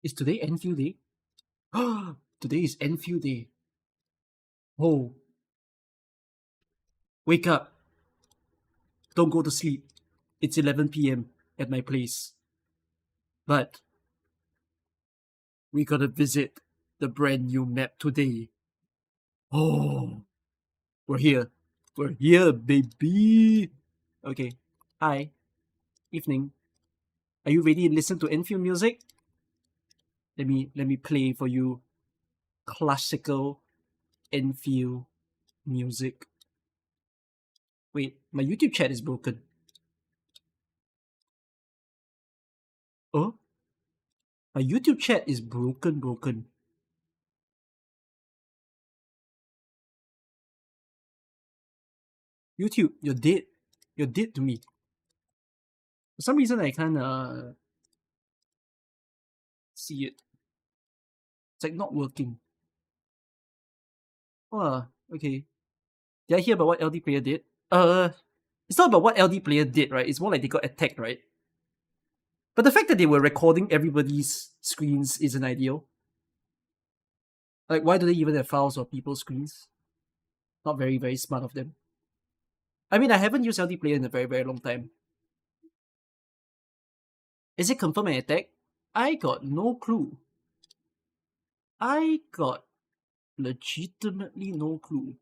Is today Enfield Day? Today is Enfield Day. Oh, wake up. Don't go to sleep. It's 11 p.m. at my place. But we gotta visit the brand new map today. Oh, we're here. We're here, baby. Okay. Hi. Evening. Are you ready to listen to Enfield music? Let me play for you classical Enfield music. Wait, my YouTube chat is broken. Oh? My YouTube chat is broken. YouTube, you're dead. You're dead to me. For some reason, I can't see it. It's like not working. Oh, okay. Did I hear about what LD player did? It's not about what LD player did, right? It's more like they got attacked, right? But the fact that they were recording everybody's screens isn't ideal. Like, why do they even have files of people's screens? Not very, very smart of them. I mean, I haven't used LD player in a very, very long time. Is it confirmed an attack? I got no clue. I got legitimately no clue.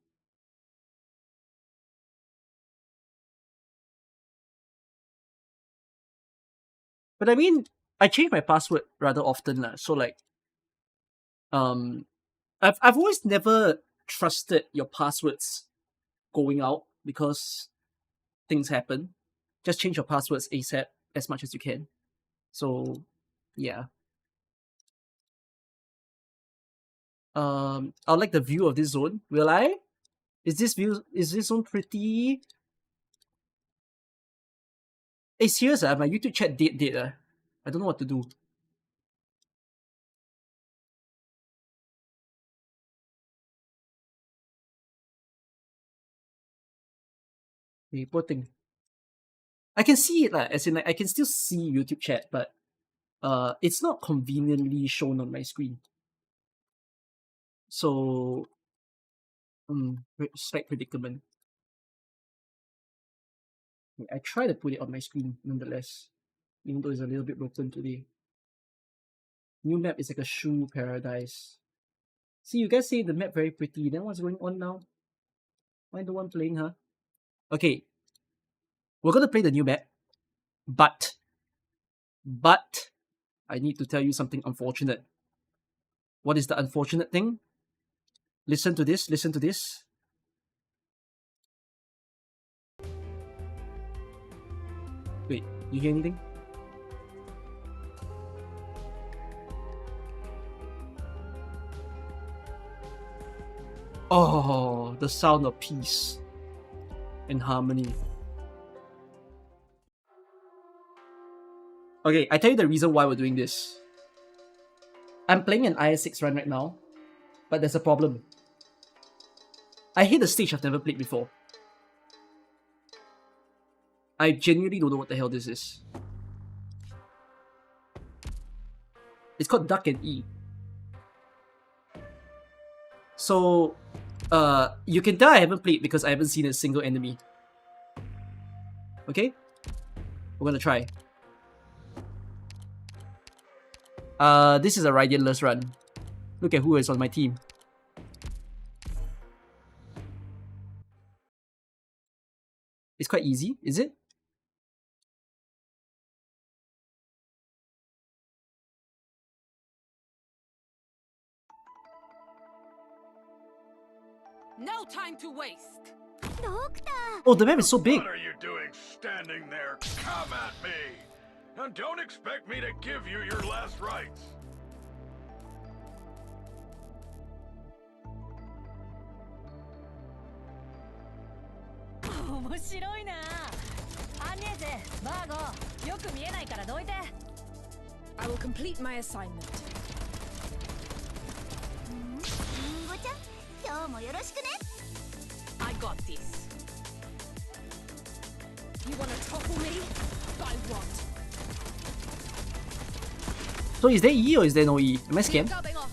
But I mean, I change my password rather often lah. So like, I've always never trusted your passwords going out because things happen. Just change your passwords ASAP as much as you can. So, yeah. I like the view of this zone. Will I? Is this zone pretty? Hey, serious my YouTube chat dead I don't know what to do. Hey, poor thing. I can see it as in like I can still see YouTube chat, but it's not conveniently shown on my screen. So, slight predicament. I try to put it on my screen nonetheless, even though it's a little bit broken today. New map is like a shoe paradise. See, you guys say the map very pretty. Then what's going on now? Why the one playing, huh? Okay, we're gonna play the new map, but I need to tell you something unfortunate. What is the unfortunate thing? Listen to this. Listen to this. Wait, you hear anything? Oh, the sound of peace and harmony. Okay, I tell you the reason why we're doing this. I'm playing an IS6 run right now, but there's a problem. I hit a stage I've never played before. I genuinely don't know what the hell this is. It's called Duck and E. So, you can tell I haven't played because I haven't seen a single enemy. Okay? We're gonna try. This is a Radiantless run. Look at who is on my team. It's quite easy, is it? No time to waste. Doctor! Oh, the map is so big. What are you doing standing there? Come at me! And don't expect me to give you your last rites. I will complete my assignment. I got this. You wanna topple me? By what? So is there E or is there no E? Am I scammed? 交俾我。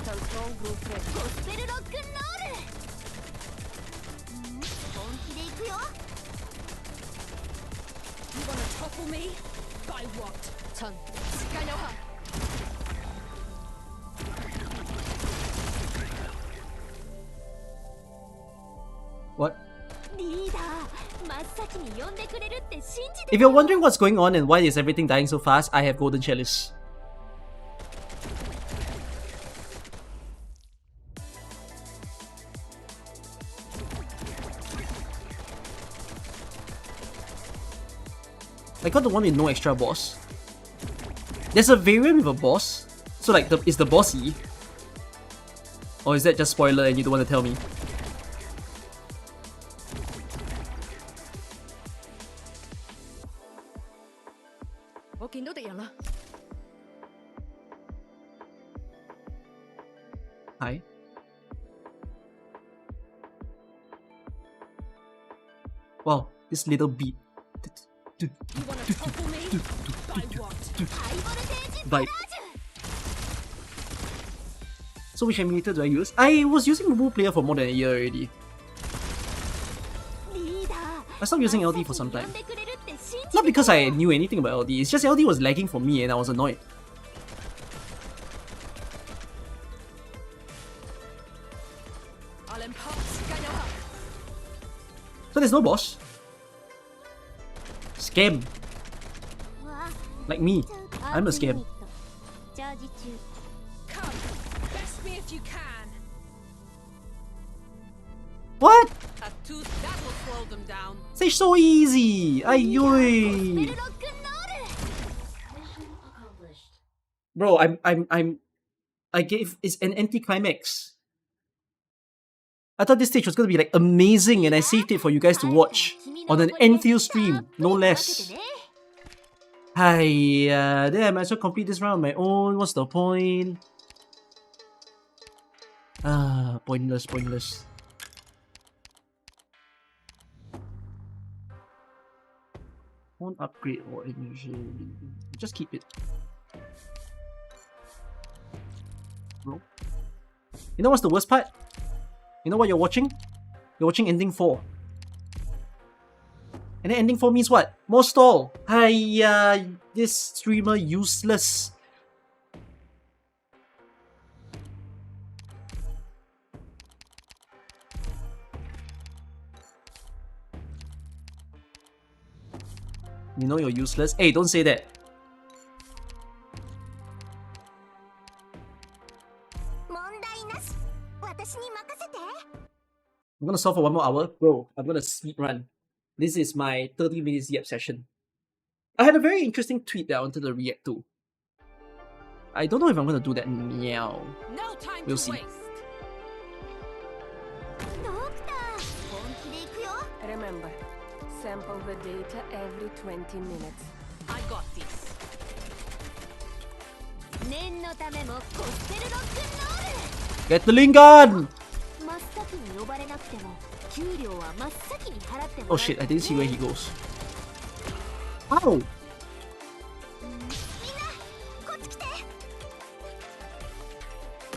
Control group ready. ゴスペルロックンロール本気で行くよ You wanna topple me? By what? 전 시간여하. What? リーダー真っ先に呼んでくれるって信じて If you're wondering what's going on and why is everything dying so fast, I have Golden Chalice. I got the one with no extra boss. There's a variant with a boss. So like, is the boss E? Or is that just spoiler and you don't want to tell me? Hi. Wow, this little beat. You wanna topple me? By what? ハイボルテージ Vibe. So which emulator do I use? I was using Mobile Player for more than a year already. リーダー I stopped using LD for some time. Not because I knew anything about LD, it's just LD was lagging for me and I was annoyed. I'll impart 시간여하. So there's no boss. Scam. Like me. I'm a scam. チャージ中 Come, best me if you can. What? A tooth that will slow them down. It's so easy. ゴスペ Ayoi. ルロックンロール Bro, I gave it's an anticlimax. I thought this stage was gonna be like amazing and I saved it for you guys to watch on an Enfield stream, no less. Hi, then I might as well complete this round on my own. What's the point? Ah, pointless. Won't upgrade or initially. Just keep it. Bro. You know what's the worst part? You know what you're watching? You're watching ending 4. And then ending 4 means what? More stall. Hiya, this streamer useless. You know you're useless? Hey, don't say that. 問題なし私に任せて I'm gonna solve for 1 more hour. Bro, I'm gonna speed run. This is my 30 minutes yep session. I had a very interesting tweet that I wanted to react to. I don't know if I'm gonna do that meow. No time We'll to see. waste. ドクター本気で行くよ Remember, sample the data every 20 minutes. I got this. 念のためもゴスペルロックンロール Get the link gun! 真っ先に呼ばれなくても給料は真っ先に払ってもら Oh う shit, I didn't see where he goes. How? みんなこっち来て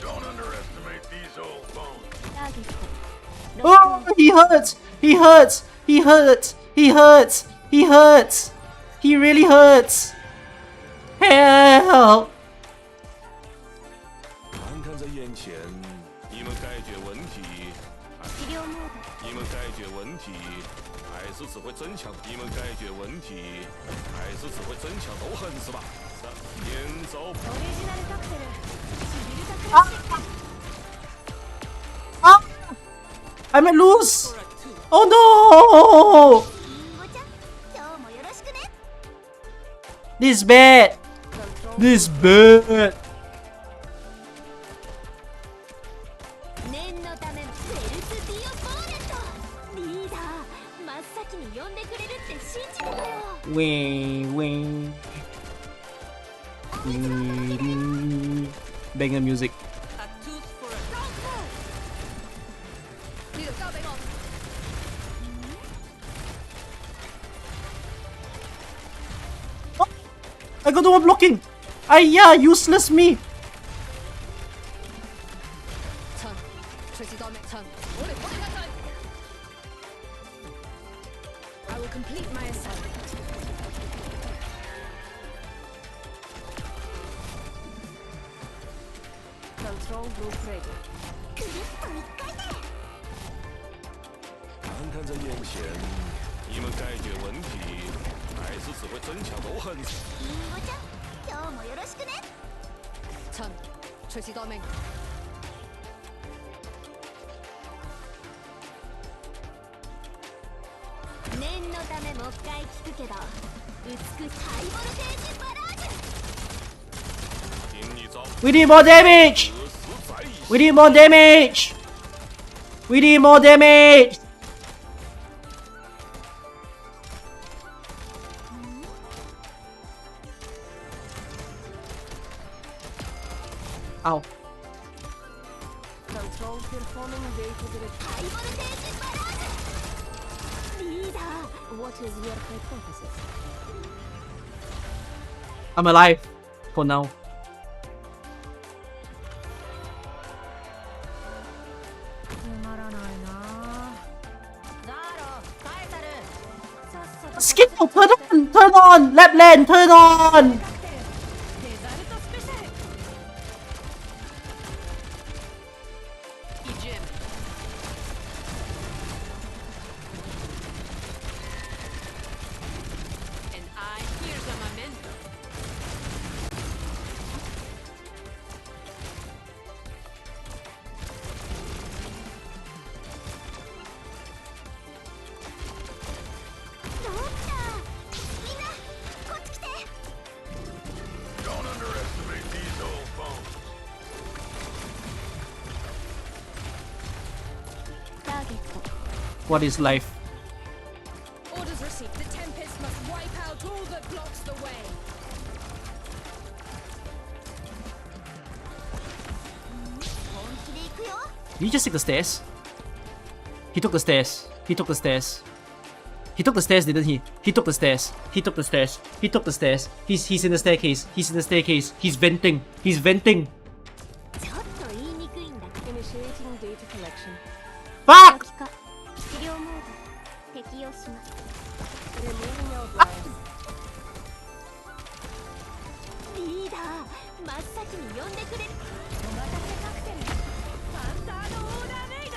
Don't underestimate these old bones. ターゲット Oh, he hurts! He hurts! He hurts! He hurts! He hurts! He really hurts! Help! 看看在眼前，你们解决问题，治療モード你们解决问题，还是只会增强。你们解决问题，还是只会增强斗痕是吧？演奏。オリジナルカクテルシビルタクラシック Ah! I might lose! For a two. Oh no! リンゴちゃん今日もよろしくね This is bad! Control. This is bad! 念のためのセルスディオボーネットリーダー真っ先に呼んでくれるって信じてたよ Wing, wing. Banger music. A tooth for a don't move. 你的交俾我。 I got the one blocking! Aya, useless me. I will complete my assignment. Control group ready. 看看在眼前，你们解决问题还是只会增强仇恨。りんごちゃん、今日もよろしくね。念のためもう一回聞くけど、美しいハイボルテージバラージュ。听你招， We need more damage. 死死在一 We need more damage. We need more damage. Ow. Control performing data direction. ハイボルテージバラージュ。リーダー、 What is your hypothesis? I'm alive. For now. つまらないな。ザロ、カエサル。さっさと Skip! Turn on! Lap lane! Turn on! デザルトスペシャル。イジェム。And I hear the momentum. どうしたみんなこっち来て。 Don't underestimate these old bones. ターゲット What is life? Orders received. The Tempest must wipe out all that blocks the way. 本気で行くよ。 Did he just take the stairs? He took the stairs. He took the stairs. He took the stairs, didn't he? He took the stairs. He took the stairs. He took the stairs. He's in the staircase. He's in the staircase. He's venting. He's venting. ちょっと言いにくいんだけど。 Initiating data collection. Fuck! 初期化治療モード適用します。 Removing outlines. リーダー、真っ先に呼んでくれる。お待たせカクテル。パンサーのオーダーメイド。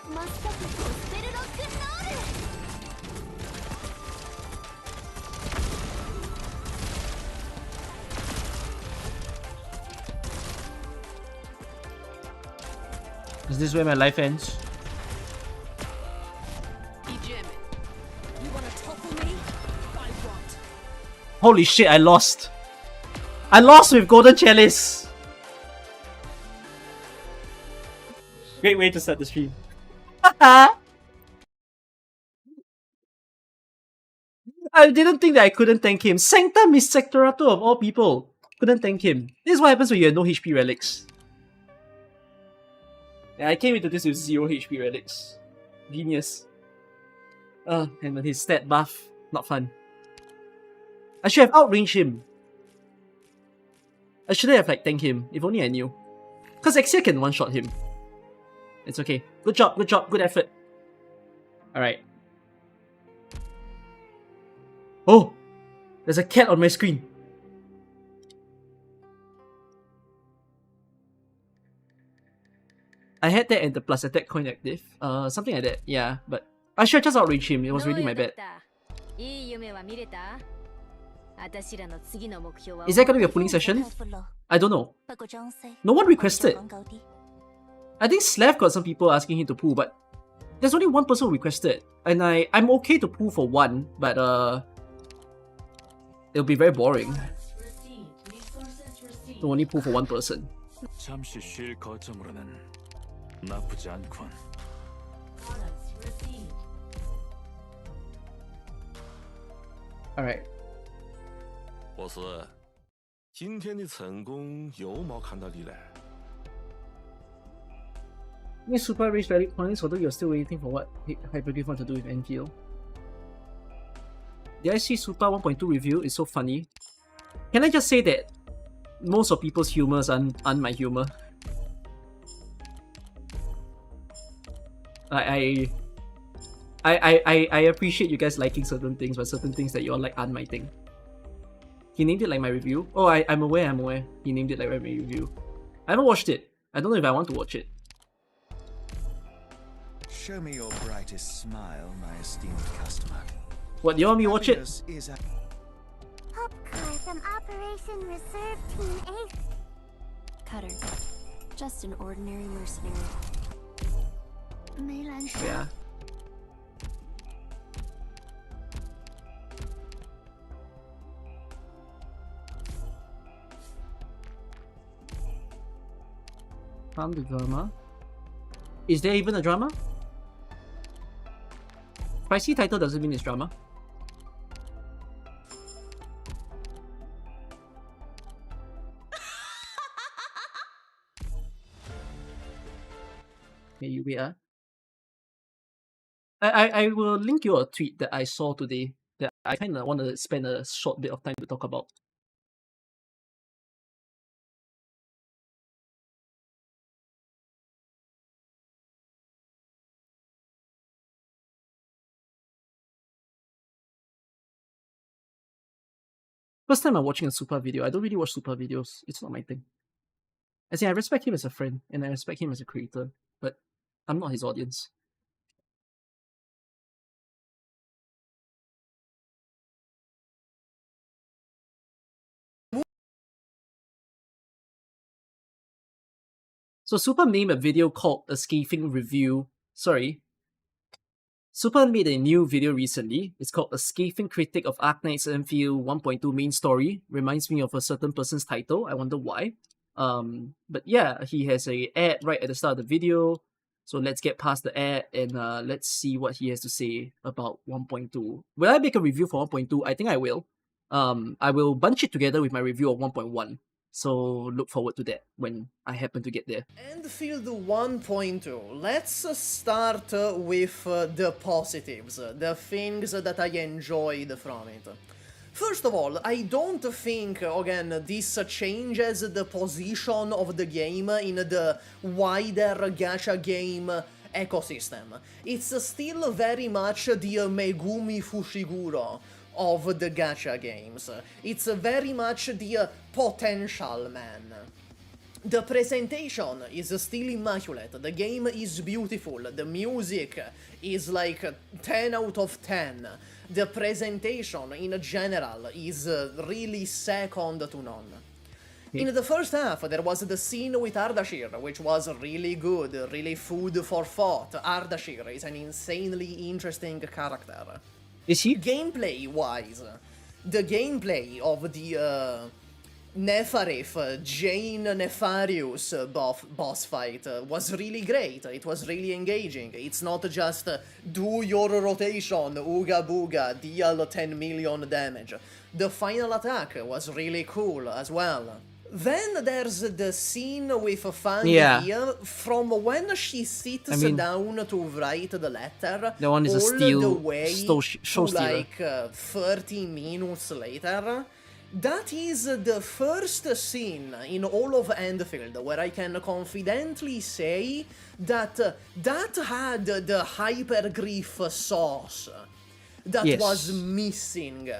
真っ先ゴスペルロックンロール。 Is this where my life ends? You wanna topple me? I want. Holy shit, I lost. I lost with Golden Chalice. Great way to start the stream. I didn't think that I couldn't thank him. Sancta Missectorato of all people. Couldn't thank him. This is what happens when you have no HP relics. Yeah, I came into this with 0 HP relics. Genius. And with his stat buff. Not fun. I should have outranged him. I shouldn't have thanked him, if only I knew. Cause Exia can one-shot him. It's okay. Good job, good effort. Alright. Oh! There's a cat on my screen. I had that and the plus attack coin active. Something like that, yeah. But I should have just outraged him. It was really my bad. Is that gonna be a pulling session? I don't know. No one requested. I think Slav got some people asking him to pull, but there's only one person who requested. And I'm okay to pull for one, but it'll be very boring to only pull for one person. 잠시 쉴 거점으로는 나쁘지 않군. Alright. 博士，今天的成功又没看到你了。 Need super race rally points, although you're still waiting for what Hyperglyph want to do with Enfield. Did I see Super 1.2 review? It's so funny. Can I just say that most of people's humors aren't my humor? I appreciate you guys liking certain things, but certain things that you all like aren't my thing. He named it like my review. Oh, I'm aware. He named it like my review. I haven't watched it. I don't know if I want to watch it. Show me your brightest smile, my esteemed customer. What, do you want me to watch it? Happiness is a- Popcar from Operation Reserve Team A. Cutter. Just an ordinary mercenary. 梅兰莎 Yeah. Found the drama. Is there even a drama? Spicy title doesn't mean it's drama. Hey, you wait, I will link you a tweet that I saw today that I kind of want to spend a short bit of time to talk about. First time I'm watching a Super video. I don't really watch Super videos. It's not my thing. As in, I respect him as a friend and I respect him as a creator, but I'm not his audience. So Super made a video called A Scathing Review. Sorry. Super made a new video recently. It's called A Scathing Critic of Arknights Enfield 1.2 Main Story. Reminds me of a certain person's title. I wonder why. But yeah, he has a ad right at the start of the video. So let's get past the ad and let's see what he has to say about 1.2. Will I make a review for 1.2? I think I will. I will bunch it together with my review of 1.1. So look forward to that when I happen to get there. Enfield 1.2. Let's start with the positives, the things that I enjoyed from it. First of all, I don't think, again, this changes the position of the game in the wider gacha game ecosystem. It's still very much the Megumi Fushiguro of the gacha games. It's very much the potential man. The presentation is still immaculate, the game is beautiful, the music is like 10 out of 10. The presentation in general is really second to none. In the first half, there was the scene with Ardashir, which was really good, really food for thought. Ardashir is an insanely interesting character. Is he? Gameplay-wise, the gameplay of the Nefarif, Jane Nefarious boss fight was really great. It was really engaging. It's not just do your rotation, ooga booga, deal 10 million damage. The final attack was really cool as well. Then there's the scene with Fang here, from when she sits down to write the letter, the one is all a steel, the way show to like 30 minutes later. That is the first scene in all of Endfield where I can confidently say that that had the hypergriff sauce that was missing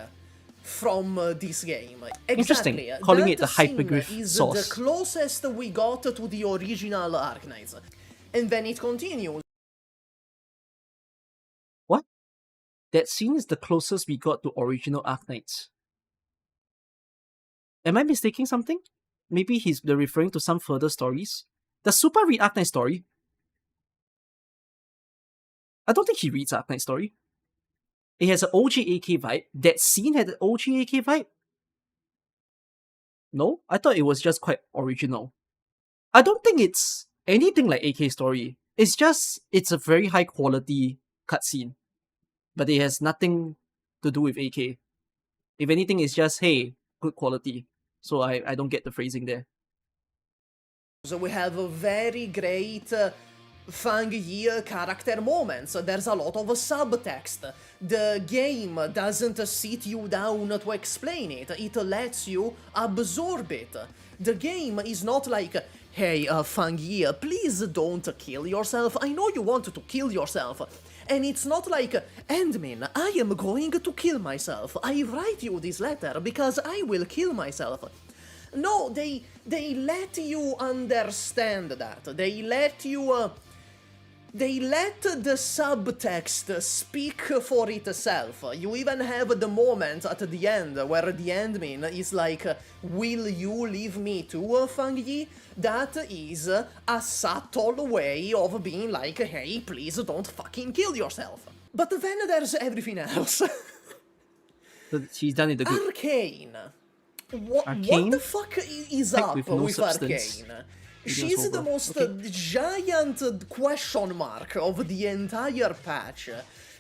from this game. Interesting. Exactly. Calling that it the hypergriff is sauce. the closest we got to the original Arknights. And then it continues. What? That scene is the closest we got to original Arknights. Am I mistaking something? Maybe they're referring to some further stories? Does Super read Arknight story? I don't think he reads Arknight story. It has an OG AK vibe. That scene had an OG AK vibe? No? I thought it was just quite original. I don't think it's anything like AK story. It's just, it's a very high quality cutscene. But it has nothing to do with AK. If anything, it's just, hey, good quality. So I don't get the phrasing there. So we have a very great Fang Yi character moments. There's a lot of subtext. The game doesn't sit you down to explain it. It lets you absorb it. The game is not like, hey, Fang Yi, please don't kill yourself. I know you want to kill yourself. And it's not like, Endmin, I am going to kill myself. I write you this letter because I will kill myself. No, they let you understand that. They let the subtext speak for itself. You even have the moment at the end where the endmin is like, will you leave me too, Fang Yi? That is a subtle way of being like, hey, please don't fucking kill yourself. But then there's everything else. She's done it the good. Arcane. What Arcane? the fuck is Heck, up with no with substance. Arcane? Maybe She's that's the over. most Okay. giant question mark of the entire patch.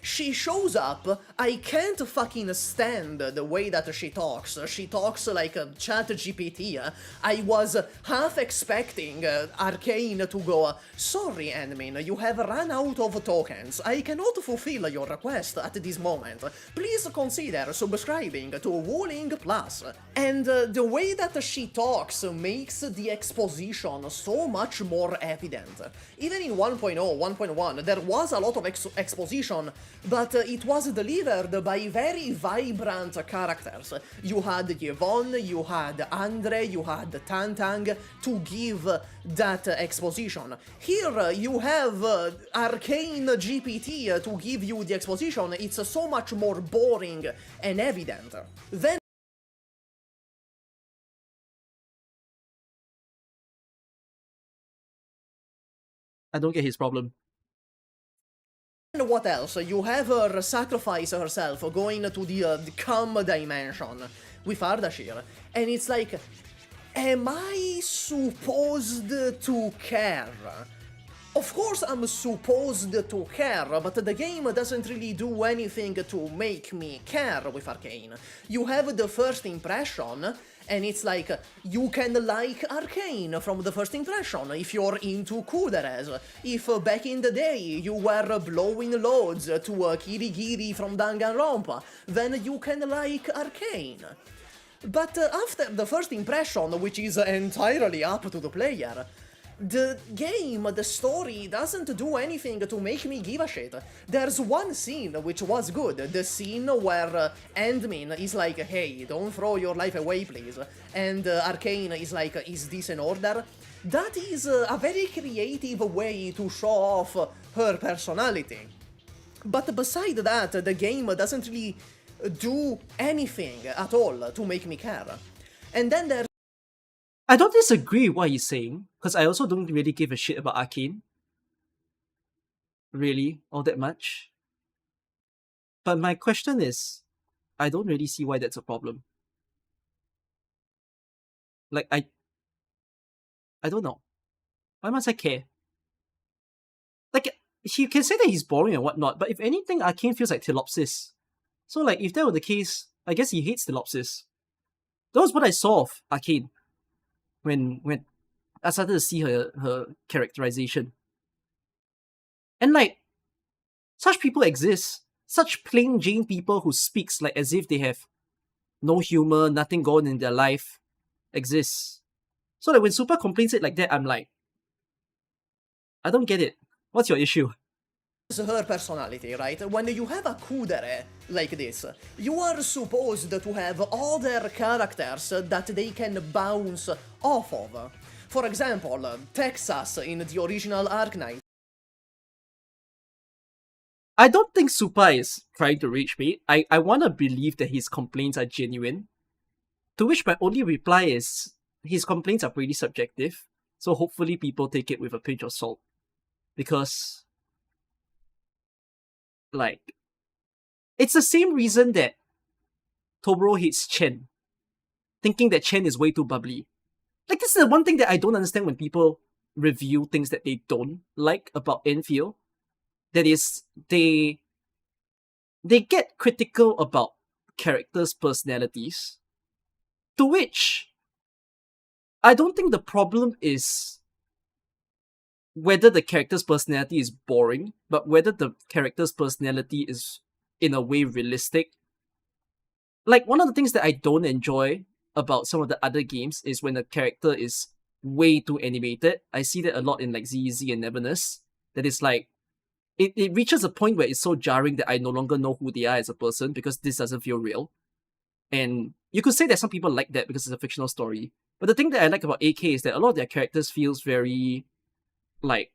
She shows up, I can't fucking stand the way that she talks. She talks like a chat GPT. I was half expecting Arcane to go, sorry Admin, you have run out of tokens. I cannot fulfill your request at this moment. Please consider subscribing to Wooling Plus. And the way that she talks makes the exposition so much more evident. Even in 1.0, 1.1, there was a lot of exposition, but it was delivered by very vibrant characters. You had Yvonne, you had Andre, you had Tantang to give that exposition. Here you have Arcane GPT to give you the exposition. It's so much more boring and evident. Then I don't get his problem. what else? You have her sacrifice herself, going to the calm dimension with Ardashir, and it's like, am I supposed to care? Of course I'm supposed to care, but the game doesn't really do anything to make me care with Arcane. You have the first impression, and it's like, you can like Arcane from the first impression if you're into Kuderes. If back in the day you were blowing loads to Kirigiri from Danganronpa, then you can like Arcane. But after the first impression, which is entirely up to the player, the game, the story, doesn't do anything to make me give a shit. There's one scene which was good, the scene where Endmin is like, hey, don't throw your life away, please. And Arcane is like, is this an order? That is a very creative way to show off her personality. But beside that, the game doesn't really do anything at all to make me care. And then there's I don't disagree with what he's saying, because I also don't really give a shit about Arcane. Really, all that much. But my question is, I don't really see why that's a problem. Like, I don't know. Why must I care? Like, you can say that he's boring and whatnot, but if anything, Arcane feels like Telopsis. So, like, if that were the case, I guess he hates Telopsis. That was what I saw of Arcane when I started to see her characterization. And, like, such people exist. Such plain Jane people who speaks like as if they have no humor, nothing going in their life, exists. So, like, when Super complains it like that, I'm like, I don't get it. What's your issue? her personality, right? When you have a kudere like this, you are supposed to have other characters that they can bounce off of. For example, Texas in the original Arknights. I don't think Supa is trying to reach me. I want to believe that his complaints are genuine. To which my only reply is, his complaints are pretty subjective, so hopefully people take it with a pinch of salt. Because, like, it's the same reason that Toboro hates Chen, thinking that Chen is way too bubbly. Like, this is the one thing that I don't understand when people review things that they don't like about Enfield. That is, they get critical about characters' personalities, to which I don't think the problem is whether the character's personality is boring, but whether the character's personality is in a way realistic. Like, one of the things that I don't enjoy about some of the other games is when a character is way too animated. I see that a lot in like ZZ and Neverness. That is like it reaches a point where it's so jarring that I no longer know who they are as a person because this doesn't feel real. And you could say that some people like that because it's a fictional story. But the thing that I like about AK is that a lot of their characters feels very like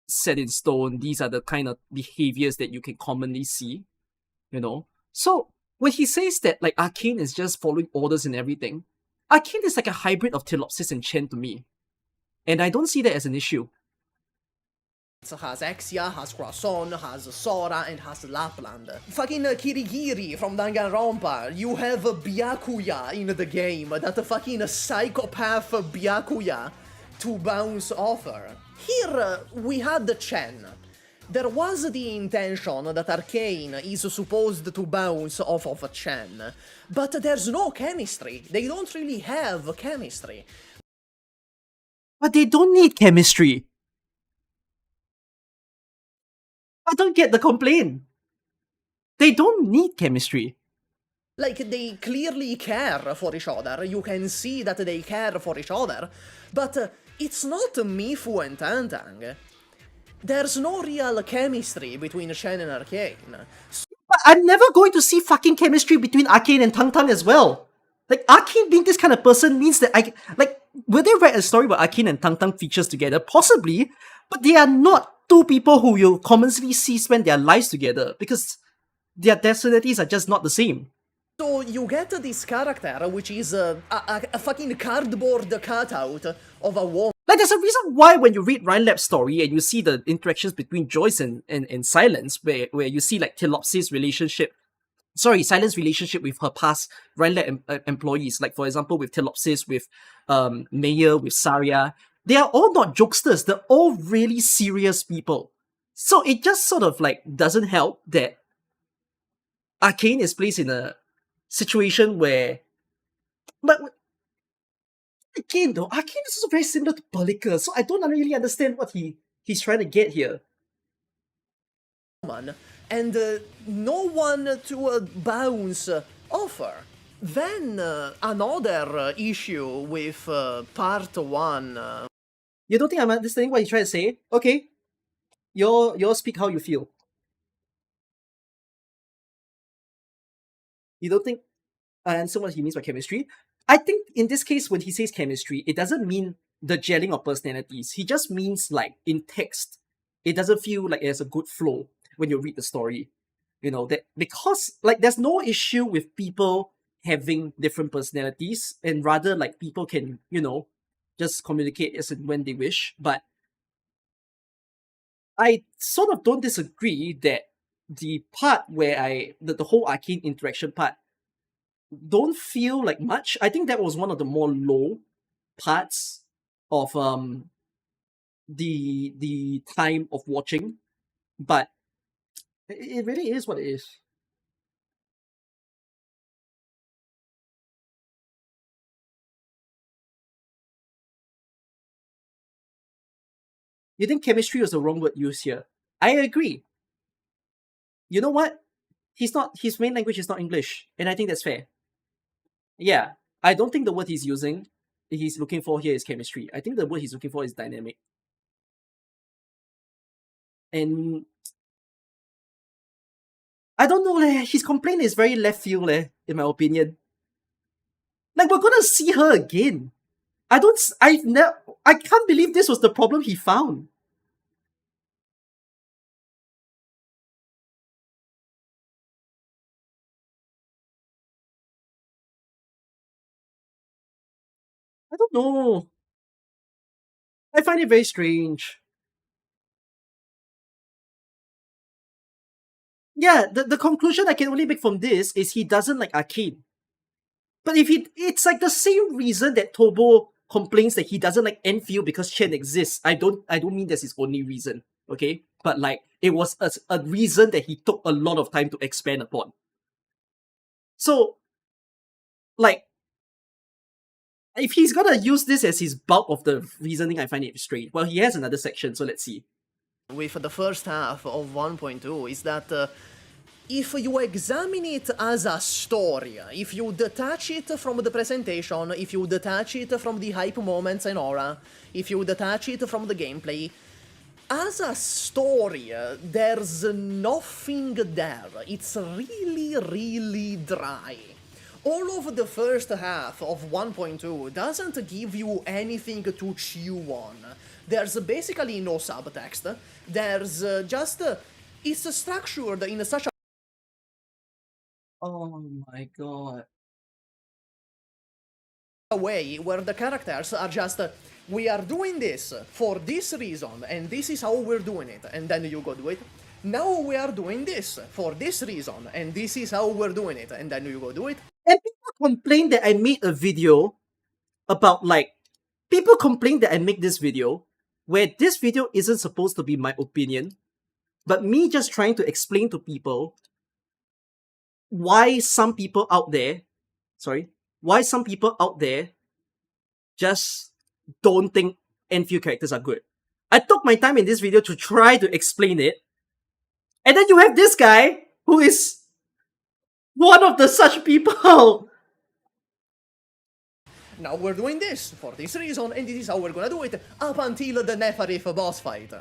set in stone. These are the kind of behaviors that you can commonly see, you know? So when he says that like Arcane is just following orders and everything, Arcane is like a hybrid of Telopsis and Chen to me. And I don't see that as an issue. Has Exia, has Croissant, has Sora, and has Lapland. Fucking Kirigiri from Danganronpa. You have Byakuya in the game, that fucking psychopath Byakuya to bounce off her. Here, we had Chen. There was the intention that Arcane is supposed to bounce off of Chen, but there's no chemistry. They don't really have chemistry. But they don't need chemistry. I don't get the complaint. They don't need chemistry. Like, they clearly care for each other. You can see that they care for each other. But it's not Mifu and Tantang. There's no real chemistry between Shen and Arcane. But I'm never going to see fucking chemistry between Arcane and Tang Tang as well. Like, Arcane being this kind of person means that will they write a story where Arcane and Tang Tang features together? Possibly, but they are not two people who you'll commonly see spend their lives together because their destinies are just not the same. So you get this character, which is a fucking cardboard cutout of a woman. Like, there's a reason why when you read Rhinelab's story and you see the interactions between Joyce and Silence, where you see like Telopsis' Silence relationship with her past Rhinelab employees, like for example with Telopsis, with Mayer, with Saria, they are all not jokesters, they're all really serious people. So it just sort of like doesn't help that Arcane is placed in a situation where... But again though, Arcane is also very similar to Pelika, so I don't really understand what he's trying to get here. And no one to bounce off her. Then another issue with part 1. You don't think I'm understanding what he's trying to say? Okay. You speak how you feel. You don't think I understand what he means by chemistry? I think in this case, when he says chemistry, it doesn't mean the gelling of personalities. He just means like in text, it doesn't feel like there's a good flow when you read the story. You know, that because like there's no issue with people having different personalities, and rather like people can, you know, just communicate as and when they wish. But I sort of don't disagree that the part where the whole Arcane interaction part don't feel like much. I think that was one of the more low parts of the time of watching, but it really is what it is. You think chemistry was the wrong word used here? I agree. You know what? His main language is not English, and I think that's fair. Yeah, I don't think the word he's looking for here is chemistry. I think the word he's looking for is dynamic. And I don't know, his complaint is very left field, in my opinion. Like, we're gonna see her again. I can't believe this was the problem he found. I don't know. I find it very strange. Yeah, the conclusion I can only make from this is he doesn't like Arcane. But it's like the same reason that Tobo complains that he doesn't like Enfield because Chen exists. I don't mean that's his only reason, okay? But like it was a reason that he took a lot of time to expand upon. So, like, if he's gonna use this as his bulk of the reasoning, I find it strange. Well, he has another section, so let's see. With the first half of 1.2 is that if you examine it as a story, if you detach it from the presentation, if you detach it from the hype moments and aura, if you detach it from the gameplay, as a story, there's nothing there. It's really, really dry. All of the first half of 1.2 doesn't give you anything to chew on. There's basically no subtext. There's just... it's structured in such a... Oh my god. way where the characters are just... we are doing this for this reason, and this is how we're doing it, and then you go do it. Now we are doing this for this reason, and this is how we're doing it, and then you go do it. And people complain that I made a video about, like, people complain that I make this video where this video isn't supposed to be my opinion, but me just trying to explain to people why some people out there just don't think Enfield characters are good. I took my time in this video to try to explain it, and then you have this guy who is one of the such people. Now we're doing this for this reason, and this is how we're gonna do it up until the Neferif boss fight.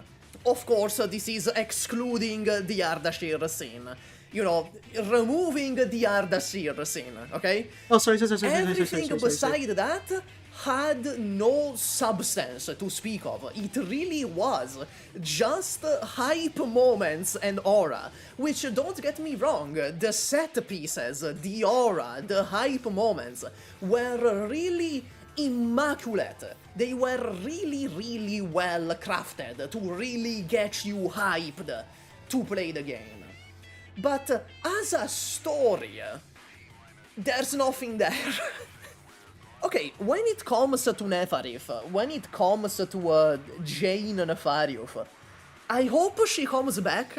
Of course, this is excluding the Ardashir scene. You know, removing the Ardashir scene, okay? Oh, sorry. Everything beside that had no substance to speak of. It really was just hype moments and aura, which, don't get me wrong, the set pieces, the aura, the hype moments were really immaculate. They were really, really well crafted to really get you hyped to play the game. But as a story, there's nothing there. Okay, when it comes to Neferif, when it comes to Jane Nefariuf, I hope she comes back,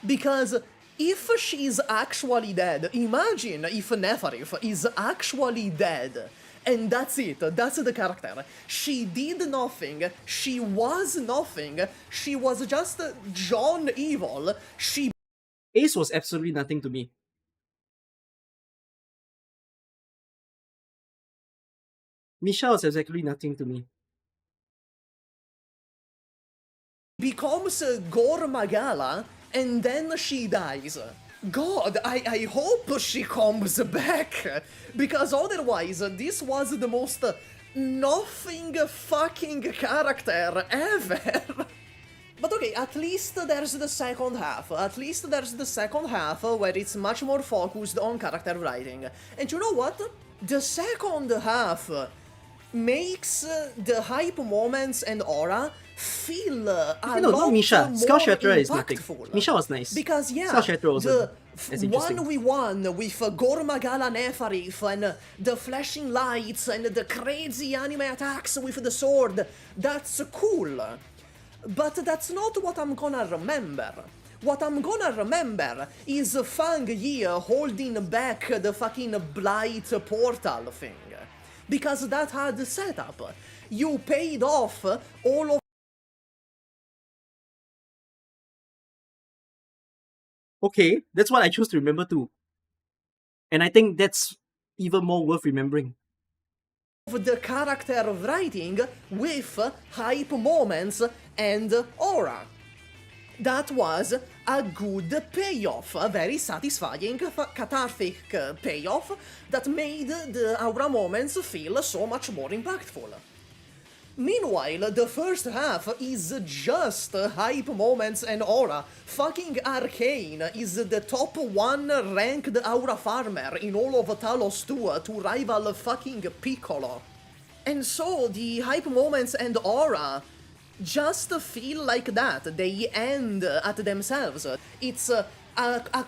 because if she's actually dead, imagine if Neferif is actually dead, and that's it, that's the character. She did nothing, she was nothing, she was just John Evil, she... Ace was absolutely nothing to me. Misha was exactly nothing to me. becomes Gore Magala, and then she dies. God, I hope she comes back, because otherwise this was the most nothing fucking character ever. But okay, at least there's the second half. At least there's the second half where it's much more focused on character writing. And you know what? The second half makes the hype moments and aura feel a lot not Misha. more Scout Shatterer is nothing. impactful. Misha was nice. Because yeah, Scout Shatterer was the as interesting. 1v1 with Gore Magala Neferif and the flashing lights and the crazy anime attacks with the sword, that's cool. But that's not what I'm gonna remember. What I'm gonna remember is Fang Yi holding back the fucking Blight portal thing. Because that had setup. You paid off all of... Okay, that's what I choose to remember too. And I think that's even more worth remembering. the character writing with hype moments and aura. That was a good payoff, a very satisfying, cathartic payoff that made the aura moments feel so much more impactful. Meanwhile, the first half is just hype moments and aura. Fucking Arcane is the top 1 ranked aura farmer in all of Talos 2 to rival fucking Piccolo. And so the hype moments and aura just feel like that. They end at themselves. It's a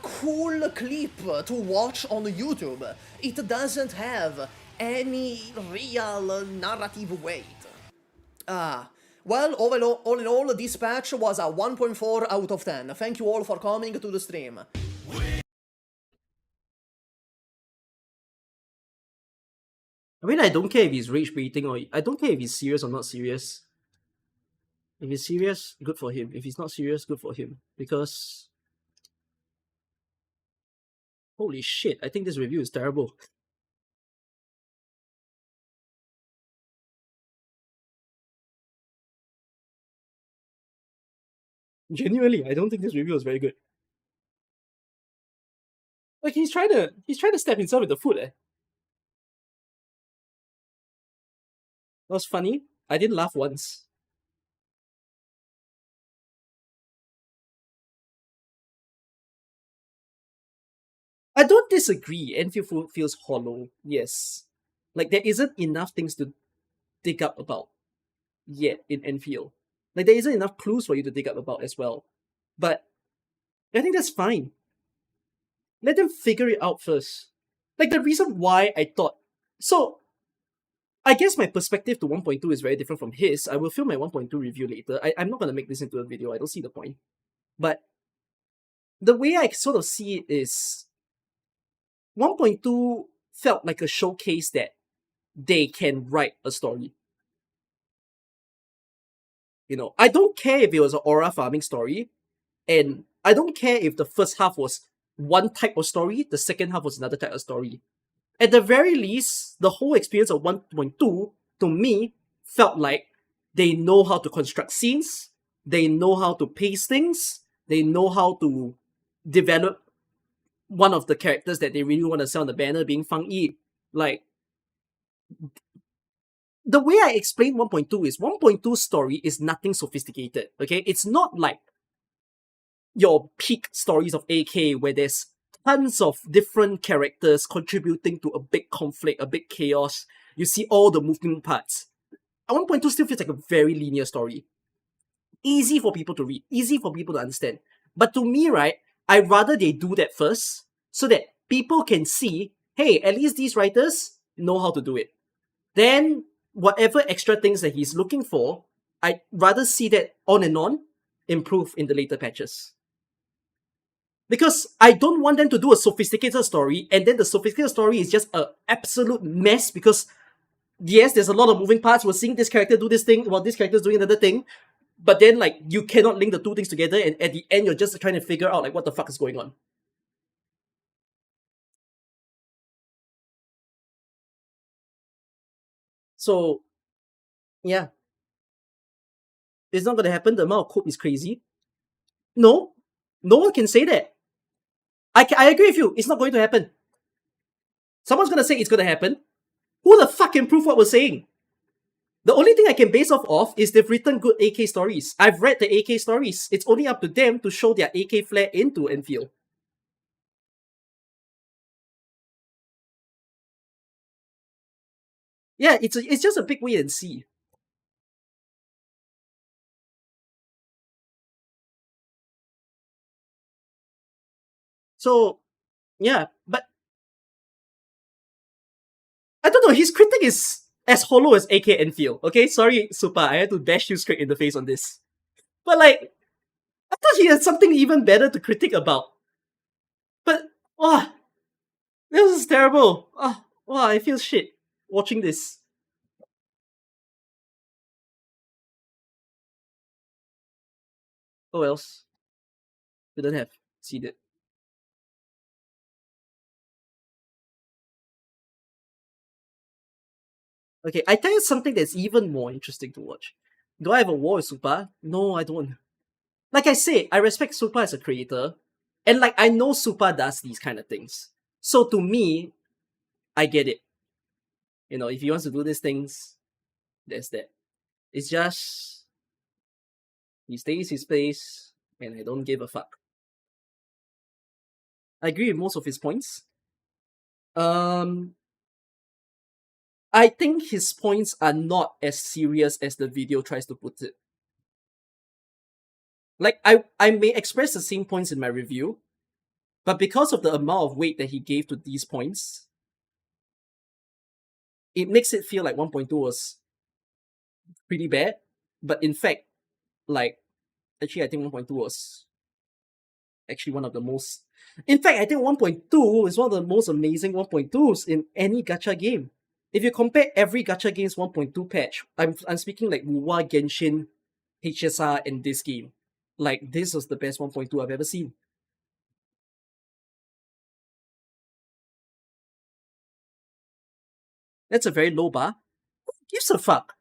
cool clip to watch on YouTube. It doesn't have any real narrative weight. Well, all in all, this patch was a 1.4 out of 10. Thank you all for coming to the stream. I mean, I don't care if he's rage baiting or I don't care if he's serious or not serious. If he's serious, good for him. If he's not serious, good for him. Because holy shit, I think this review is terrible. Genuinely, I don't think this review is very good. Like he's trying to stab himself in the foot, eh. That was funny. I didn't laugh once. I don't disagree. Enfield feels hollow, yes. Like there isn't enough things to dig up about yet in Enfield. Like there isn't enough clues for you to dig up about as well. But I think that's fine. Let them figure it out first. Like the reason why I thought so I guess my perspective to 1.2 is very different from his. I will film my 1.2 review later. I'm not gonna make this into a video, I don't see the point. But the way I sort of see it is 1.2 felt like a showcase that they can write a story. You know, I don't care if it was an aura farming story, and I don't care if the first half was one type of story, the second half was another type of story. At the very least, the whole experience of 1.2, to me, felt like they know how to construct scenes, they know how to pace things, they know how to develop one of the characters that they really want to sell on the banner being Fang Yi. Like, the way I explain 1.2 is 1.2 story is nothing sophisticated, okay? It's not like your peak stories of AK where there's tons of different characters contributing to a big conflict, a big chaos. You see all the moving parts. 1.2 still feels like a very linear story. Easy for people to read, easy for people to understand. But to me, right, I'd rather they do that first so that people can see, hey, at least these writers know how to do it. Then whatever extra things that he's looking for, I'd rather see that on and on improve in the later patches. Because I don't want them to do a sophisticated story and then the sophisticated story is just an absolute mess because yes, there's a lot of moving parts. We're seeing this character do this thing while this character's doing another thing. But then like you cannot link the two things together and at the end you're just trying to figure out like what the fuck is going on. So yeah. It's not gonna happen. The amount of cope is crazy. No. No one can say that. I agree with you. It's not going to happen. Someone's gonna say it's gonna happen. Who the fuck can prove what we're saying? The only thing I can base off of is they've written good AK stories. I've read the AK stories. It's only up to them to show their AK flair into Enfield. Yeah, it's just a big wait and see. So, yeah, but I don't know, his critic is as hollow as AK Enfield. Okay, sorry, Supa, I had to bash you straight in the face on this. But like, I thought he had something even better to critique about. But, wow, this is terrible. Oh, wow, I feel shit watching this. Oh else. Couldn't have seen it. Okay, I tell you something that's even more interesting to watch. Do I have a war with Supa? No, I don't. Like I say, I respect Supa as a creator, and like I know Supa does these kind of things. So to me, I get it. You know, if he wants to do these things, there's that. It's just he stays his place, and I don't give a fuck. I agree with most of his points. I think his points are not as serious as the video tries to put it. Like, I may express the same points in my review, but because of the amount of weight that he gave to these points, it makes it feel like 1.2 was pretty bad. But in fact, like, actually, I think 1.2 was actually one of the most. In fact, I think 1.2 is one of the most amazing 1.2s in any gacha game. if you compare every Gacha Games 1.2 patch, I'm speaking like Wuwa, Genshin, HSR, and this game. Like, this was the best 1.2 I've ever seen. That's a very low bar. Who gives a fuck?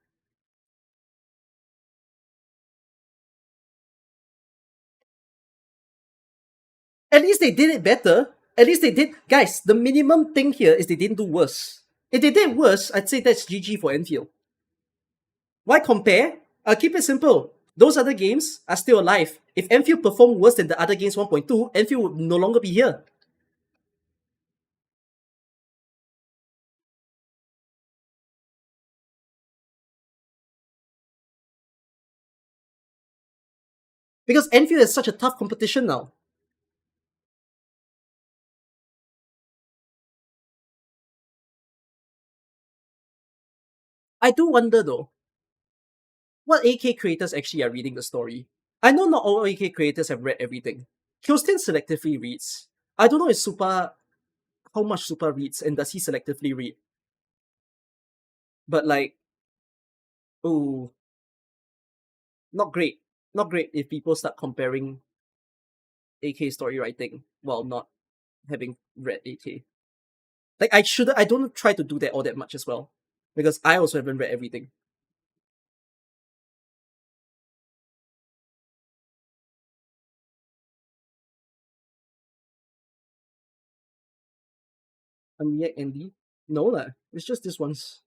At least they did it better. At least they did. Guys, the minimum thing here is they didn't do worse. If they did worse, I'd say that's GG for Enfield. Why compare? I'll keep it simple. Those other games are still alive. If Enfield performed worse than the other games 1.2, Enfield would no longer be here. Because Enfield is such a tough competition now. I do wonder though, what AK creators actually are reading the story. I know not all AK creators have read everything. Kyostin selectively reads. I don't know if how much Super reads and does he selectively read. But like, oh, not great. Not great if people start comparing AK story writing while not having read AK. Like I don't try to do that all that much as well. Because I also haven't read everything. Yet Andy? No lah. It's just this once.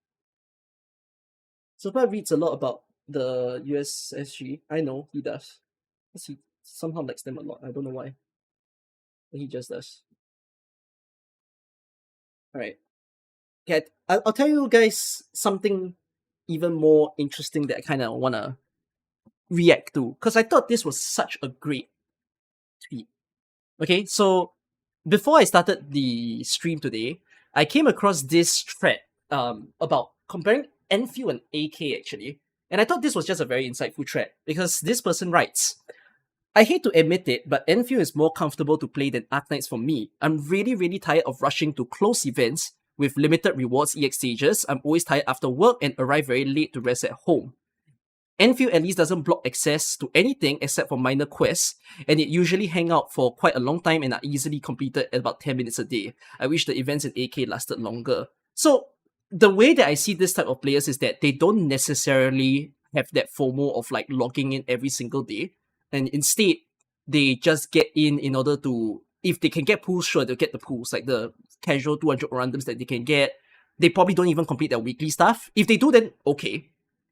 Super reads a lot about the USSG. I know he does. Because he somehow likes them a lot. I don't know why. But he just does. Alright. Okay, I'll tell you guys something even more interesting that I kind of want to react to. Because I thought this was such a great tweet. Okay, so before I started the stream today, I came across this thread about comparing Enfield and AK actually. And I thought this was just a very insightful thread because this person writes, I hate to admit it, but Enfield is more comfortable to play than Arknights for me. I'm really tired of rushing to close events with limited rewards EX stages. I'm always tired after work and arrive very late to rest at home. Enfield at least doesn't block access to anything except for minor quests, and it usually hang out for quite a long time and are easily completed at about 10 minutes a day. I wish the events in AK lasted longer. So the way that I see this type of players is that they don't necessarily have that FOMO of like logging in every single day, and instead they just get in order to, if they can get pools, sure, they'll get the pools, like the casual 200 randoms that they can get. They probably don't even complete their weekly stuff. If they do, then okay.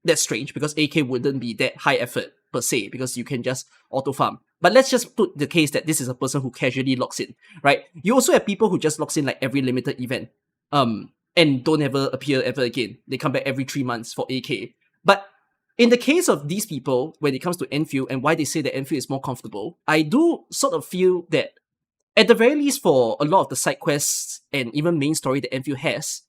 That's strange because AK wouldn't be that high effort per se because you can just auto farm. But let's just put the case that this is a person who casually logs in, right? You also have people who just logs in like every limited event, and don't ever appear ever again. They come back every 3 months for AK. But in the case of these people, when it comes to Enfield and why they say that Enfield is more comfortable, I do sort of feel that at the very least for a lot of the side quests and even main story that Enfield has,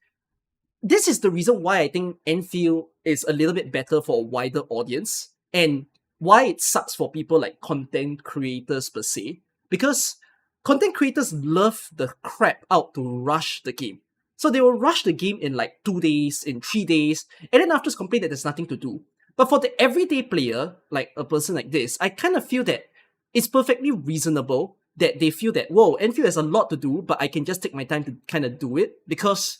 this is the reason why I think Enfield is a little bit better for a wider audience and why it sucks for people like content creators per se. Because content creators love the crap out to rush the game. So they will rush the game in like 2 days, in 3 days, and then after complain that there's nothing to do. But for the everyday player, like a person like this, I kind of feel that it's perfectly reasonable that they feel that, whoa, Enfield has a lot to do, but I can just take my time to kind of do it because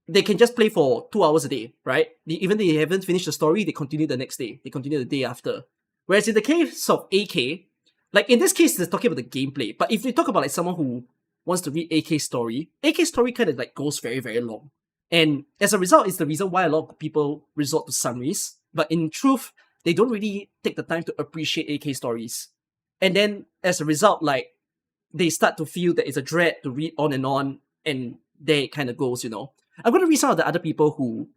they can just play for 2 hours a day, right? Even if they haven't finished the story, they continue the next day. They continue the day after. Whereas in the case of AK, like in this case, they're talking about the gameplay. But if we talk about like someone who wants to read AK story kind of like goes very long. And as a result, it's the reason why a lot of people resort to summaries. But in truth, they don't really take the time to appreciate AK stories. And then as a result, like they start to feel that it's a dread to read on, and there it kind of goes, you know. I'm going to read some of the other people who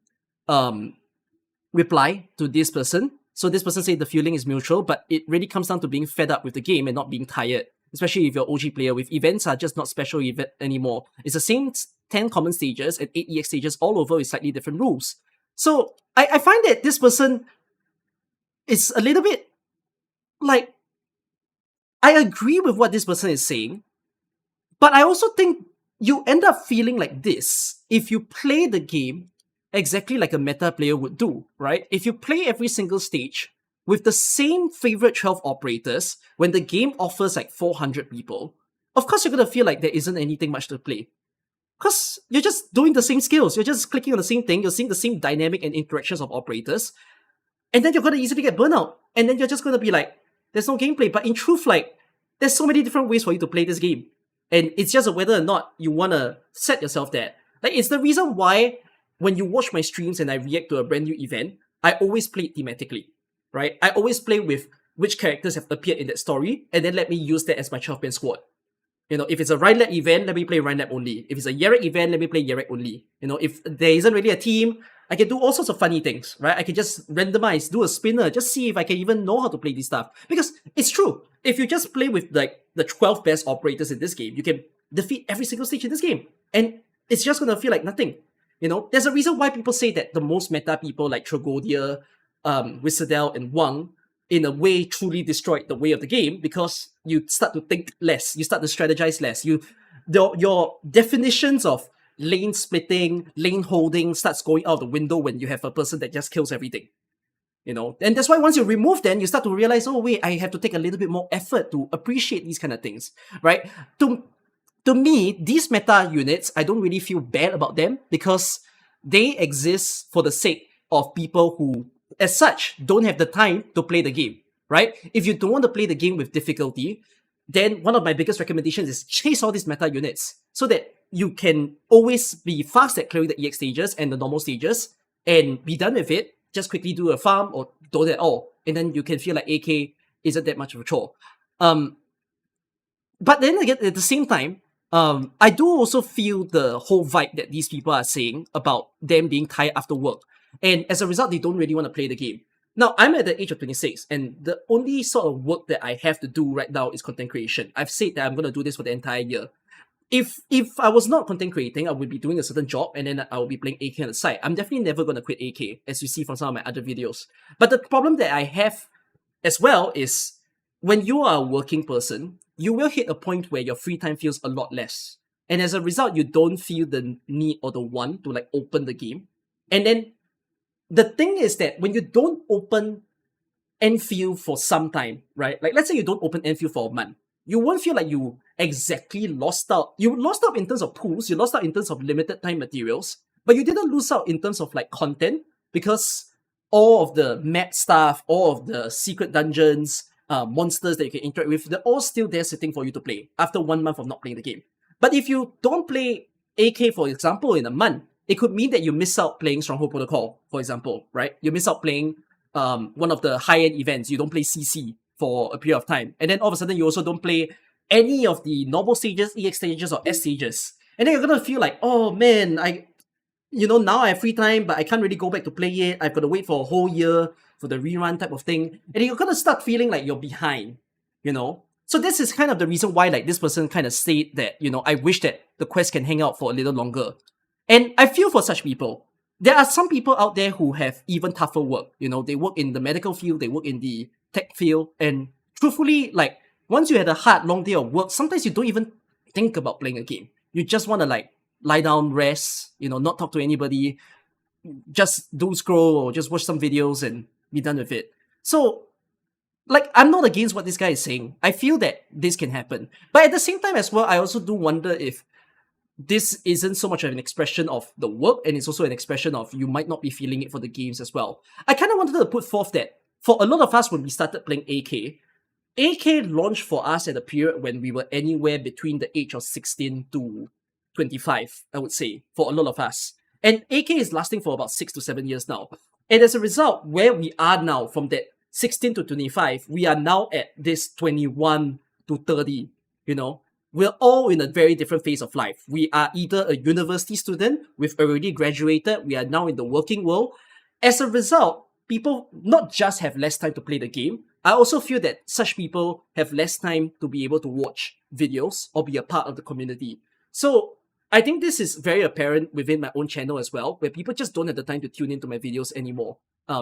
reply to this person. So this person said the feeling is mutual, but it really comes down to being fed up with the game and not being tired. Especially if you're OG player, with events are just not special event anymore. It's the same 10 common stages and 8 EX stages all over with slightly different rules. So I find that this person is a little bit like, I agree with what this person is saying, but I also think you end up feeling like this if you play the game exactly like a meta player would do, right? If you play every single stage with the same favorite 12 operators, when the game offers like 400 people, of course you're gonna feel like there isn't anything much to play. Because you're just doing the same skills, you're just clicking on the same thing, you're seeing the same dynamic and interactions of operators, and then you're gonna easily get burnout. And then you're just gonna be like, there's no gameplay. But in truth, like, there's so many different ways for you to play this game. And it's just whether or not you wanna set yourself there. Like, it's the reason why when you watch my streams and I react to a brand new event, I always play it thematically, right? I always play with which characters have appeared in that story, and then let me use that as my 12-man squad. You know, if it's a Rhinelab event, let me play Rhinelab only. If it's a Yerek event, let me play Yerek only. You know, if there isn't really a team, I can do all sorts of funny things, right? I can just randomize, do a spinner, just see if I can even know how to play this stuff. Because it's true. If you just play with like the 12 best operators in this game, you can defeat every single stage in this game. And it's just gonna feel like nothing. You know, there's a reason why people say that the most meta people like Tragodia, Whistledale, and Wang in a way truly destroyed the way of the game, because you start to think less, you start to strategize less. Your definitions of lane splitting, lane holding starts going out the window when you have a person that just kills everything. You know, and that's why once you remove them, you start to realize, oh wait, I have to take a little bit more effort to appreciate these kind of things, right? To me, these meta units, I don't really feel bad about them because they exist for the sake of people who, as such, don't have the time to play the game, right? If you don't want to play the game with difficulty, then one of my biggest recommendations is chase all these meta units so that you can always be fast at clearing the EX stages and the normal stages and be done with it. Just quickly do a farm or don't at all. And then you can feel like AK isn't that much of a chore. But then again, at the same time, I do also feel the whole vibe that these people are saying about them being tired after work. And as a result, they don't really want to play the game. Now, I'm at the age of 26, and the only sort of work that I have to do right now is content creation. I've said that I'm going to do this for the entire year. If I was not content creating, I would be doing a certain job, and then I would be playing AK on the side. I'm definitely never going to quit AK, as you see from some of my other videos. But the problem that I have as well is, when you are a working person, you will hit a point where your free time feels a lot less. And as a result, you don't feel the need or the want to like open the game. And then the thing is that when you don't open Enfield for some time, right? Like, let's say you don't open Enfield for a month, you won't feel like you exactly lost out. You lost out in terms of pools, you lost out in terms of limited time materials, but you didn't lose out in terms of like content, because all of the map stuff, all of the secret dungeons, monsters that you can interact with, they're all still there sitting for you to play after 1 month of not playing the game. But if you don't play AK, for example, in a month, it could mean that you miss out playing Stronghold Protocol, for example, right? You miss out playing one of the high-end events. You don't play CC for a period of time. And then all of a sudden, you also don't play any of the normal stages, EX stages, or S stages. And then you're going to feel like, oh man, now I have free time, but I can't really go back to play it. I've got to wait for a whole year for the rerun type of thing. And you're going to start feeling like you're behind, you know? So this is kind of the reason why like this person kind of said that, I wish that the quest can hang out for a little longer. And I feel for such people. There are some people out there who have even tougher work. They work in the medical field, they work in the tech field, and truthfully, like, once you had a hard, long day of work, sometimes you don't even think about playing a game. You just want to like lie down, rest, not talk to anybody, just doom scroll or just watch some videos and be done with it. So, like, I'm not against what this guy is saying. I feel that this can happen. But at the same time as well, I also do wonder if this isn't so much of an expression of the work, and it's also an expression of you might not be feeling it for the games as well. I kind of wanted to put forth that for a lot of us, when we started playing AK launched for us at a period when we were anywhere between the age of 16 to 25, I would say, for a lot of us. And AK is lasting for about 6 to 7 years now. And as a result, where we are now, from that 16 to 25, we are now at this 21 to 30, We're all in a very different phase of life. We are either a university student, we've already graduated, we are now in the working world. As a result, people not just have less time to play the game, I also feel that such people have less time to be able to watch videos or be a part of the community. So I think this is very apparent within my own channel as well, where people just don't have the time to tune into my videos anymore,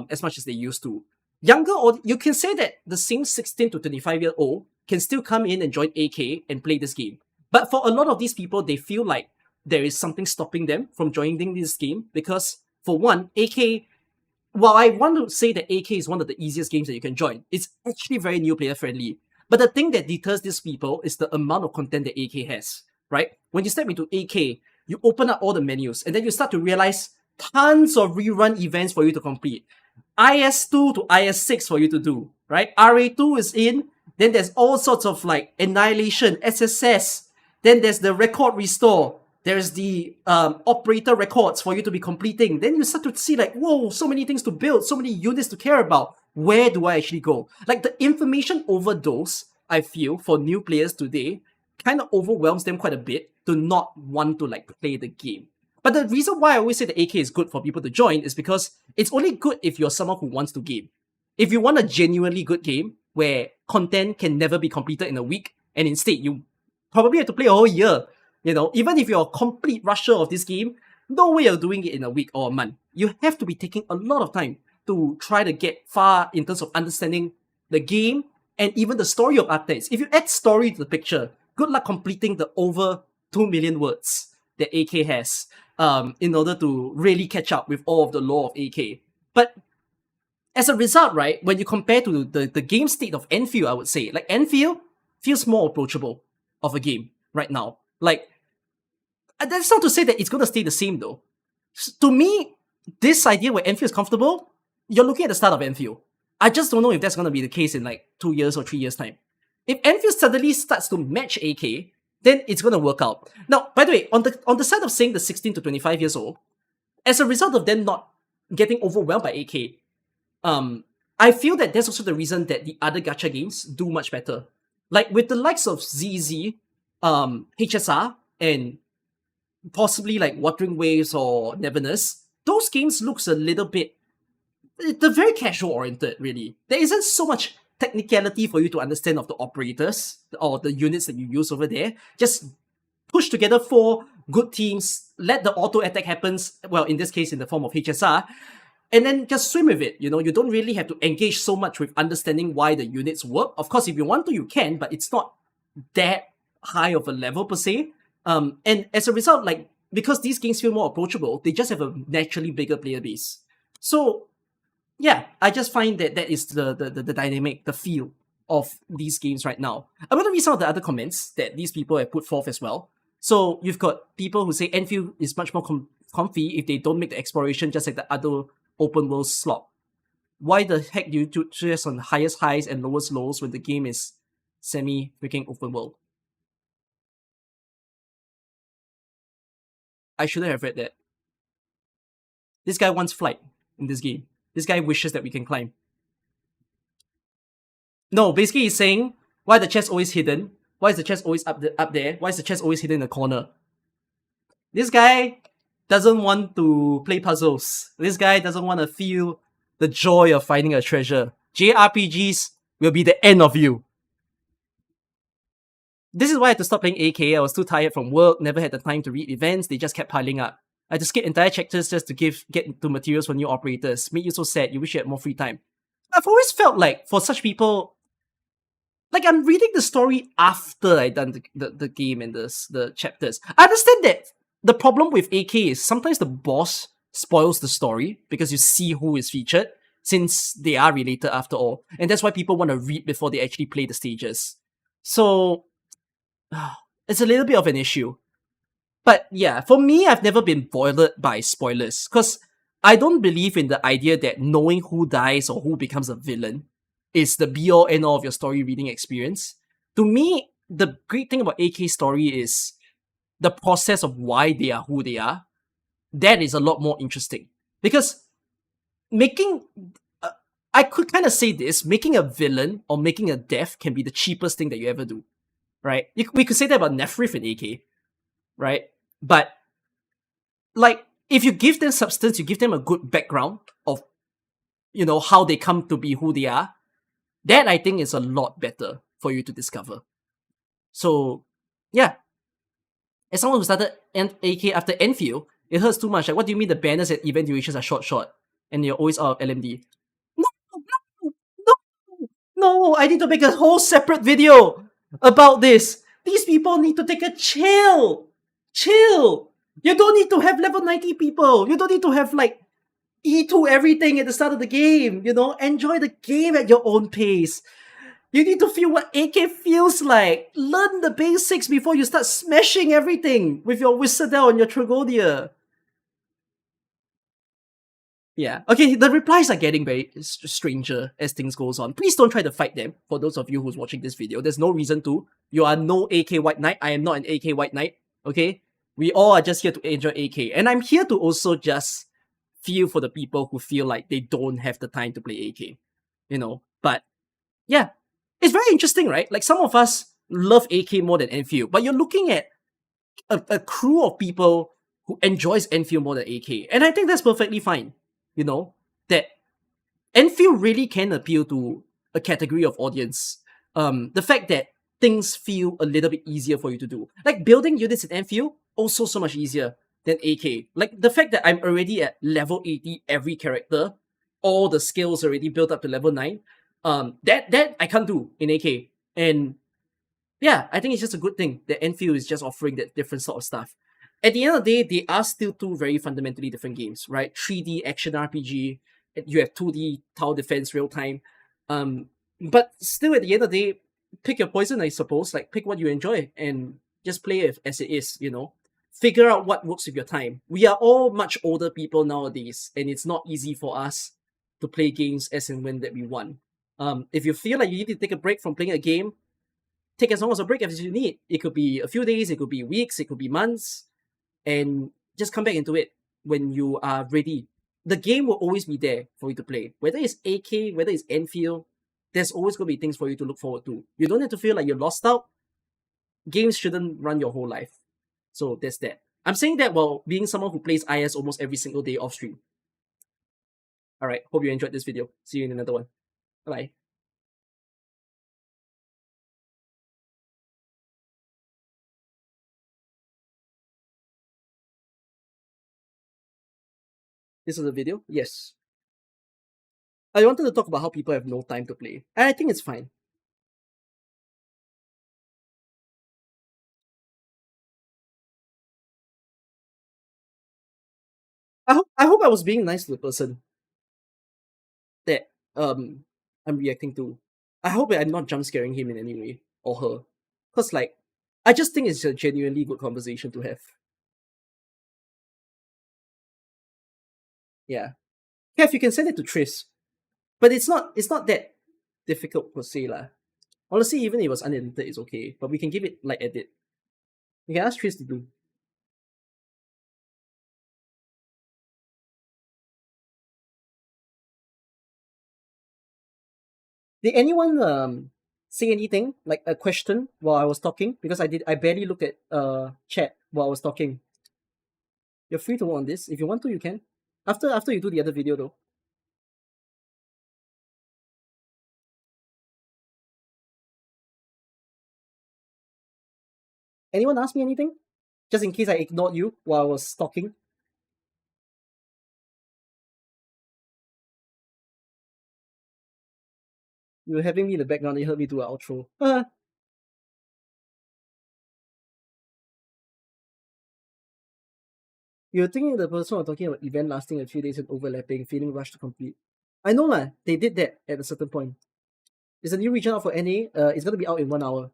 as much as they used to. Younger, or you can say that the same 16 to 25-year-old can still come in and join AK and play this game. But for a lot of these people, they feel like there is something stopping them from joining this game, because for one, AK, while I want to say that AK is one of the easiest games that you can join, it's actually very new player friendly. But the thing that deters these people is the amount of content that AK has, right? When you step into AK, you open up all the menus and then you start to realize tons of rerun events for you to complete. IS2 to IS6 for you to do, right? RA2 is in, then there's all sorts of like Annihilation, SSS, then there's the record restore, there's the operator records for you to be completing. Then you start to see like, whoa, so many things to build, so many units to care about. Where do I actually go? Like the information overdose, I feel, for new players today kind of overwhelms them quite a bit to not want to like play the game. But the reason why I always say the AK is good for people to join is because it's only good if you're someone who wants to game. If you want a genuinely good game where content can never be completed in a week, and instead you probably have to play a whole year, you know, even if you're a complete rusher of this game, no way of doing it in a week or a month. You have to be taking a lot of time to try to get far in terms of understanding the game and even the story of Arknights. If you add story to the picture, good luck completing the over 2 million words that AK has in order to really catch up with all of the lore of AK. But as a result, right, when you compare to the game state of Enfield, I would say, like Enfield feels more approachable of a game right now. Like, that's not to say that it's going to stay the same though. To me, this idea where Enfield is comfortable, you're looking at the start of Enfield. I just don't know if that's going to be the case in like 2 years or 3 years' time. If Enfield suddenly starts to match AK, then it's going to work out. Now, by the way, on the side of saying the 16 to 25 years old, as a result of them not getting overwhelmed by AK, I feel that that's also the reason that the other gacha games do much better. Like with the likes of ZZ, HSR, and possibly like Wuthering Waves or Neverness, those games looks a little bit, they're very casual oriented, really. There isn't so much technicality for you to understand of the operators or the units that you use over there. Just push together 4 good teams, let the auto attack happens, well, in this case in the form of HSR, and then just swim with it. You know, you don't really have to engage so much with understanding why the units work. Of course, if you want to, you can, but it's not that high of a level per se. And as a result, like, because these games feel more approachable, they just have a naturally bigger player base. So yeah, I just find that that is the dynamic, the feel of these games right now. I'm going to read some of the other comments that these people have put forth as well. So you've got people who say Enfield is much more comfy if they don't make the exploration just like the other open world slot. Why the heck do you choose on highest highs and lowest lows when the game is semi-freaking open world? I shouldn't have read that. This guy wants flight in this game. This guy wishes that we can climb. No, basically he's saying, why the chest always hidden? Why is the chest always up there? Why is the chest always hidden in the corner? This guy doesn't want to play puzzles. This guy doesn't want to feel the joy of finding a treasure. JRPGs will be the end of you. This is why I had to stop playing AK. I was too tired from work, never had the time to read events, they just kept piling up. I had to skip entire chapters just to get to materials for new operators. Made you so sad, you wish you had more free time. I've always felt like, for such people, like I'm reading the story after I done the game and the chapters. I understand that the problem with AK is sometimes the boss spoils the story because you see who is featured, since they are related after all. And that's why people want to read before they actually play the stages. So it's a little bit of an issue. But yeah, for me, I've never been bothered by spoilers, because I don't believe in the idea that knowing who dies or who becomes a villain is the be-all end-all of your story reading experience. To me, the great thing about AK's story is the process of why they are who they are. That is a lot more interesting. Because making... I could kind of say this, making a villain or making a death can be the cheapest thing that you ever do. Right? We could say that about Nephrith in AK. Right? But, like, if you give them substance, you give them a good background of, you know, how they come to be who they are, that I think is a lot better for you to discover. So, yeah. As someone who started AK after Enfield, it hurts too much. Like, what do you mean the banners and event durations are short, and you're always out of LMD? No, I need to make a whole separate video about this. These people need to take a chill. You don't need to have level 90 people. You don't need to have like E2 everything at the start of the game, you know? Enjoy the game at your own pace. You need to feel what AK feels like. Learn the basics before you start smashing everything with your Whistlerdale and your Tragonia. Yeah. Okay, the replies are getting very stranger as things goes on. Please don't try to fight them. For those of you who's watching this video, there's no reason to. You are no AK White Knight. I am not an AK White Knight. Okay? We all are just here to enjoy AK. And I'm here to also just feel for the people who feel like they don't have the time to play AK. You know? But yeah. It's very interesting, right? Like some of us love AK more than Enfield, but you're looking at a crew of people who enjoys Enfield more than AK. And I think that's perfectly fine. You know, that Enfield really can appeal to a category of audience. The fact that things feel a little bit easier for you to do. Like building units in Enfield, also so much easier than AK. Like the fact that I'm already at level 80 every character, all the skills already built up to level 9. That I can't do in AK. And yeah, I think it's just a good thing that Enfield is just offering that different sort of stuff. At the end of the day, they are still two very fundamentally different games, right? 3D action RPG, you have 2D tower defense real time. But still at the end of the day, pick your poison, I suppose. Like pick what you enjoy and just play it as it is, you know. Figure out what works with your time. We are all much older people nowadays, and it's not easy for us to play games as and when that we want. If you feel like you need to take a break from playing a game, take as long as a break as you need. It could be a few days, it could be weeks, it could be months, and just come back into it when you are ready. The game will always be there for you to play. Whether it's AK, whether it's Enfield, there's always going to be things for you to look forward to. You don't have to feel like you're lost out. Games shouldn't run your whole life. So there's that. I'm saying that while being someone who plays IS almost every single day off stream. Alright, hope you enjoyed this video. See you in another one. Bye-bye. This is a video? Yes. I wanted to talk about how people have no time to play. And I think it's fine. I hope I was being nice to the person that I'm reacting to. I hope that I'm not jump scaring him in any way or her. Cause like I just think it's a genuinely good conversation to have. Yeah. Kev, you can send it to Tris. But it's not that difficult per se lah. Honestly, even if it was unedited, it's okay. But we can give it like edit. You can ask Tris to do. Did anyone say anything like a question while I was talking? Because I barely looked at chat while I was talking. You're free to work on this if you want to. You can after you do the other video though. Anyone ask me anything? Just in case I ignored you while I was talking. You were having me in the background. You heard me do an outro. You're thinking the person was talking about event lasting a few days and overlapping, feeling rushed to complete. I know lah, they did that at a certain point. Is a new region out for NA? It's gonna be out in 1 hour.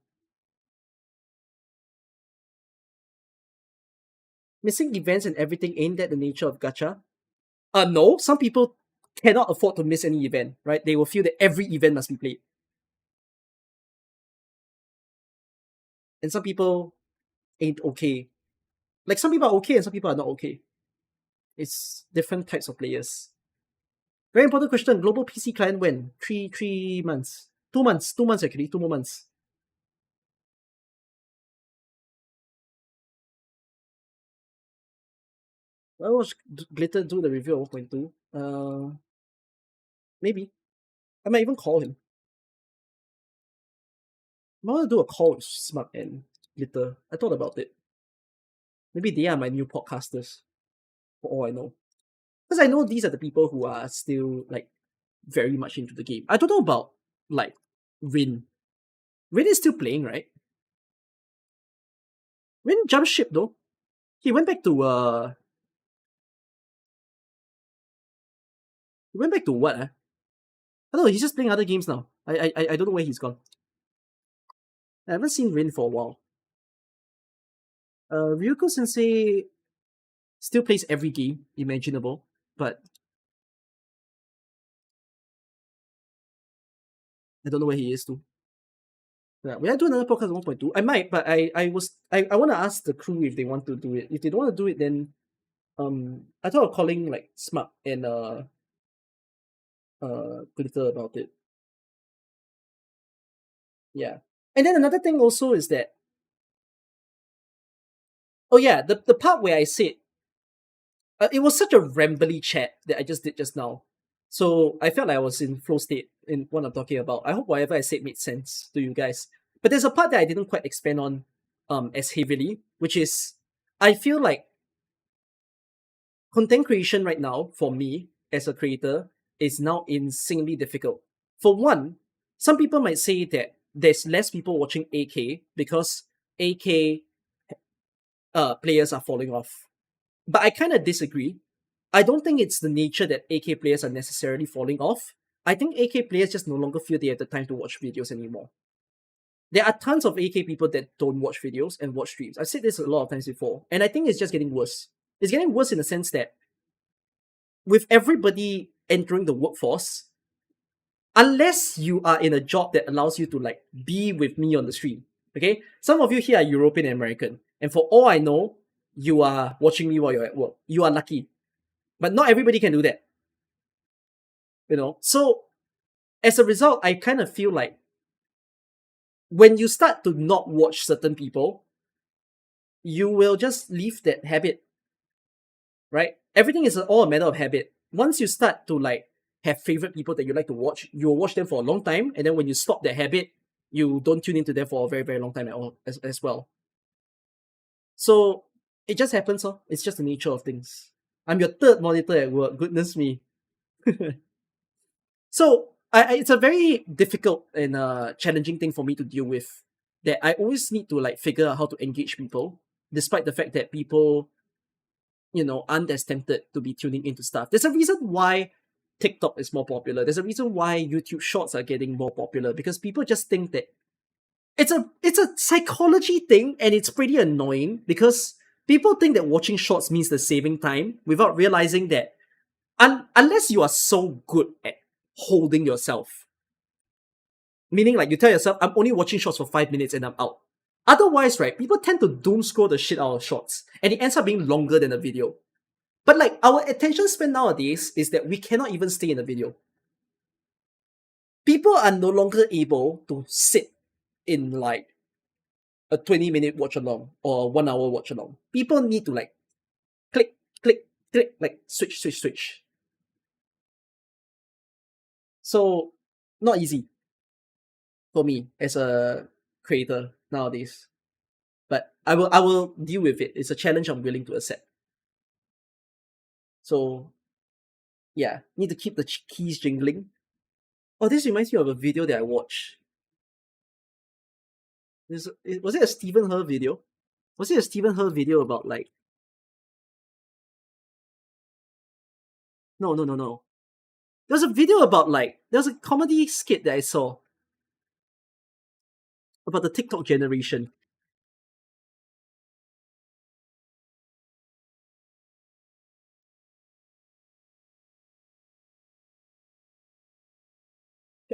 Missing events and everything ain't that the nature of gacha? No, some people cannot afford to miss any event, right? They will feel that every event must be played. And some people ain't okay. Like some people are okay and some people are not okay. It's different types of players. Very important question. Global PC client when? 3 months. 2 months. 2 months actually. 2 more months. I watched Glitter do the review of 1.2. Maybe. I might even call him. I want to do a call with Smart and Glitter. I thought about it. Maybe they are my new podcasters. For all I know. Because I know these are the people who are still like very much into the game. I don't know about like Rin. Rin is still playing, right? Rin jumped ship though. He went back to He went back to what? I don't know. He's just playing other games now. I don't know where he's gone. I haven't seen Rin for a while. Ryuko Sensei still plays every game imaginable, but I don't know where he is too. Yeah, will I do another podcast 1.2? I might, but I want to ask the crew if they want to do it. If they don't want to do it, then I thought of calling like Smart and Glitter about it. Yeah. And then another thing also is that, oh yeah, the part where I said it was such a rambly chat that I just did just now. So I felt like I was in flow state in what I'm talking about. I hope whatever I said made sense to you guys. But there's a part that I didn't quite expand on as heavily, which is I feel like content creation right now for me as a creator is now insanely difficult. For one, some people might say that there's less people watching AK because AK players are falling off. But I kind of disagree. I don't think it's the nature that AK players are necessarily falling off. I think AK players just no longer feel they have the time to watch videos anymore. There are tons of AK people that don't watch videos and watch streams. I've said this a lot of times before, and I think it's just getting worse. It's getting worse in the sense that with everybody entering the workforce, unless you are in a job that allows you to like be with me on the stream, okay? Some of you here are European and American, and for all I know, you are watching me while you're at work. You are lucky. But not everybody can do that. You know? So, as a result, I kind of feel like when you start to not watch certain people, you will just leave that habit. Right? Everything is all a matter of habit. Once you start to like have favorite people that you like to watch, you'll watch them for a long time, and then when you stop that habit, you don't tune into them for a very, very long time at all as well. So it just happens, huh? It's just the nature of things. I'm your third monitor at work, goodness me. So it's a very difficult and challenging thing for me to deal with. That I always need to like figure out how to engage people, despite the fact that people, you know, aren't as tempted to be tuning into stuff. There's a reason why TikTok is more popular. There's a reason why YouTube Shorts are getting more popular, because people just think that it's a psychology thing, and it's pretty annoying because people think that watching shorts means the saving time without realizing that unless you are so good at holding yourself, meaning like you tell yourself, I'm only watching shorts for 5 minutes and I'm out. Otherwise, right, people tend to doom scroll the shit out of shorts, and it ends up being longer than a video. But like our attention span nowadays is that we cannot even stay in a video. People are no longer able to sit in like a 20-minute watch along or 1 hour watch along. People need to like click, click, click, like switch. So not easy for me as a creator nowadays. But I will deal with it. It's a challenge I'm willing to accept. So yeah, need to keep the keys jingling. Oh, this reminds me of a video that I watched. Was it a Stephen He video? Was it a Stephen He video about like... No. There was a video about like... There was a comedy skit that I saw about the TikTok generation.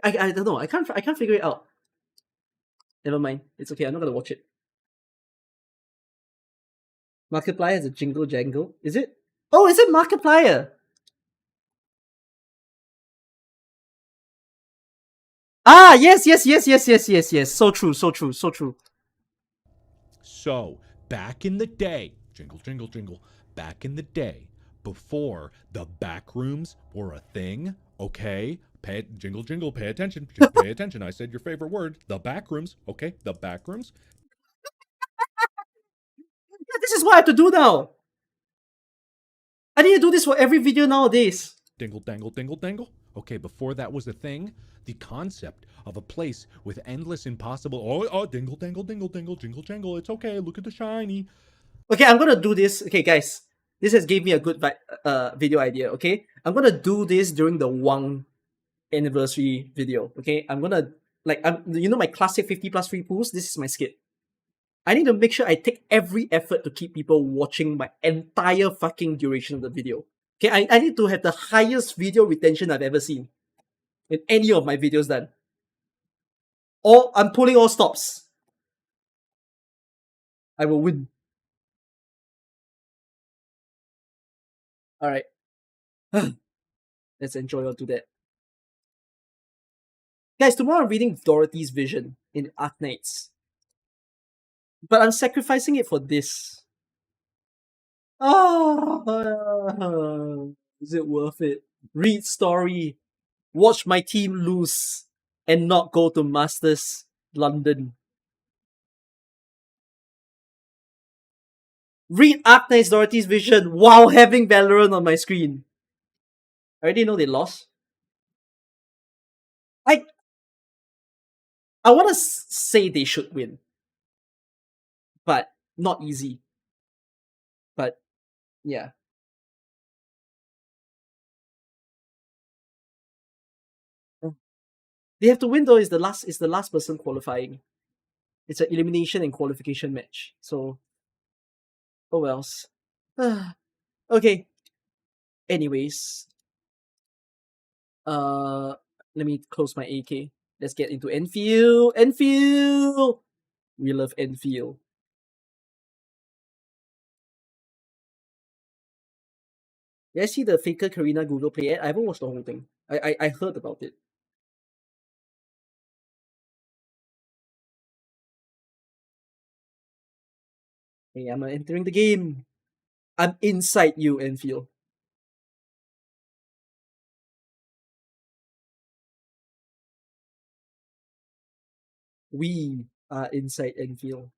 I don't know. I can't figure it out. Never mind. It's okay. I'm not gonna watch it. Markiplier has a jingle jangle. Is it? Oh, is it Markiplier? Ah, yes. So true. So, back in the day, jingle, back in the day, before the back rooms were a thing, okay? Jingle, pay attention. Just pay attention. I said your favorite word, the back rooms, okay? The back rooms. Yeah, this is what I have to do now. I need to do this for every video nowadays. Dingle. Okay, before that was a thing, the concept of a place with endless impossible... Oh, dingle, jingle jangle. It's okay, look at the shiny. Okay, I'm gonna do this. Okay, guys. this has gave me a good video idea. Okay, I'm gonna do this during the Wang anniversary video. Okay, I'm gonna my classic 50 plus free pools. This is my skit. I need to make sure I take every effort to keep people watching my entire fucking duration of the video. Okay, I need to have the highest video retention I've ever seen in any of my videos done. I'm pulling all stops. I will win. Alright. Let's enjoy on to that. Guys, tomorrow I'm reading Dorothy's Vision in Arknights. But I'm sacrificing it for this. Is it worth it? Read story. Watch my team lose. And not go to Masters London. Read Arknights Dorothy's Vision while having Valorant on my screen. I already know they lost. I want to say they should win. But not easy. But yeah. They have to win though. Is the last person qualifying. It's an elimination and qualification match. So oh wells. Okay. Anyways. Let me close my AK. Let's get into Enfield. Enfield! We love Enfield. Did I see the Faker Karina Google Play ad? I haven't watched the whole thing. I heard about it. Hey, I'm entering the game. I'm inside you, Enfield. We are inside Enfield.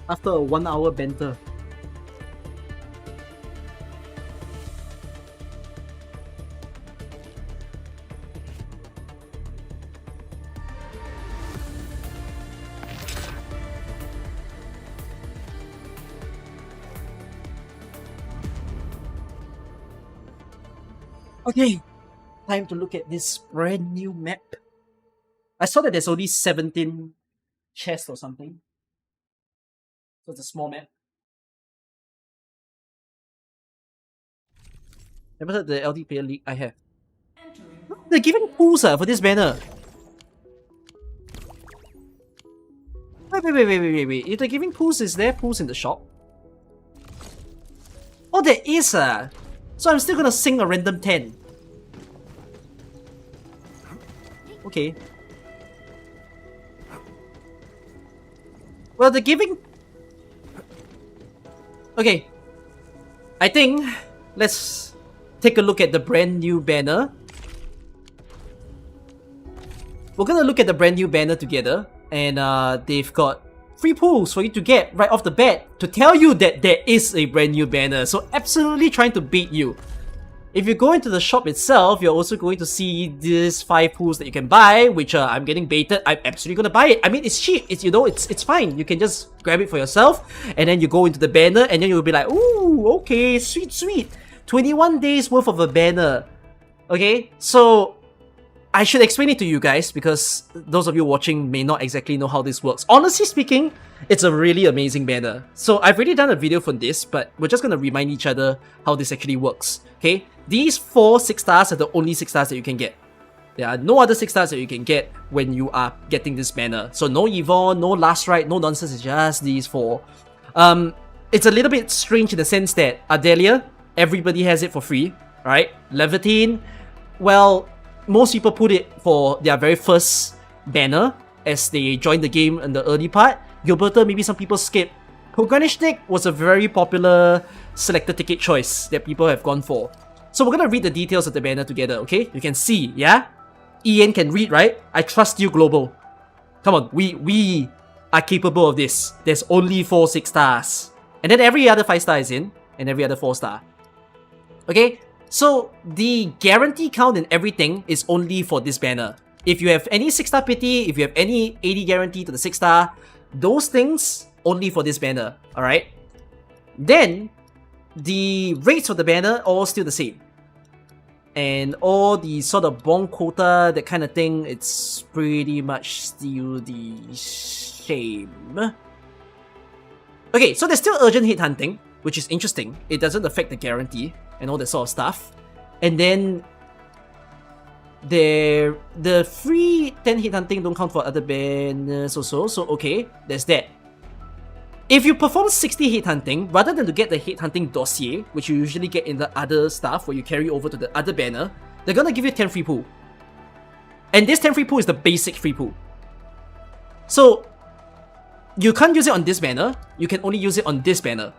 After a 1 hour banter. Okay, time to look at this brand new map. I saw that there's only 17 chests or something. So it's a small map. Never heard the LD Player League? I have. They're giving pools for this banner. Wait. If they're giving pools, is there pools in the shop? Oh, there is So I'm still gonna sing a random 10. Okay. Well, they're giving... Okay. I think let's take a look at the brand new banner. We're gonna look at the brand new banner together. And they've got free pools for you to get right off the bat to tell you that there is a brand new banner. So absolutely trying to bait you. If you go into the shop itself, you're also going to see these 5 pools that you can buy, which I'm getting baited. I'm absolutely gonna buy it. I mean, it's cheap. It's fine. You can just grab it for yourself, and then you go into the banner, and then you'll be like, ooh, okay, sweet. 21 days worth of a banner. Okay, so I should explain it to you guys because those of you watching may not exactly know how this works. Honestly speaking, it's a really amazing banner. So I've already done a video for this, but we're just gonna remind each other how this actually works. Okay, these 4 6 stars are the only 6 stars that you can get. There are no other 6 stars that you can get when you are getting this banner. So no Yvonne, no Last Ride, no nonsense, it's just these 4. It's a little bit strange in the sense that Adelia, everybody has it for free, right? Levitine, well, most people put it for their very first banner as they join the game in the early part. Gilberta, maybe some people skip. Koganishnik was a very popular selected ticket choice that people have gone for. So we're gonna read the details of the banner together, okay? You can see, yeah? Ian can read, right? I trust you, Global. Come on, we are capable of this. There's only 4 6 stars. And then every other 5 star is in, and every other 4 star. Okay? So the guarantee count and everything is only for this banner. If you have any 6-star pity, if you have any 80 guarantee to the 6-star, those things only for this banner, alright? Then, the rates of the banner all still the same. And all the sort of bond quota, that kind of thing, it's pretty much still the same. Okay, so there's still urgent hit hunting, which is interesting. It doesn't affect the guarantee and all that sort of stuff. And then the free 10 hit hunting don't count for other banners also, so okay, there's that. If you perform 60 hit hunting, rather than to get the hit hunting dossier, which you usually get in the other stuff where you carry over to the other banner, they're gonna give you 10 free pool. And this 10 free pool is the basic free pool. So, you can't use it on this banner, you can only use it on this banner.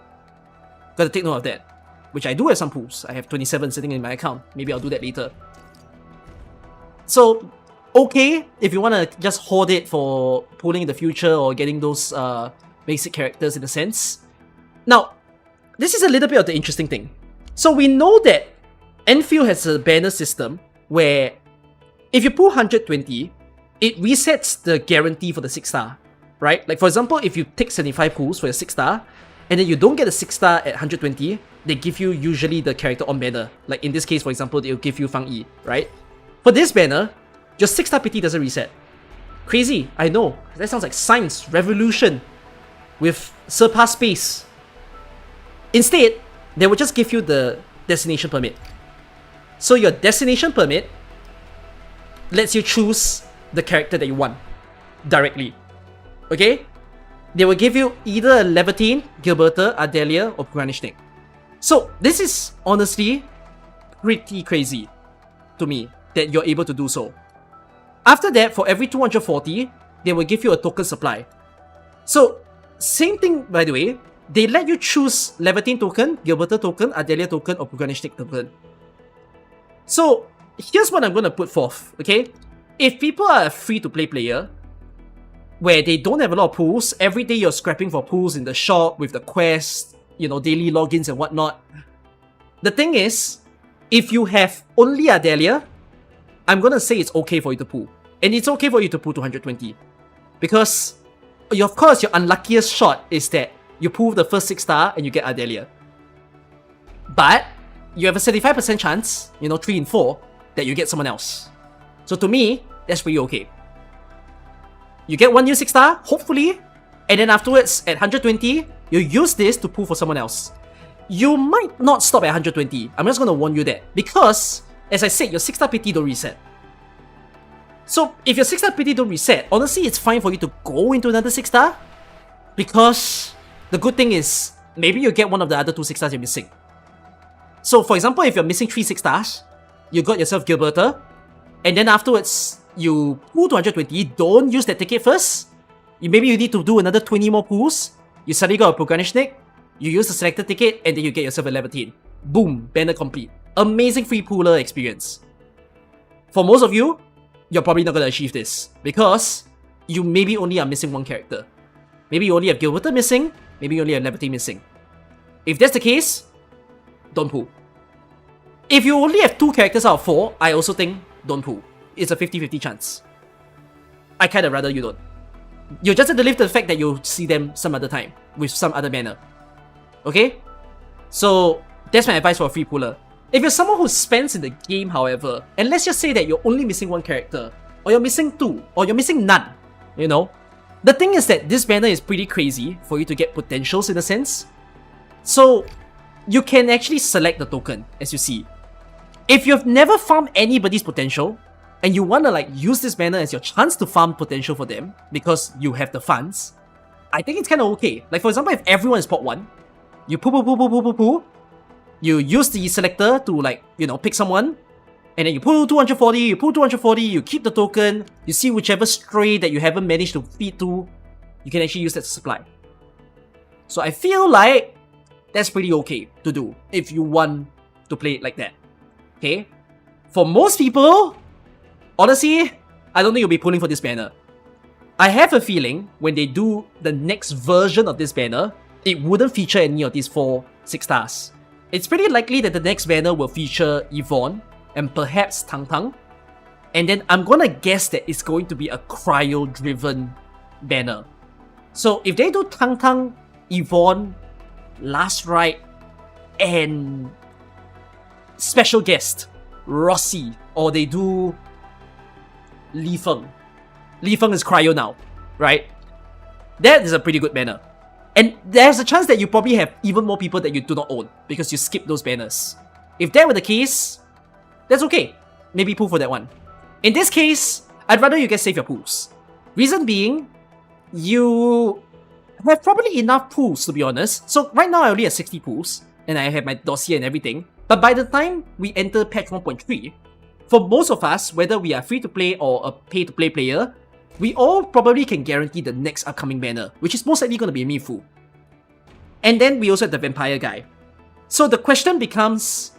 Gotta take note of that. Which I do have some pools. I have 27 sitting in my account. Maybe I'll do that later. So, okay, if you wanna just hoard it for pulling in the future or getting those basic characters in a sense. Now, this is a little bit of the interesting thing. So we know that Enfield has a banner system where if you pull 120, it resets the guarantee for the 6-star, right? Like for example, if you take 75 pulls for your 6-star, and then you don't get a 6-star at 120, they give you usually the character on banner. Like in this case, for example, they'll give you Fang Yi, right? For this banner, your 6-star PT doesn't reset. Crazy, I know. That sounds like science, revolution, with surpass space. Instead, they will just give you the destination permit. So your destination permit lets you choose the character that you want directly. Okay? They will give you either a Levitine, Gilberta, Ardelia, or Puranishnik. So this is honestly pretty crazy to me that you're able to do so. After that, for every 240, they will give you a token supply. So same thing, by the way, they let you choose Levitine token, Gilberta token, Ardelia token, or Puranishnik token. So here's what I'm going to put forth, okay? If people are a free-to-play player, where they don't have a lot of pools, every day you're scrapping for pools in the shop with the quest, you know, daily logins and whatnot. The thing is, if you have only Ardelia, I'm gonna say it's okay for you to pool. And it's okay for you to pool 220. Because, of course, your unluckiest shot is that you pool the first 6-star and you get Ardelia. But, you have a 75% chance, you know, 3 in 4, that you get someone else. So to me, that's pretty okay. You get one new 6-star, hopefully, and then afterwards, at 120, you use this to pull for someone else. You might not stop at 120, I'm just gonna warn you that, because, as I said, your 6-star PT don't reset. So, if your 6-star PT don't reset, honestly, it's fine for you to go into another 6-star, because the good thing is, maybe you get one of the other 2 6-stars you're missing. So, for example, if you're missing 3 6-stars, you got yourself Gilberta, and then afterwards, you pull to 120, don't use that ticket first. Maybe you need to do another 20 more pulls. You suddenly got a Puranishnik, you use the selected ticket, and then you get yourself a Levitine. Boom, banner complete. Amazing free pooler experience. For most of you, you're probably not going to achieve this, because you maybe only are missing one character. Maybe you only have Gilberta missing, maybe you only have Levitine missing. If that's the case, don't pool. If you only have 2 characters out of 4, I also think don't pool. It's a 50-50 chance. I kinda rather you don't. You just have to live to the fact that you'll see them some other time, with some other banner. Okay? So, that's my advice for a free pooler. If you're someone who spends in the game, however, and let's just say that you're only missing 1 character, or you're missing 2, or you're missing none, you know? The thing is that this banner is pretty crazy for you to get potentials in a sense. So, you can actually select the token, as you see. If you've never farmed anybody's potential, and you wanna like use this banner as your chance to farm potential for them, because you have the funds, I think it's kinda okay. Like for example, if everyone is pot 1, you pull, you use the selector to like, you know, pick someone, and then you pull 240, you keep the token, you see whichever stray that you haven't managed to feed to, you can actually use that to supply. So I feel like that's pretty okay to do if you want to play it like that. Okay? For most people, honestly, I don't think you'll be pulling for this banner. I have a feeling when they do the next version of this banner, it wouldn't feature any of these 4 6-stars. it's pretty likely that the next banner will feature Yvonne and perhaps Tang Tang. And then I'm gonna guess that it's going to be a cryo-driven banner. So if they do Tang Tang, Yvonne, Last Ride, and special guest Rossi, or they do Li Feng. Li Feng is cryo now, right? That is a pretty good banner. And there's a chance that you probably have even more people that you do not own because you skip those banners. If that were the case, that's okay. Maybe pull for that one. In this case, I'd rather you guys save your pools. Reason being, you have probably enough pools, to be honest. So right now I only have 60 pools, and I have my dossier and everything. But by the time we enter patch 1.3, for most of us, whether we are free-to-play or a pay-to-play player, we all probably can guarantee the next upcoming banner, which is most likely going to be Mifu. And then we also have the Vampire guy. So the question becomes,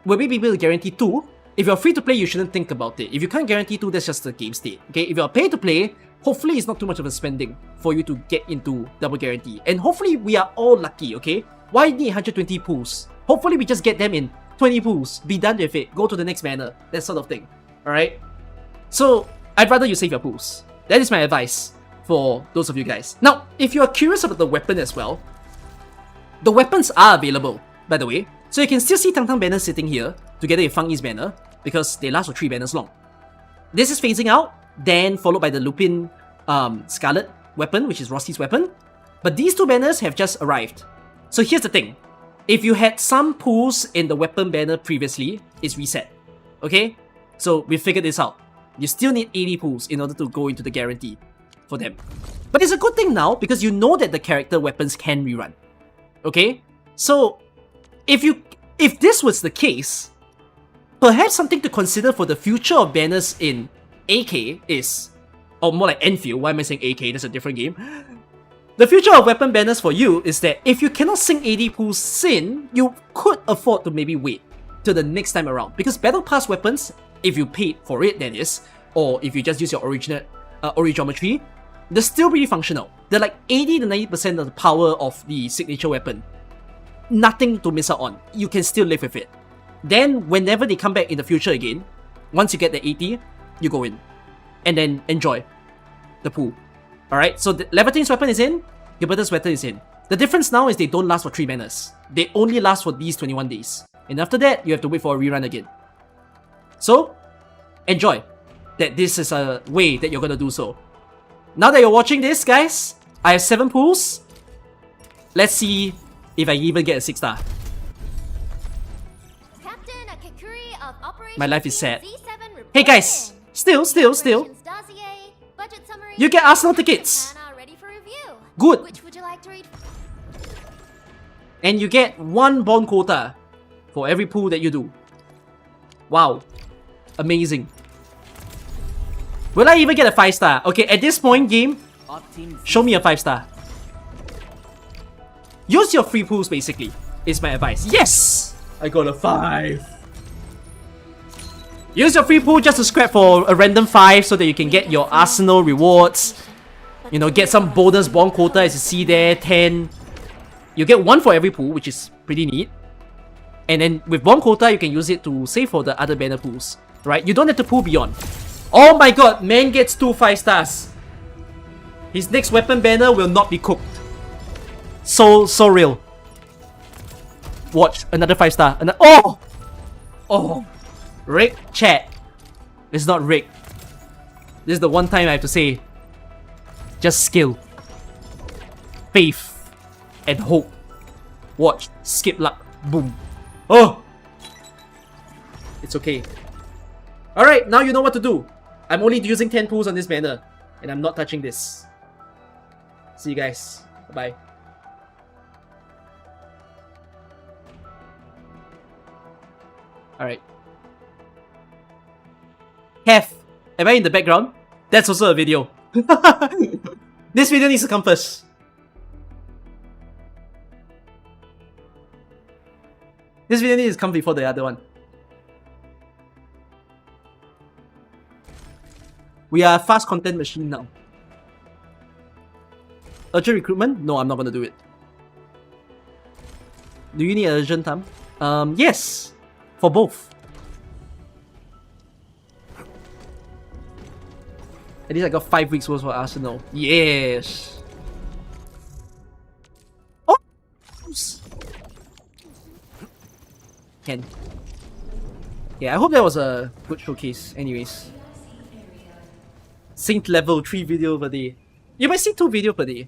will we be able to guarantee 2? If you're free-to-play, you shouldn't think about it. If you can't guarantee 2, that's just the game state. Okay, if you're pay-to-play, hopefully it's not too much of a spending for you to get into double guarantee. And hopefully we are all lucky, okay? Why need 120 pools? Hopefully we just get them in 20 pools, be done with it, go to the next banner, that sort of thing. Alright? So, I'd rather you save your pools. That is my advice for those of you guys. Now, if you are curious about the weapon as well, the weapons are available, by the way. So you can still see Tang Tang banner sitting here, together with Fang Yi's banner, because they last for 3 banners long. This is phasing out, then followed by the Lupin Scarlet weapon, which is Rossi's weapon. But these 2 banners have just arrived. So here's the thing. If you had some pools in the weapon banner previously, it's reset. Okay? So we figured this out. You still need 80 pools in order to go into the guarantee for them. But it's a good thing now because you know that the character weapons can rerun. Okay? So if this was the case, perhaps something to consider for the future of banners in AK is, or more like Enfield, why am I saying AK? That's a different game. The future of weapon banners for you is that if you cannot sink 80 pools in, you could afford to maybe wait till the next time around. Because Battle Pass weapons, if you paid for it that is, or if you just use your original Origiometry, they're still pretty functional. They're like 80 to 90% of the power of the signature weapon. Nothing to miss out on. You can still live with it. Then, whenever they come back in the future again, once you get the 80, you go in. And then enjoy the pool. Alright, so the Levitating's weapon is in, Gilberta's weapon is in. The difference now is they don't last for 3 banners. They only last for these 21 days. And after that, you have to wait for a rerun again. So, enjoy that this is a way that you're gonna do so. Now that you're watching this, guys, I have 7 pools. Let's see if I even get a 6-star. My life is sad. Hey guys, still. You get Arsenal tickets. Good. And you get 1 bond quota for every pool that you do. Wow. Amazing. Will I even get a 5-star? Okay, at this point, game, show me a 5-star. Use your free pools, basically, is my advice. Yes! I got a 5. Use your free pool just to scrap for a random 5 so that you can get your Arsenal rewards. You know, get some bonus bond quota as you see there, 10. You get 1 for every pool, which is pretty neat. And then with bond quota, you can use it to save for the other banner pools. Right? You don't have to pool beyond. Oh my god, man gets 2 5-stars. His next weapon banner will not be cooked. So real. Watch, another 5-star. Oh! Rick, chat. It's not Rick. This is the one time I have to say, just skill, faith, and hope. Watch, skip luck, boom. Oh! It's okay. Alright, now you know what to do. I'm only using 10 pools on this banner, and I'm not touching this. See you guys. Bye-bye. Alright. Hef, am I in the background? That's also a video. This video needs to come first. This video needs to come before the other one. We are a fast content machine now. Urgent recruitment? No, I'm not gonna do it. Do you need urgent time? Yes, for both. At least I got 5 weeks worth for Arsenal. Yes. Oh. Can. Yeah, I hope that was a good showcase. Anyways, synced level 3 video per day. You might see 2 video per day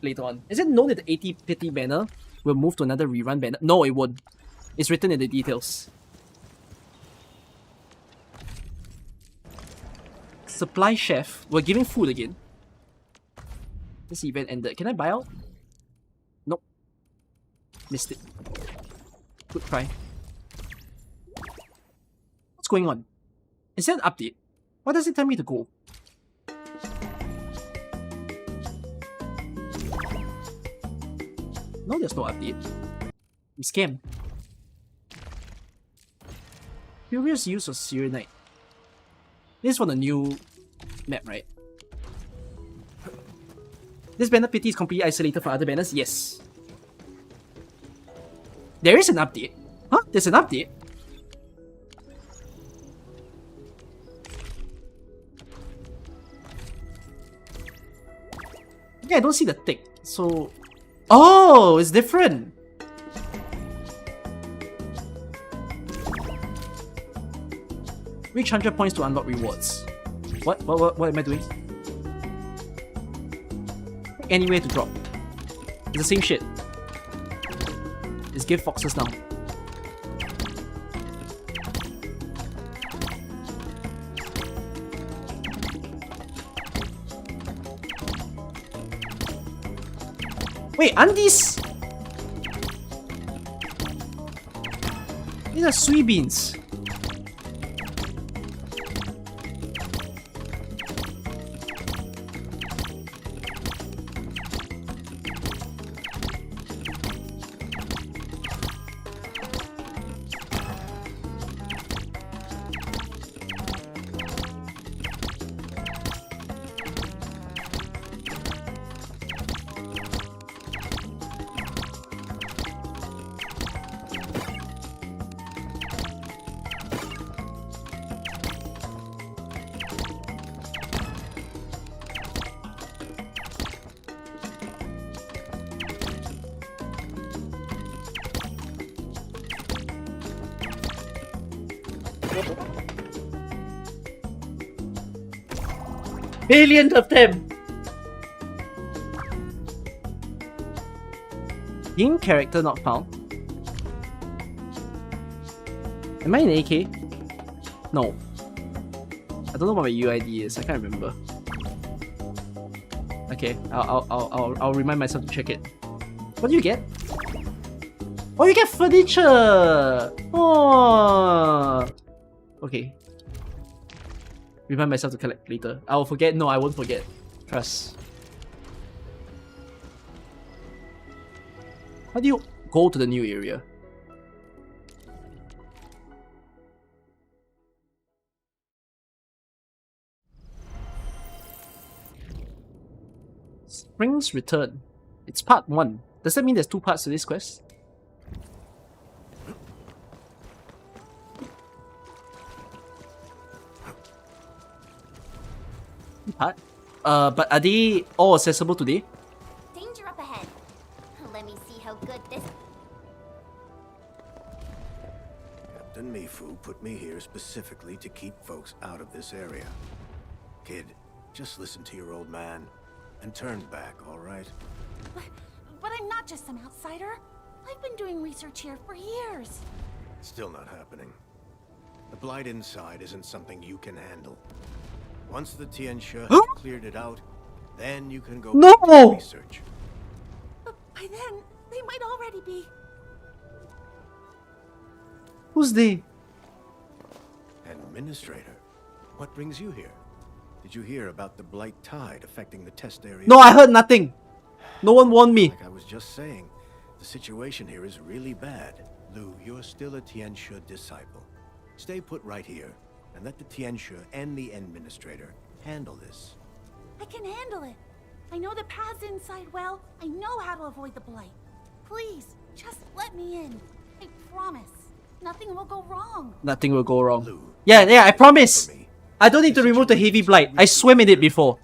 later on. Is it known that the 80 pity banner will move to another rerun banner? No, it won't. It's written in the details. Supply chef. We're giving food again. This event ended. Can I buy out? Nope. Missed it. Good try. What's going on? Is that an update? Why does it tell me to go? No, there's no update. We scam. Curious use of Syrenite. This is for the new map, right? This banner pity is completely isolated from other banners? Yes. There is an update. Huh? There's an update? Yeah, I don't see the tick. So... Oh, it's different. Reach 100 points to unlock rewards. What am I doing? Anywhere to drop. It's the same shit. It's give foxes now. Wait, aren't these... These are soybeans. Millions of them! Game character not found. Am I in AK? No. I don't know what my UID is. I can't remember. Okay, I'll remind myself to check it. What do you get? Oh, you get furniture! Oh. Okay. Remind myself to collect later. I'll forget. No, I won't forget. Trust. How do you go to the new area? Spring's Return. It's part 1. Does that mean there's 2 parts to this quest? Part? But are they all accessible today? Danger up ahead. Let me see how good this... Captain Mifu put me here specifically to keep folks out of this area. Kid, just listen to your old man and turn back, all right? But I'm not just some outsider. I've been doing research here for years. Still not happening. The blight inside isn't something you can handle. Once the Tianxia has cleared it out, then you can go back to research. But by then, they might already be... Who's they? Administrator, what brings you here? Did you hear about the blight tide affecting the test area? No, I heard nothing. No one warned me. Like I was just saying, the situation here is really bad. Lu, you're still a Tianxia disciple. Stay put right here, and let the Tianxia and the Administrator handle this. I can handle it. I know the paths inside well. I know how to avoid the blight. Please, just let let me in. I promise. Nothing will go wrong. Nothing will go wrong. Yeah, I promise. I don't need to remove the heavy blight. I swim in it before.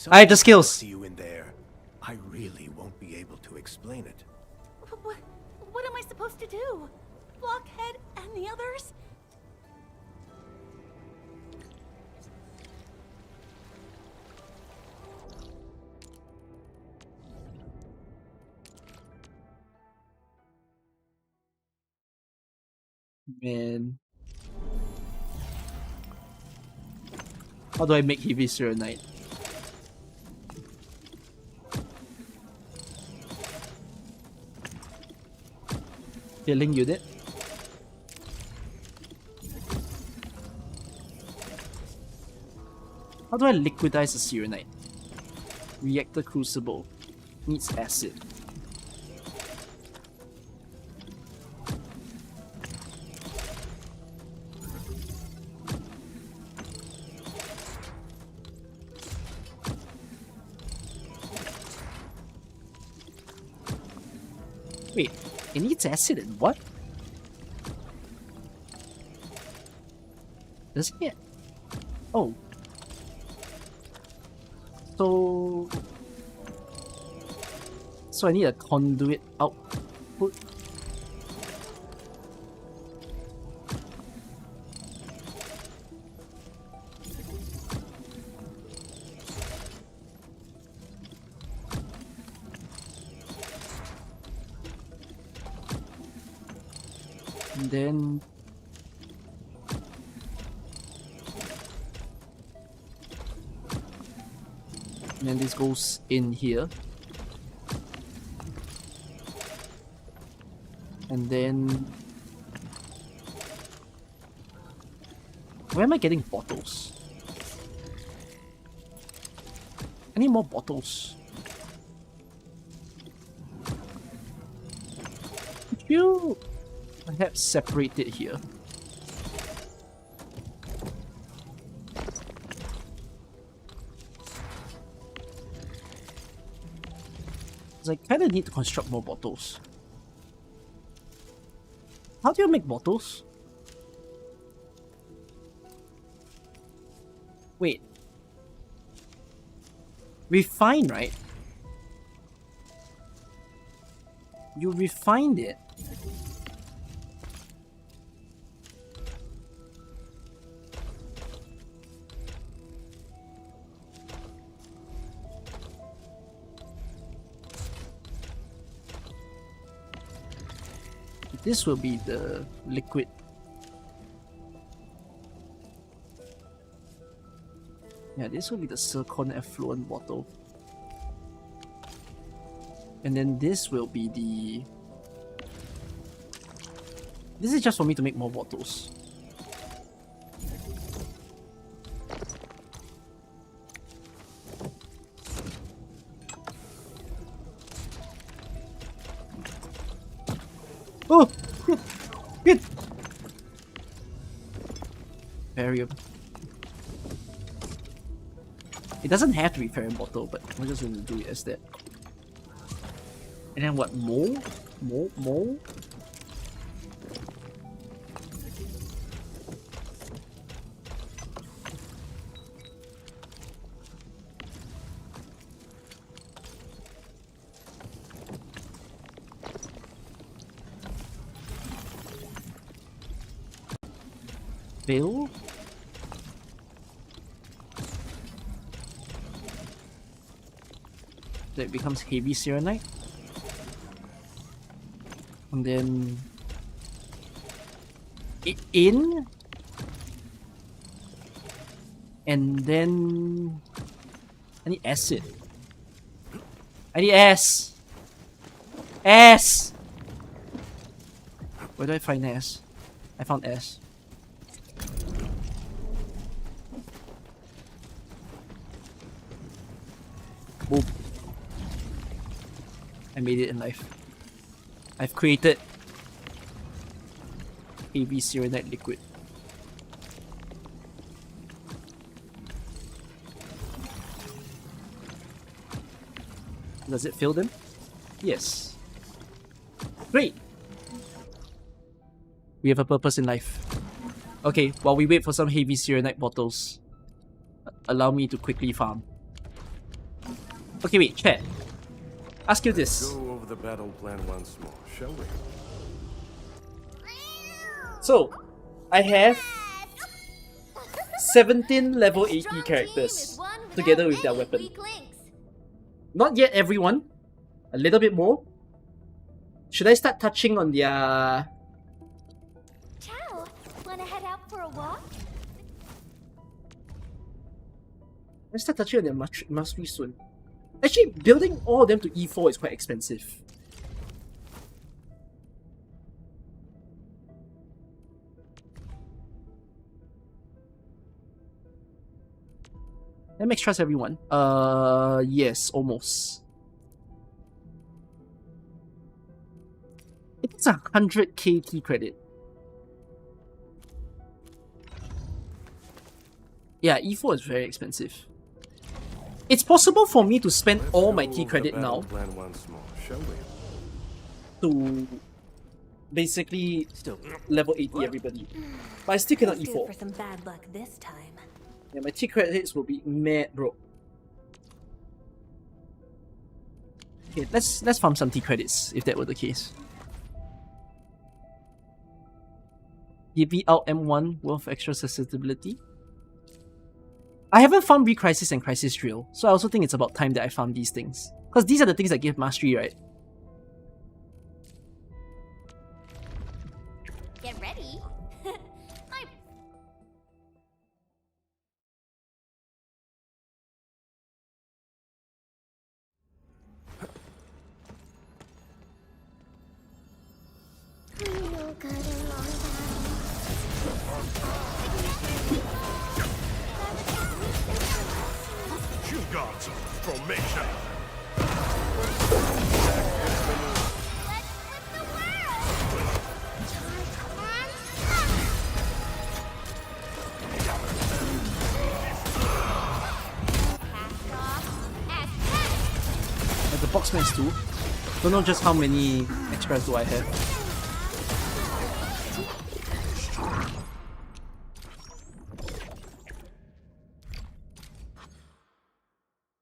I have the skills. See you in there. I really won't be able to explain it. What am I supposed to do? Blockhead and the others? Man. How do I make heavy Serenite? Filling unit. How do I liquidize a Serenite? Reactor crucible. Needs acid. Wait, it needs acid and what? Does it? Oh. So I need a conduit output. And then this goes in here. And then where am I getting bottles? I need more bottles. Could you perhaps separate it here? I kind of need to construct more bottles. How do you make bottles? Wait. Refine, right? You refined it. This will be the liquid. Yeah, this will be the silicone effluent bottle. And then this will be the... This is just for me to make more bottles. Oh! Good! Barium. It doesn't have to be Fairy Bottle, but we're just going to do it as that. And then what? Mole? Mole? Bill? So it becomes heavy Serenite. And then in, and then I need acid. I need S. S. Where do I find S? I found S. Boom. I made it in life. I've created AB Serenite liquid. Does it fill them? Yes. Great! We have a purpose in life. Okay, while we wait for some heavy Serenite bottles, allow me to quickly farm. Okay, wait, chat. Ask you this. Go over the battle plan once more, shall we? So, I have 17 level 80 characters together with their weapon. Not yet everyone. A little bit more. Should I start touching on their... Ciao. Wanna head out for a walk? Let's start touching on their mastery soon. Actually, building all of them to E4 is quite expensive. That makes trust everyone. Yes, almost. It's 100k key credit. Yeah, E4 is very expensive. It's possible for me to spend all my key credit now to basically level 80 everybody. But I still cannot E4. For some bad luck this time. Yeah, my key credits will be mad, bro. Okay, let's farm some T credits if that were the case. Give me out M1 worth extra susceptibility. I haven't farmed Re-Crisis and Crisis Drill, so I also think it's about time that I farm these things. Because these are the things that give mastery, right? Get ready. You got formation. Like the boxmans too. Don't know just how many extras do I have.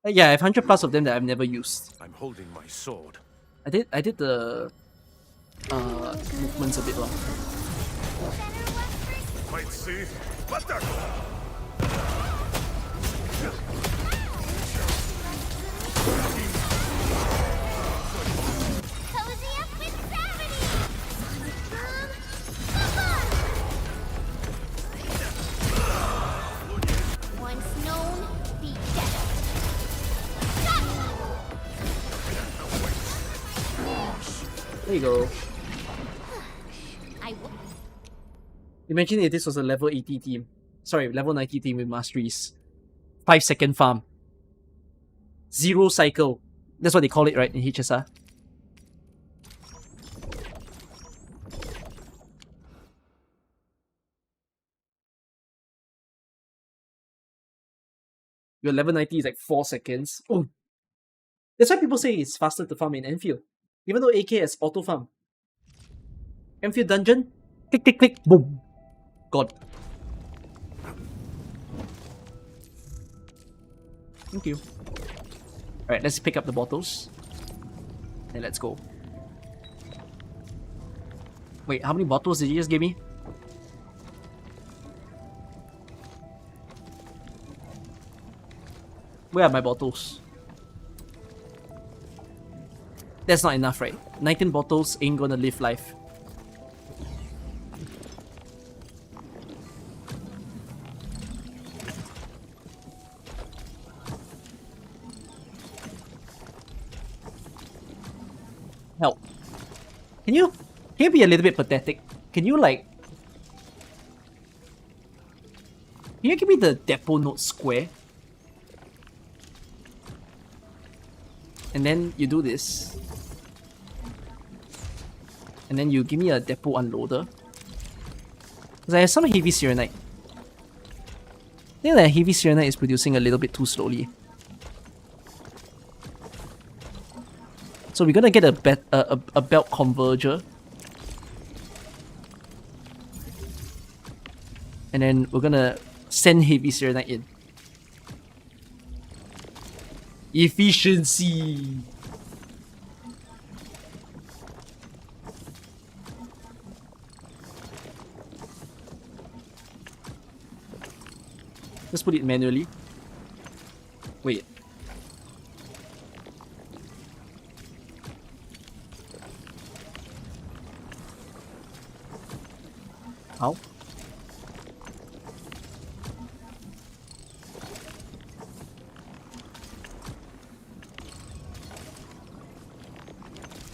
Yeah, I have 100 plus of them that I've never used. I'm holding my sword. I did the movements a bit long. Might see, but there. Cozy up with gravity. Once known, be dead. There you go. I will. Imagine if this was a level 80 team. Sorry, level 90 team with masteries. 5-second farm. 0 cycle. That's what they call it, right, in HSR? Your level 90 is like 4 seconds. Oh. That's why people say it's faster to farm in Enfield. Even though AK has auto farm. Enfield dungeon, click, click, click, boom. God. Thank you. Alright, let's pick up the bottles. And let's go. Wait, how many bottles did you just give me? Where are my bottles? That's not enough, right? 19 bottles ain't gonna live life. Help. Can you be a little bit pathetic? Can you give me the depot note square? And then you do this. And then you give me a depot unloader. Because I have some heavy Serenite. I think that heavy Serenite is producing a little bit too slowly. So we're gonna get a belt converger. And then we're gonna send Heavy Serenite in. Efficiency! Let's put it manually. Wait. How?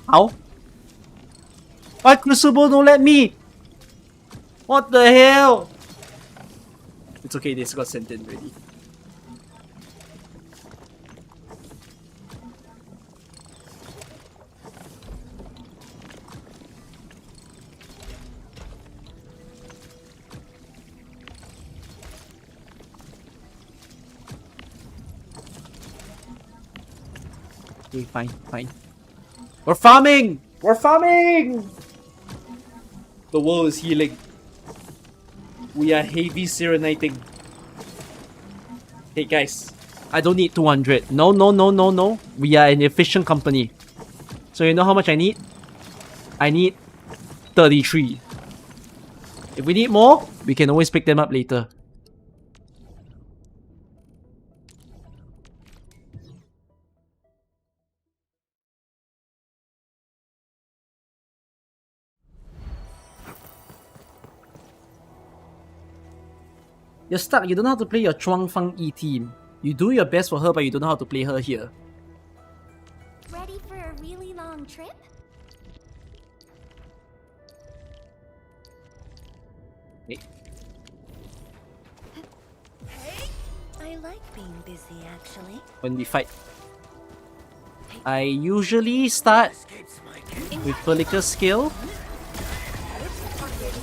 How? Why Crucible don't let me? What the hell? It's okay, this got sent in already. Okay, fine, fine. We're farming! We're farming! The world is healing. We are heavy serenading. Hey guys, I don't need 200. No, no, no, no, no. We are an efficient company. So you know how much I need? I need 33. If we need more, we can always pick them up later. You're stuck, you don't know how to play your Chuang Fang E team. You do your best for her, but you don't know how to play her here. Ready for a really long trip? Hey. I like being busy, actually. When we fight, I usually start with Vertical Skill,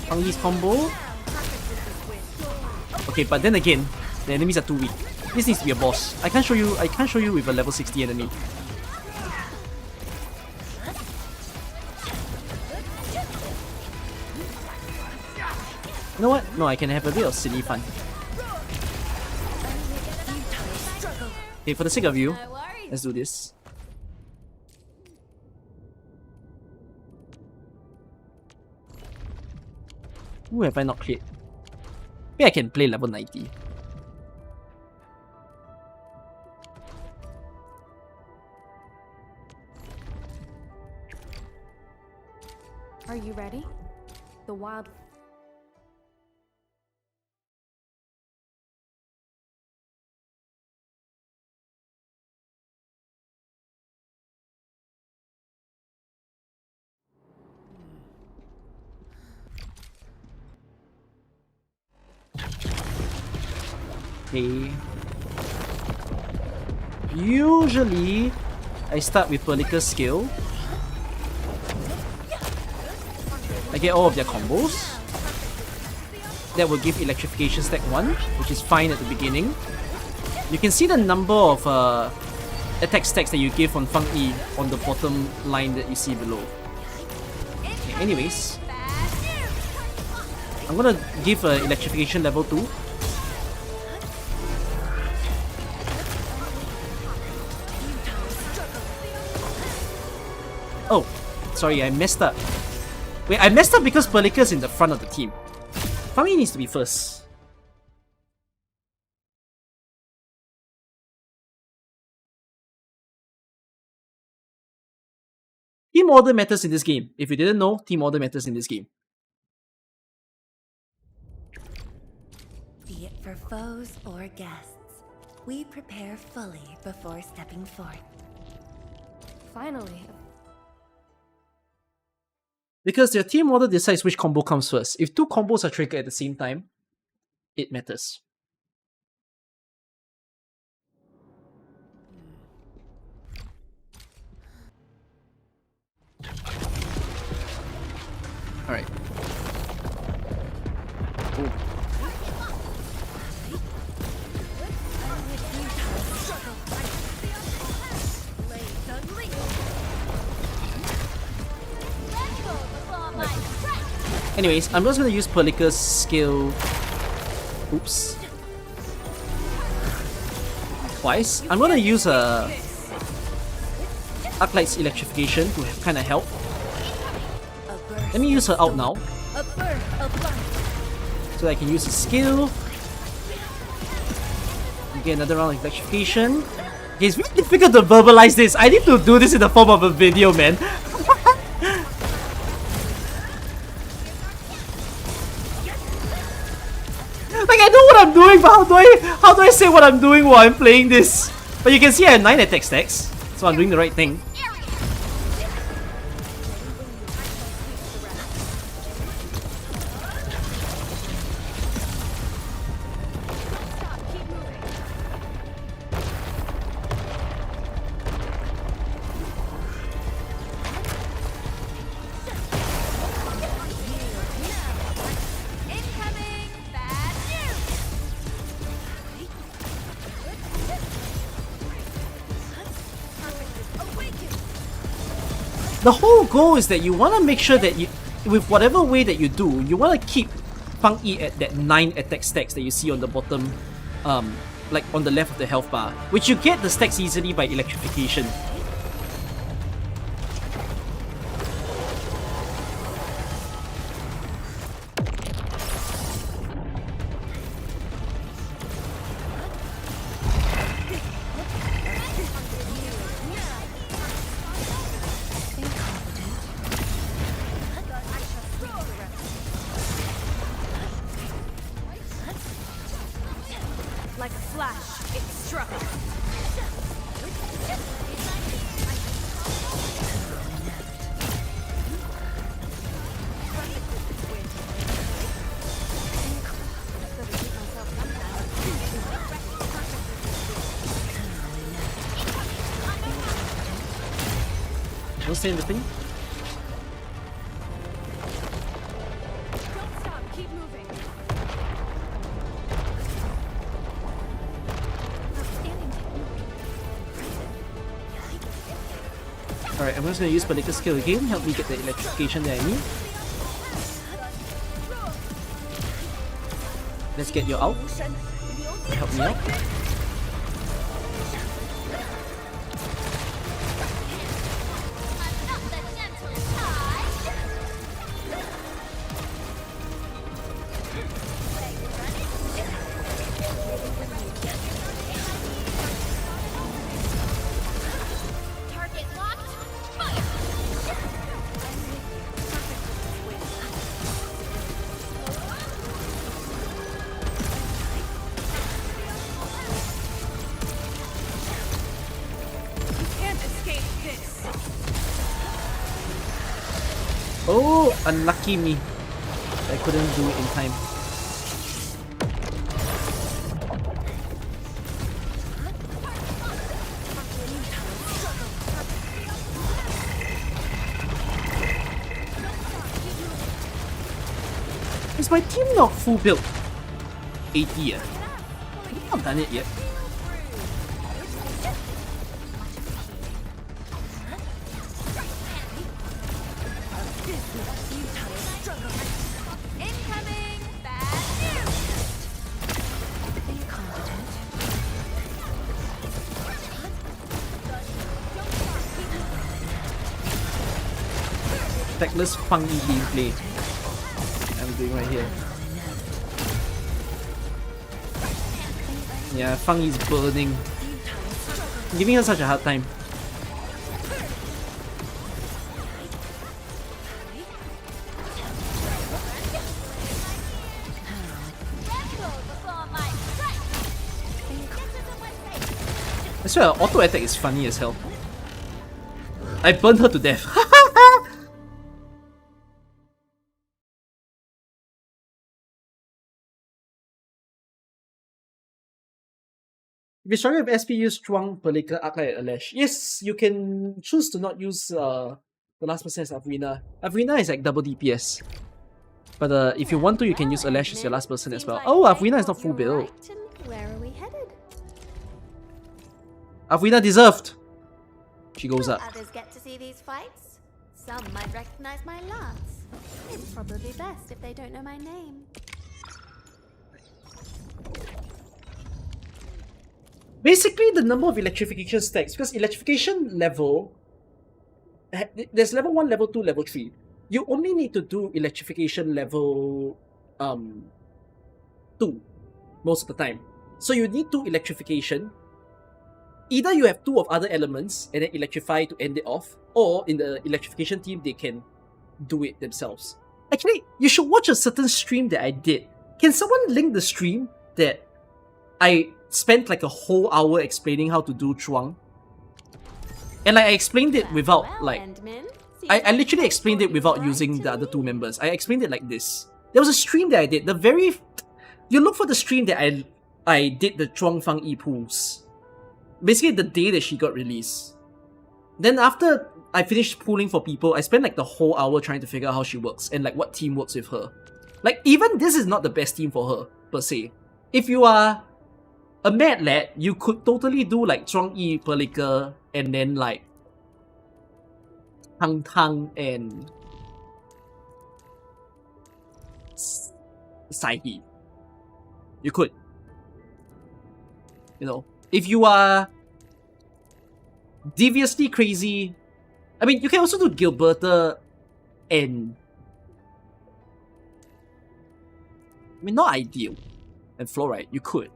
Fang Yi's combo. Okay, but then again, the enemies are too weak. This needs to be a boss. I can't show you with a level 60 enemy. You know what? No, I can have a bit of silly fun. Okay, for the sake of you, let's do this. Who have I not cleared? Maybe I can play level 90. Are you ready? The wild... Okay. Usually, I start with Vertical Skill. I get all of their combos. That will give Electrification stack 1, which is fine at the beginning. You can see the number of attack stacks that you give on Fang Yi on the bottom line that you see below. Okay, anyways, I'm gonna give Electrification level 2. Oh, sorry, I messed up. Wait, I messed up because Pelika's in the front of the team. Fang Yi needs to be first. Team order matters in this game. If you didn't know, team order matters in this game. Be it for foes or guests, we prepare fully before stepping forth. Finally. Because your team order decides which combo comes first. If two combos are triggered at the same time, it matters. Alright. Anyways, I'm just gonna use Pelika's skill Oops. Twice. I'm gonna use a Arknights electrification to kind of help. Let me use her out now, so that I can use the skill. Get another round of electrification. Okay, it's really difficult to verbalize this. I need to do this in the form of a video, man. Like, I know what I'm doing, but how do I say what I'm doing while I'm playing this? But you can see I have 9 attack stacks, so I'm doing the right thing. The whole goal is that you want to make sure that you, with whatever way that you do, you want to keep Fang Yi at that 9 attack stacks that you see on the bottom, like on the left of the health bar, which you get the stacks easily by electrification. Like a flash, it struck. Don't stay in the thing. Don't stop, keep moving. Alright, I'm just gonna use Panic's skill again, help me get the electrification that I need. Let's get you out. Help me out. Oh, unlucky me. I couldn't do it in time. Is my team not full build? 80 I've not done it yet. Tackless Fang Yi gameplay I'm doing right here. Yeah, Fang Yi's burning. I'm giving her such a hard time. I swear, auto attack is funny as hell. I burned her to death. If you struggle with SP, use Chuang, Pelika, Arknight, and Alash. Yes, you can choose to not use the last person as Avrina. Avrina is like double DPS. But if you want to, you can use Alash as your last person as well. Oh, Avrina is not full build. Where are we headed? Avrina deserved. She goes up. Others get to see these fights. Some might recognize my lance. It's probably best if they don't know my name. Basically, the number of electrification stacks, because electrification level, there's level 1, level 2, level 3. You only need to do electrification level 2 most of the time. So you need 2 electrification. Either you have 2 of other elements and then electrify to end it off, or in the electrification team, they can do it themselves. Actually, you should watch a certain stream that I did. Can someone link the stream that I spent like a whole hour explaining how to do Chuang? And like I explained it without like... I literally explained it without using the other 2 members. I explained it like this. There was a stream that I did. You look for the stream that I did the Chuang Fang Yi pools. Basically the day that she got released. Then after I finished pooling for people, I spent like the whole hour trying to figure out how she works and like what team works with her. Like even this is not the best team for her, per se. If you are a mad lad, you could totally do like Zhuang Yi, Pelika, and then like Tang Tang and Saihi. You could. You know, if you are deviously crazy, I mean, you can also do Gilberta and... I mean, not ideal. And Fluoride, you could.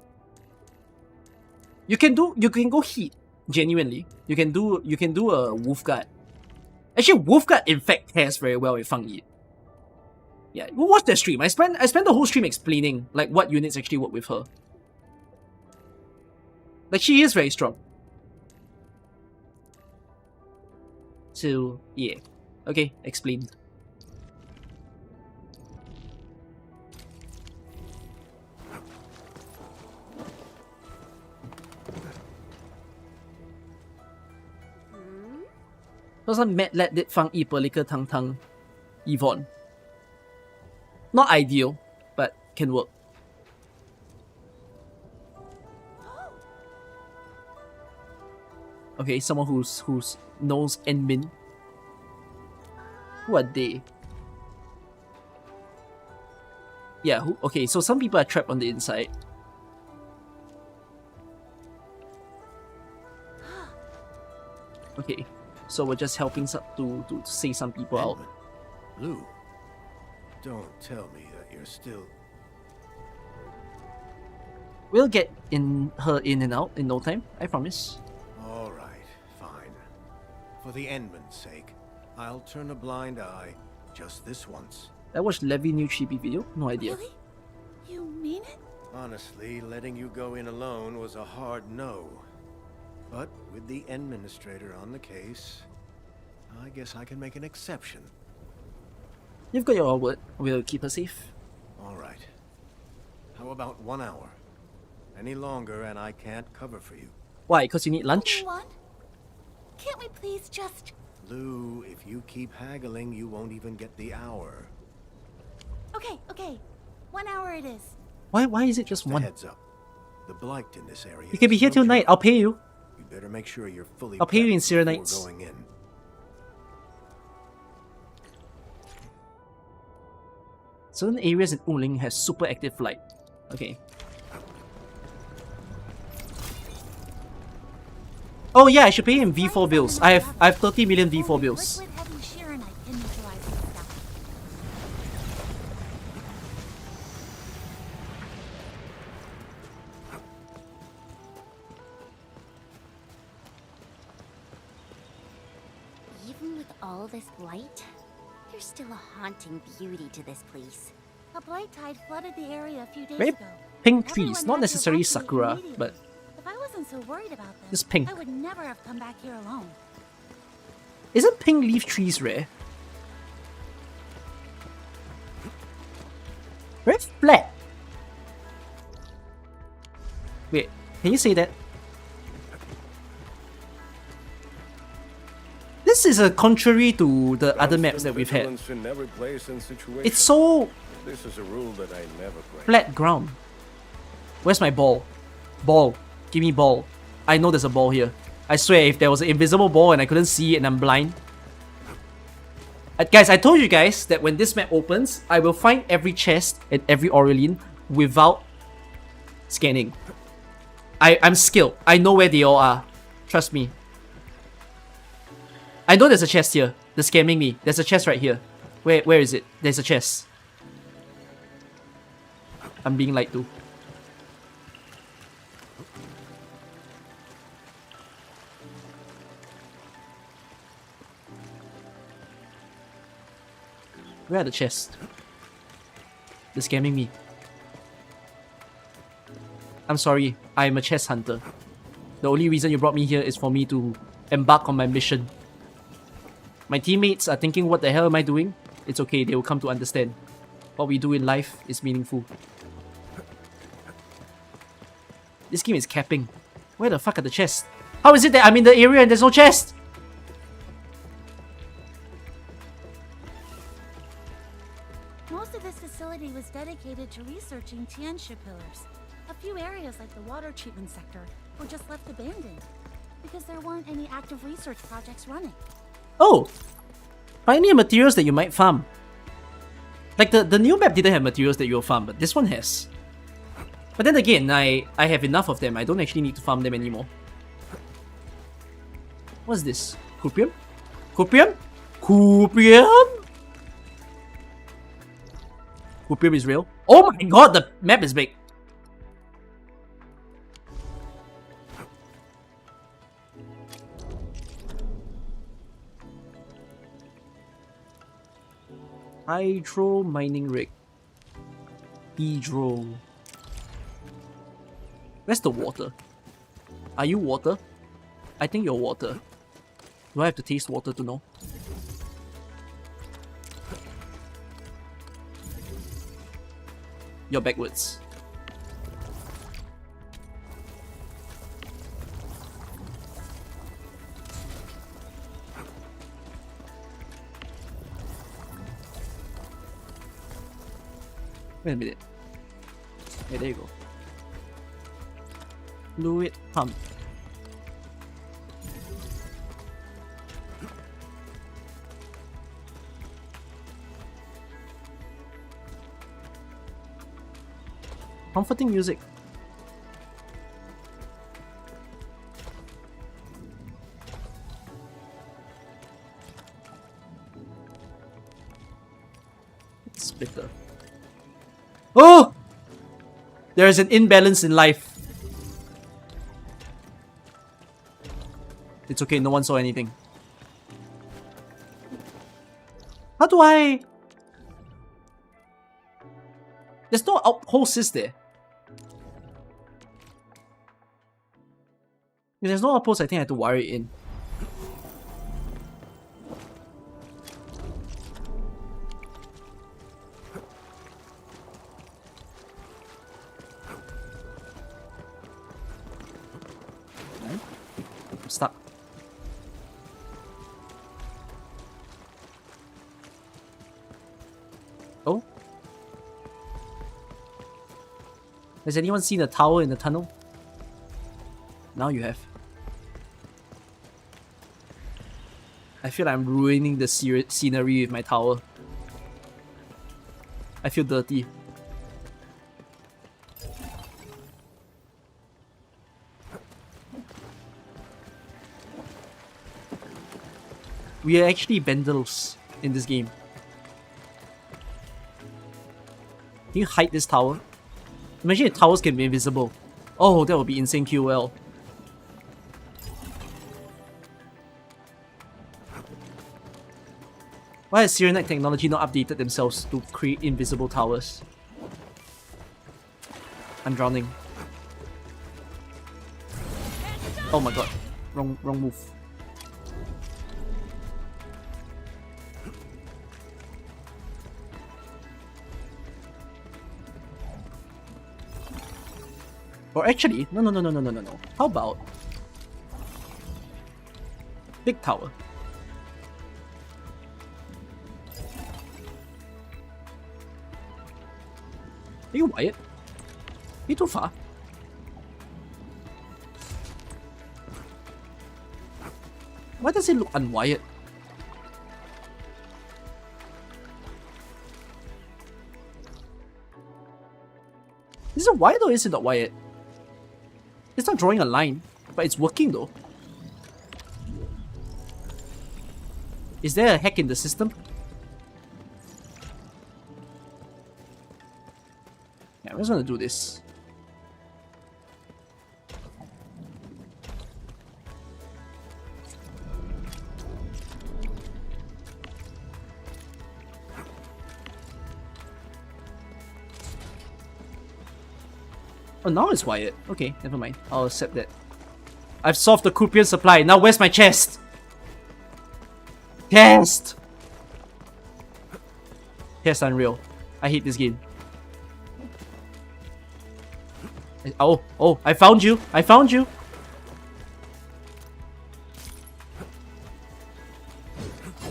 You can go Heat, genuinely. You can do a Wolfguard. Actually, Wolfguard in fact pairs very well with Fang Yi. Yeah, go watch that stream. I spent the whole stream explaining like what units actually work with her. Like she is very strong. So yeah. Okay, explained. Some mad lad did Fang Yi, Pelika, Tang Tang, Yvonne. Not ideal, but can work. Okay, someone who's knows Enmin. Who are they? Yeah, okay, so some people are trapped on the inside. Okay, so we're just helping to say some people out. Lou, don't tell me that you're still... We'll get her in and out in no time, I promise. Alright, fine. For the Endman's sake, I'll turn a blind eye just this once. I watched Levi new chibi video, no idea. Really? You mean it? Honestly, letting you go in alone was a hard no. But with the administrator on the case, I guess I can make an exception. You've got your word. We'll keep her safe. Alright. How about 1 hour? Any longer and I can't cover for you. Why? Because you need lunch? What? Can't we please just... Lou, if you keep haggling, you won't even get the hour. Okay. 1 hour it is. Why is it just one? Heads up. The blight in this area. You can be here till night. I'll pay you. You better make sure you're fully I'll pay you in prepped before Sirenites. going in. Certain areas in Uling has super active flight. Okay. Oh yeah, I should pay him V4 bills. I have 30 million V4 bills. Liquid heavy Sheeranite can neutralize this stuff. Even with all this blight, there's still a haunting beauty to this place. A blight tide flooded the area a few days Very ago. pink trees, Everyone not had to necessarily evacuate sakura, immediately. but If I wasn't so worried about them, just pink. I would never have come back here alone. Isn't pink leaf trees rare? Very flat. Wait, can you say that? This is a contrary to the other maps that we've had. It's so This is a rule that I never break. flat ground. Where's my ball? Ball. Give me ball. I know there's a ball here. I swear, if there was an invisible ball and I couldn't see it and I'm blind. Guys, I told you guys that when this map opens, I will find every chest and every Aureline without scanning. I'm skilled. I know where they all are. Trust me. I know there's a chest here. They're scamming me. There's a chest right here. Where is it? There's a chest. I'm being lied to. Where are the chests? They're scamming me. I'm sorry, I'm a chest hunter. The only reason you brought me here is for me to embark on my mission. My teammates are thinking, what the hell am I doing? It's okay, they will come to understand. What we do in life is meaningful. This game is capping. Where the fuck are the chests? How is it that I'm in the area and there's no chest? Most of this facility was dedicated to researching Tianxia pillars. A few areas like the water treatment sector were just left abandoned because there weren't any active research projects running. Oh! Pioneer materials that you might farm. Like the new map didn't have materials that you'll farm, but this one has. But then again, I have enough of them. I don't actually need to farm them anymore. What's this? Cuprium? Cuprium? Cuprium? Cuprium is real. Oh my god, the map is big. Hydro mining rig. Hydro. Where's the water? Are you water? I think you're water. Do I have to taste water to know? You're backwards. Wait a minute. Okay, there you go. Fluid pump. Comforting music. Splitter. Oh! There is an imbalance in life. It's okay, no one saw anything. How do I... There's no outpost, is there? If there's no outpost, I think I have to wire it in. I'm stuck. Oh? Has anyone seen a tower in the tunnel? Now you have. I feel like I'm ruining the scenery with my tower. I feel dirty. We are actually Vandals in this game. Can you hide this tower? Imagine if towers can be invisible. Oh, that would be insane QL. Why has Syrenite technology not updated themselves to create invisible towers? I'm drowning. Oh my god. Wrong move. Or actually, no. How about big tower? Are you wired? Are you too far? Why does it look unwired? Is it wired or is it not wired? It's not drawing a line, but it's working though. Is there a hack in the system? Yeah, I'm just gonna do this. Oh, now it's wired. Okay, never mind. I'll accept that. I've solved the Kupian supply. Now where's my chest? Chest! Chest unreal. I hate this game. Oh, I found you. I found you.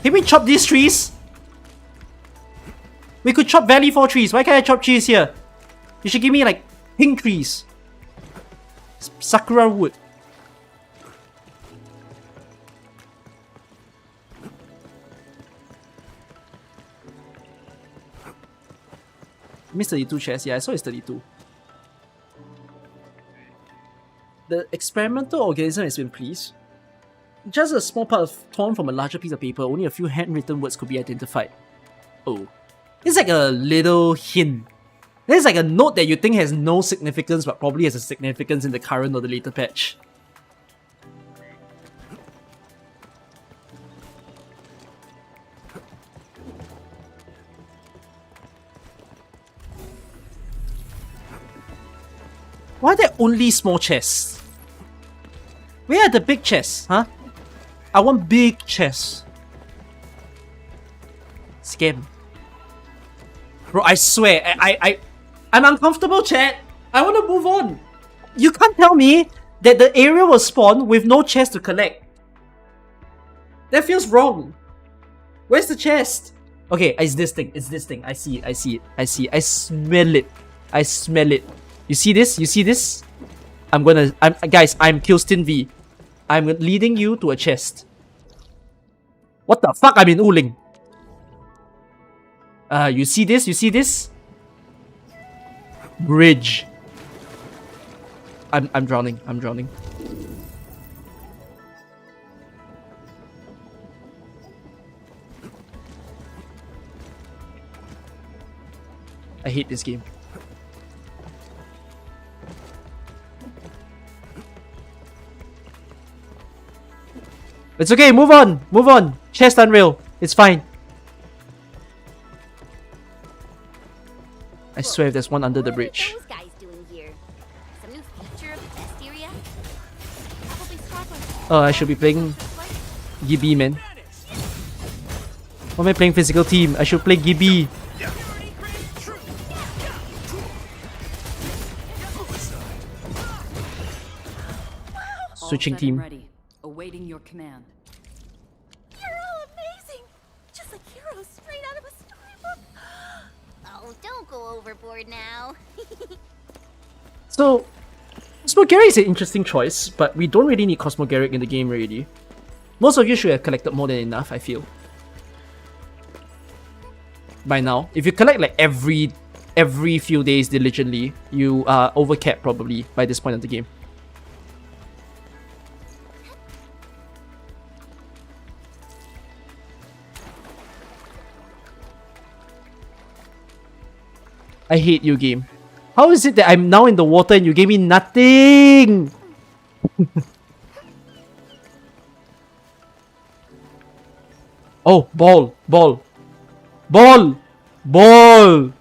Can we chop these trees? We could chop Valley 4 trees. Why can't I chop trees here? You should give me like pink trees. Sakura wood. Miss 32 chests. Yeah, I saw it's 32. The experimental organism has been pleased. Just a small part of torn from a larger piece of paper, only a few handwritten words could be identified. Oh. It's like a little hint. There's like a note that you think has no significance but probably has a significance in the current or the later patch. Why are there only small chests? Where are the big chests, huh? I want big chests. Scam. Bro, I swear, I'm uncomfortable, chat. I want to move on. You can't tell me that the area will spawn with no chest to collect. That feels wrong. Where's the chest? Okay, it's this thing. It's this thing. I see it. I see it. I see it. I smell it. I smell it. You see this? You see this? Guys, I'm Kilstin V. I'm leading you to a chest. What the fuck? I'm in Uling. You see this? You see this? Bridge. I'm drowning. I'm drowning. I hate this game. It's okay, move on! Move on! Chest unreal. It's fine. I swear if there's one under the bridge. What are those guys doing here? Some new feature of the test area? Probably scrapper. Oh, I should be playing Gibby, man. Why am I playing physical team? I should play Gibby. Switching team. Ready. Awaiting your command. Hero amazing! Just like heroes straight out of a storybook. Oh, don't go overboard now. So, Cosmogaric is an interesting choice, but we don't really need Cosmogaric in the game really. Most of you should have collected more than enough, I feel. By now, if you collect like every few days diligently, you are overcapped probably by this point of the game. I hate you, game. How is it that I'm now in the water and you gave me nothing? Oh, ball, ball, ball, ball.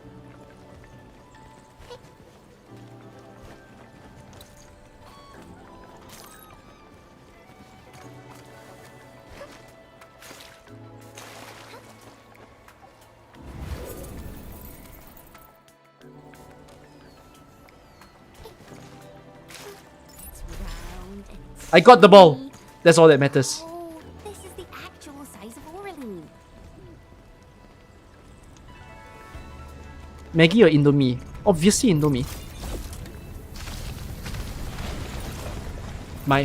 I got the ball. That's all that matters. Oh, this is the actual size of Orly. Maggie or Indomie? Obviously Indomie.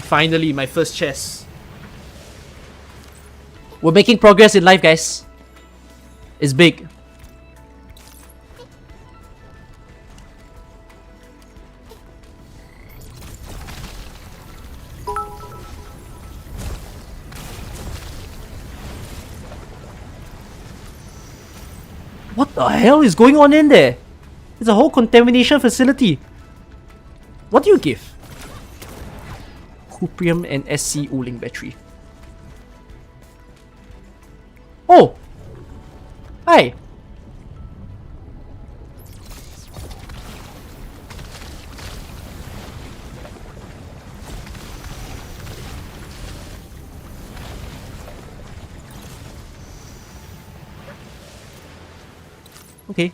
Finally, my first chest. We're making progress in life, guys. It's big. What the hell is going on in there? It's a whole contamination facility. What do you give? Cuprium and SC Uling battery. Oh! Hi! Okay.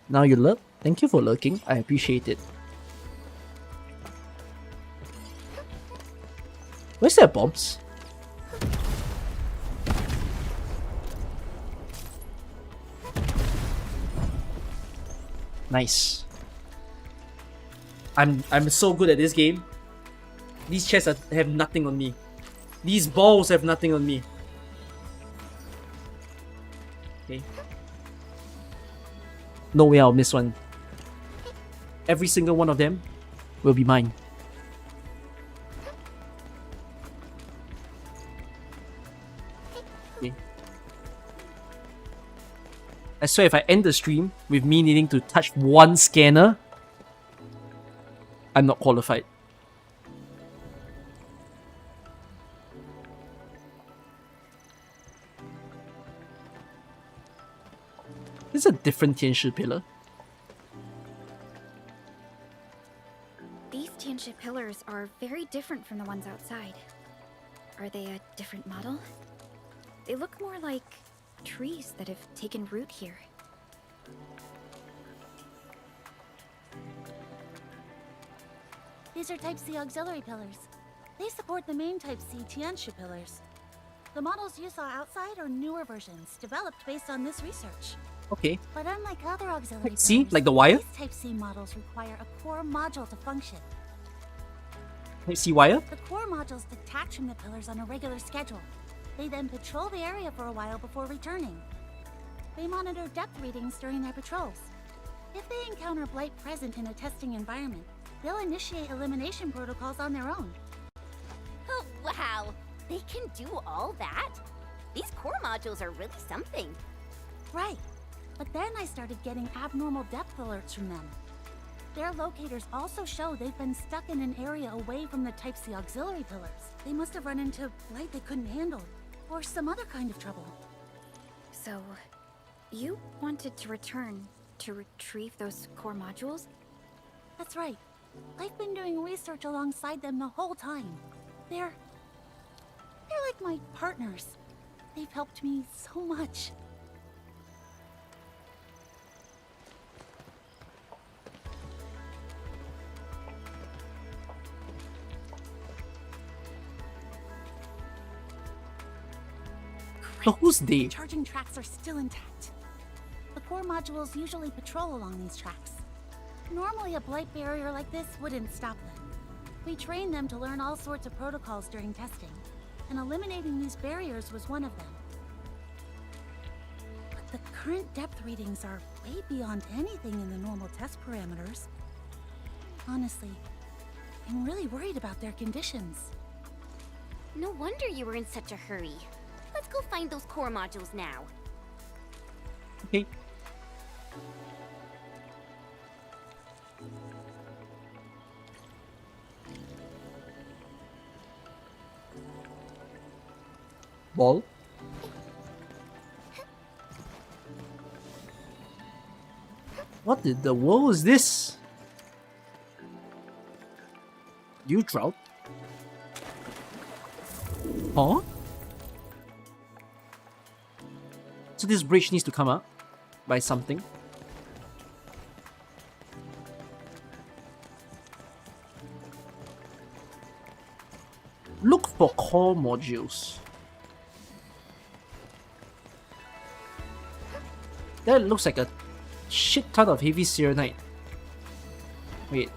Now you lurk. Thank you for lurking. I appreciate it. Where's that bombs? Nice. I'm so good at this game. These chests have nothing on me. These balls have nothing on me. Okay. No way I'll miss one. Every single one of them will be mine. Okay. I swear if I end the stream with me needing to touch one scanner, I'm not qualified. This is a different Tianshi pillar. These Tianshi pillars are very different from the ones outside. Are they a different model? They look more like trees that have taken root here. These are Type C auxiliary pillars. They support the main Type C Tianshi pillars. The models you saw outside are newer versions, developed based on this research. Okay. But unlike other auxiliary Type C, pillars, like the wire? these Type C models require a core module to function. Type C wire? The core modules detach from the pillars on a regular schedule. They then patrol the area for a while before returning. They monitor depth readings during their patrols. If they encounter blight present in a testing environment, they'll initiate elimination protocols on their own. Oh, wow! They can do all that? These core modules are really something. Right. But then I started getting abnormal depth alerts from them. Their locators also show they've been stuck in an area away from the Type C auxiliary pillars. They must have run into blight they couldn't handle, or some other kind of trouble. So, you wanted to return to retrieve those core modules? That's right. I've been doing research alongside them the whole time. They're like my partners. They've helped me so much. So who's they? Charging tracks are still intact. The core modules usually patrol along these tracks. Normally a blight barrier like this wouldn't stop them. We trained them to learn all sorts of protocols during testing, and eliminating these barriers was one of them. But the current depth readings are way beyond anything in the normal test parameters. Honestly, I'm really worried about their conditions. No wonder you were in such a hurry. Let's go find those core modules now. Okay. Ball. What in the world is this? You drought? Huh? So this bridge needs to come up by something. Look for core modules. That looks like a shit ton of heavy Serenite. Wait,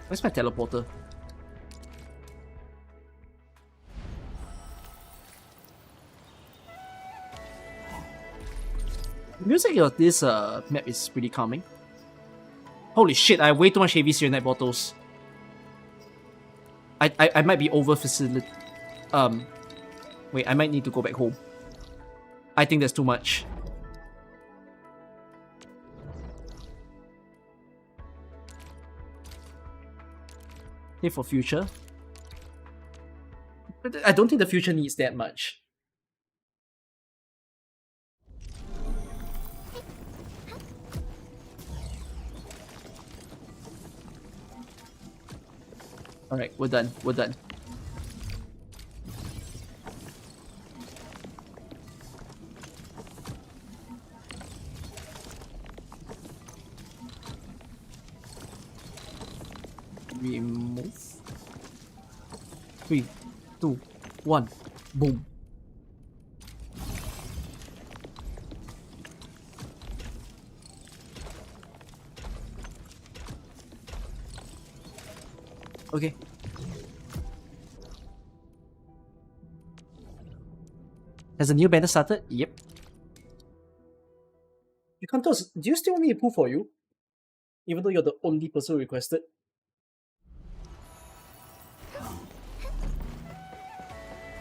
where's my teleporter? The music of this map is pretty calming. Holy shit, I have way too much heavy Serenite bottles. I might be over facility. Wait, I might need to go back home. I think that's too much. Here for future. But I don't think the future needs that much. Alright, we're done. We're done. Remove. 3, 2, 1. Boom. Okay. Has a new banner started? Yep. You can't tell us, do you still want me to pull for you? Even though you're the only person who requested?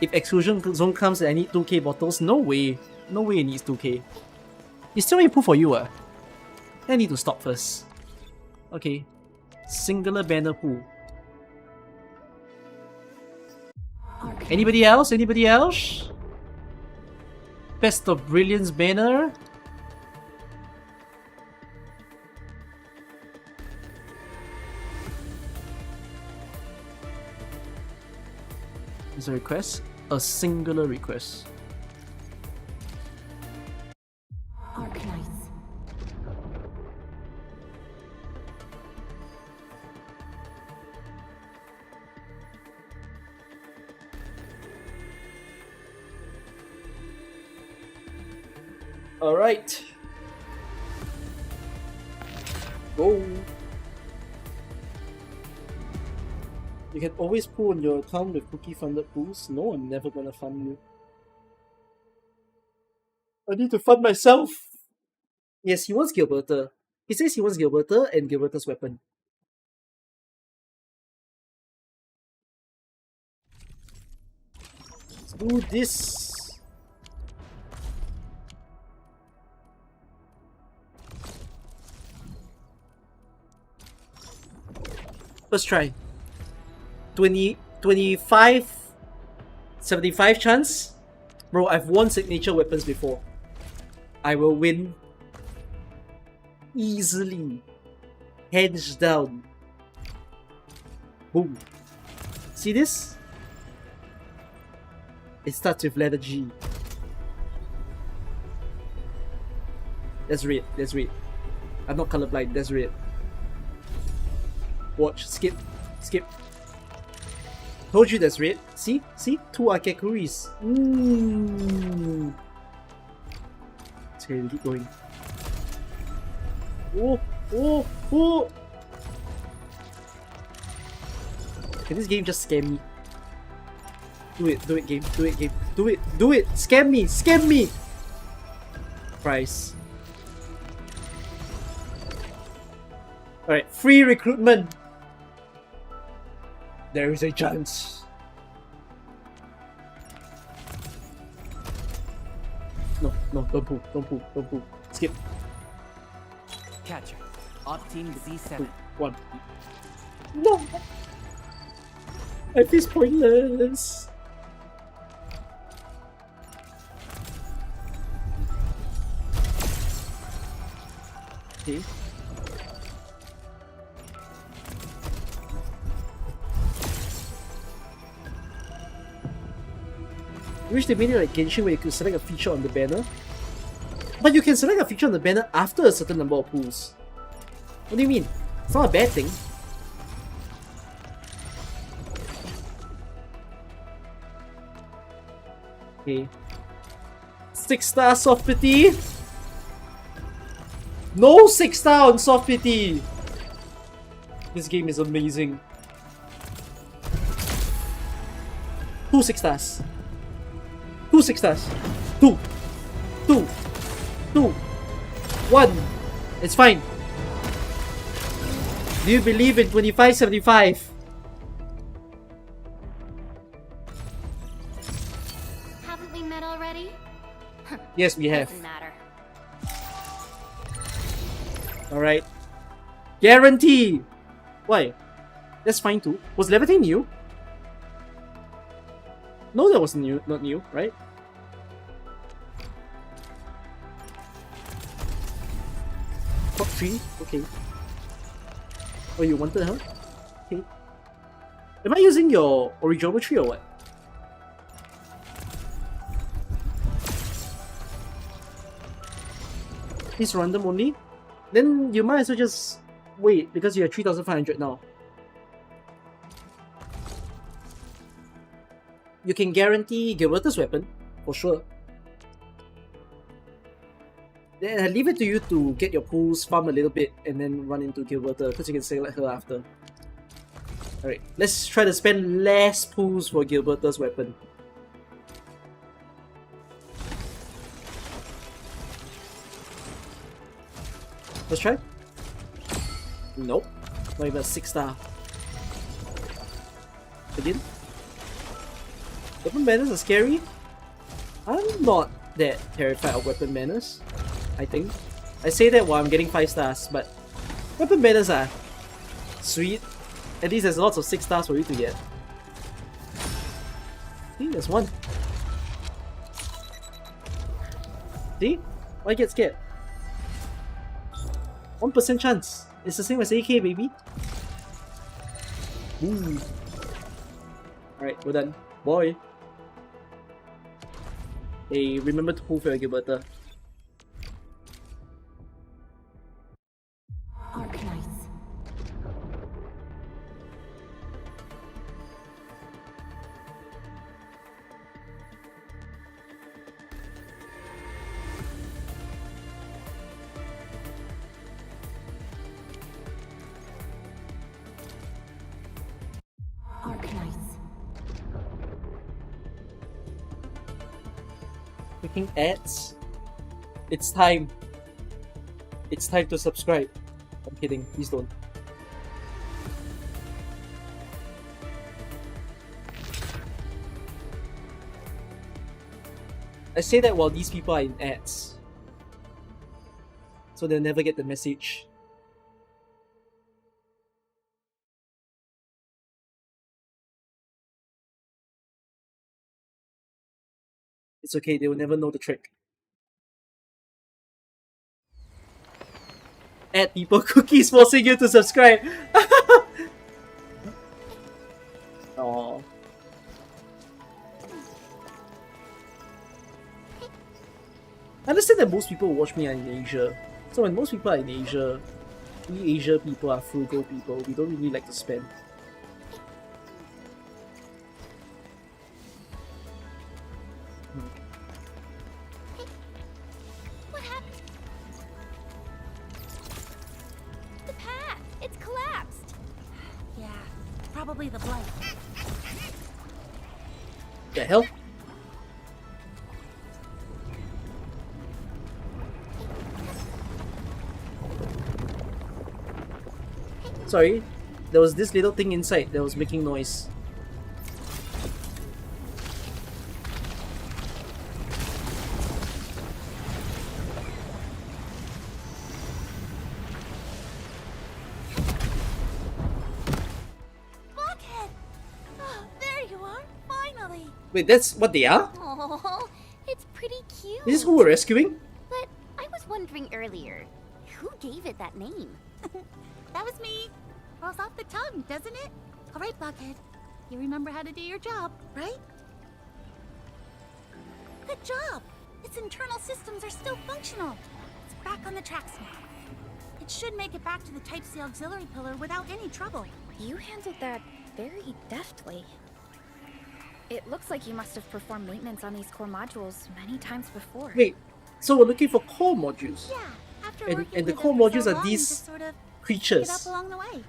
If exclusion zone comes and I need 2k bottles, no way. No way it needs 2k. You still want me to pull for you, I need to stop first. Okay. Singular banner pull. Anybody else? Anybody else? Best of Brilliance banner? Is a request? A singular request. Arknights. Alright. Go. You can always pull on your account with cookie funded pools. No, I'm never gonna fund you. I need to fund myself! Yes, he wants Gilberta. He says he wants Gilberta and Gilberta's weapon. Let's do this! First try. 25, 75 chance? Bro, I've won signature weapons before. I will win easily. Hands down. Boom. See this? It starts with letter G. That's red, that's red. I'm not colorblind, that's red. Watch, skip, skip. Told you that's red. See? See? 2 Akekuris. It's okay, keep going. Oh! Oh! Oh! Can this game just scam me? Do it game, do it game, do it! Scam me! Scam me! Price. Alright, free recruitment! There is a chance. No, no, don't pull, don't pull, don't pull. Skip. Catcher. Opting Z7. 2, 1. No! Life is pointless. Okay. I wish they made it like Genshin where you could select a feature on the banner. But you can select a feature on the banner after a certain number of pulls. What do you mean? It's not a bad thing. Okay. 6-star soft pity. No 6-star on soft pity. This game is amazing. 2 6-stars. 2 6-stars. 2. 2. 2. 1. It's fine. Do you believe in 2575? Haven't we met already? Yes, we have. Doesn't matter. Alright. Guarantee! Why? That's fine too. Was levitating new? No, that was new. Not new, right? Top 3? Okay. Oh, you wanted her? Okay. Am I using your origiometry or what? It's random only? Then you might as well just wait because you're 3,500 now. You can guarantee Gilberta's weapon, for sure. Then I leave it to you to get your pools, farm a little bit, and then run into Gilberta because you can select her after. Alright, let's try to spend less pools for Gilberta's weapon. Let's try. Nope. Not even a 6-star. Again? Weapon banners are scary. I'm not that terrified of weapon banners, I think. I say that while I'm getting 5 stars, but weapon banners are sweet. At least there's lots of 6 stars for you to get. See, there's one. See? Why get scared? 1% chance. It's the same as AK, baby. Ooh. Alright, we're done. Boy. Hey, remember to pull for your Gilberta. Arknights. Arknights. Freaking ads. It's time. It's time to subscribe. I'm kidding, please don't. I say that while these people are in ads. So they'll never get the message. It's okay, they will never know the trick. Add people cookies forcing you to subscribe. Aww. I understand that most people who watch me are in Asia. So when most people are in Asia, we Asia people are frugal people. We don't really like to spend. What happened? The path! It's collapsed! Yeah, probably the blight. The hell? Sorry, there was this little thing inside that was making noise. Blockhead! Oh, there you are, finally! Wait, that's what they are? Oh, it's pretty cute. Is this who we're rescuing? But I was wondering earlier, who gave it that name? That was me. Rolls off the tongue, doesn't it? All right, Blockhead. You remember how to do your job, right? Good job. Its internal systems are still functional. It's back on the tracks now. It should make it back to the Type C auxiliary pillar without any trouble. You handled that very deftly. It looks like you must have performed maintenance on these core modules many times before. Wait, so we're looking for core modules? Yeah, after And working the with core it for modules so are long, you these just sort of creatures. pick it up along the way.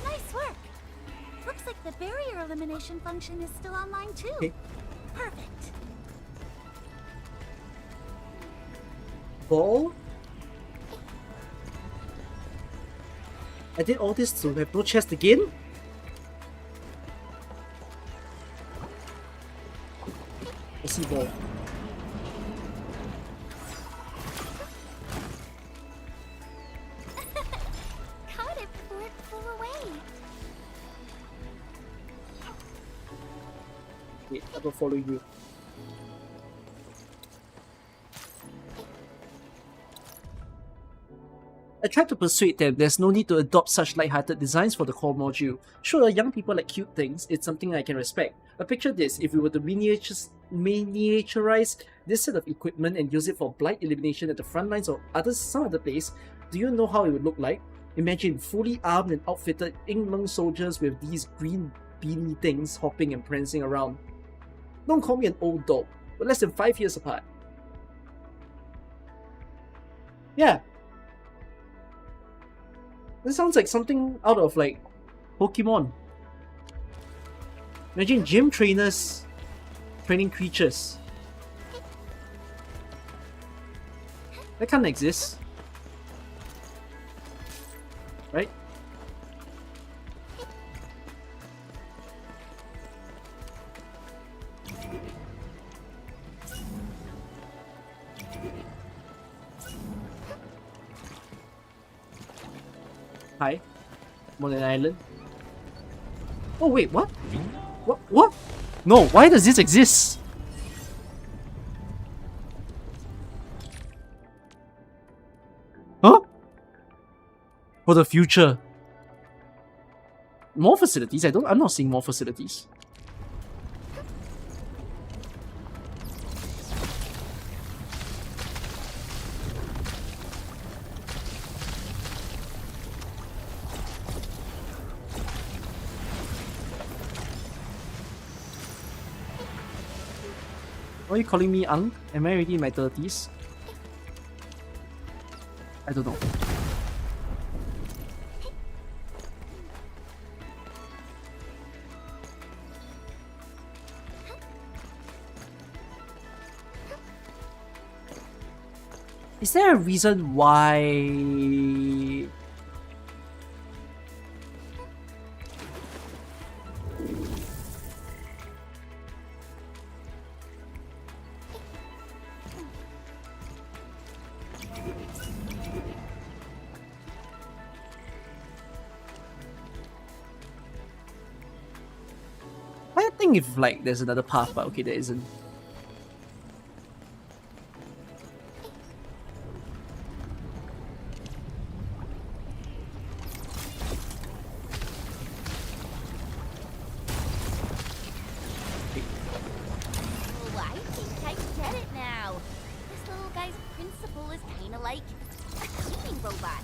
Nice work. Looks like the barrier elimination function is still online too. Okay. Perfect. Ball? I did all this to have no chest again? I see ball. Caught it before it flew away. Wait, I will follow you. I tried to persuade them there's no need to adopt such light-hearted designs for the core module. Sure, young people like cute things, it's something I can respect. But picture this, if we were to miniaturize this set of equipment and use it for blight elimination at the front lines or some other place, do you know how it would look like? Imagine fully armed and outfitted Inglung soldiers with these green beanie things hopping and prancing around. Don't call me an old dog, we're less than 5 years apart. Yeah. This sounds like something out of like Pokemon. Imagine gym trainers training creatures. That can't exist. Right? Hi. I'm on an island. Oh wait, what? What? No, why does this exist? Huh? For the future. More facilities? I'm not seeing more facilities. Why are you calling me Ang? Am I already in my 30s? I don't know. Is there a reason why... I think if like there's another path, but okay, there isn't. Oh, I think I get it now. This little guy's principle is kinda like a cleaning robot.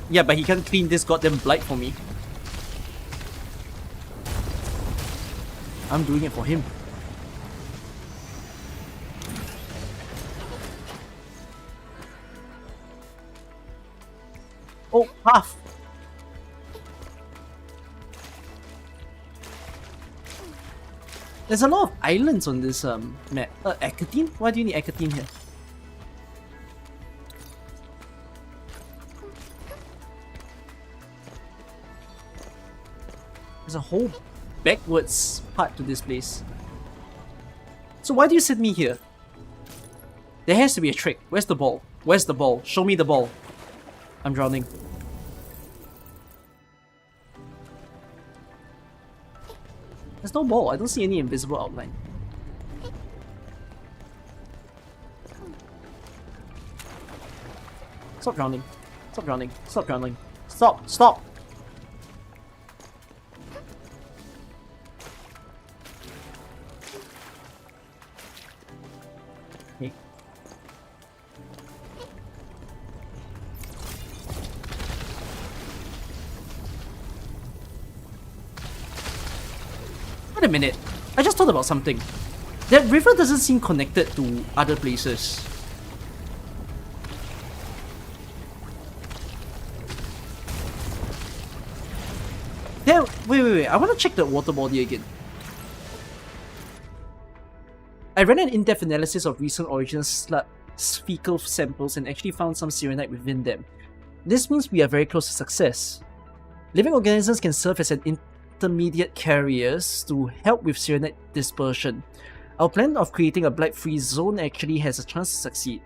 Yeah, but he can't clean this goddamn blight for me. I'm doing it for him. Oh, path! There's a lot of islands on this map. Acatine? Why do you need Acatine here? There's a whole backwards part to this place. So why do you send me here? There has to be a trick. Where's the ball? Where's the ball? Show me the ball. I'm drowning. There's no ball. I don't see any invisible outline. Stop drowning. Stop drowning. Stop drowning. Stop! Stop! Okay. Wait a minute. I just thought about something. That river doesn't seem connected to other places. Yeah, wait. I want to check the water body again. I ran an in-depth analysis of recent origins fecal samples and actually found some serenite within them. This means we are very close to success. Living organisms can serve as an intermediate carriers to help with Serenite dispersion. Our plan of creating a black free zone actually has a chance to succeed.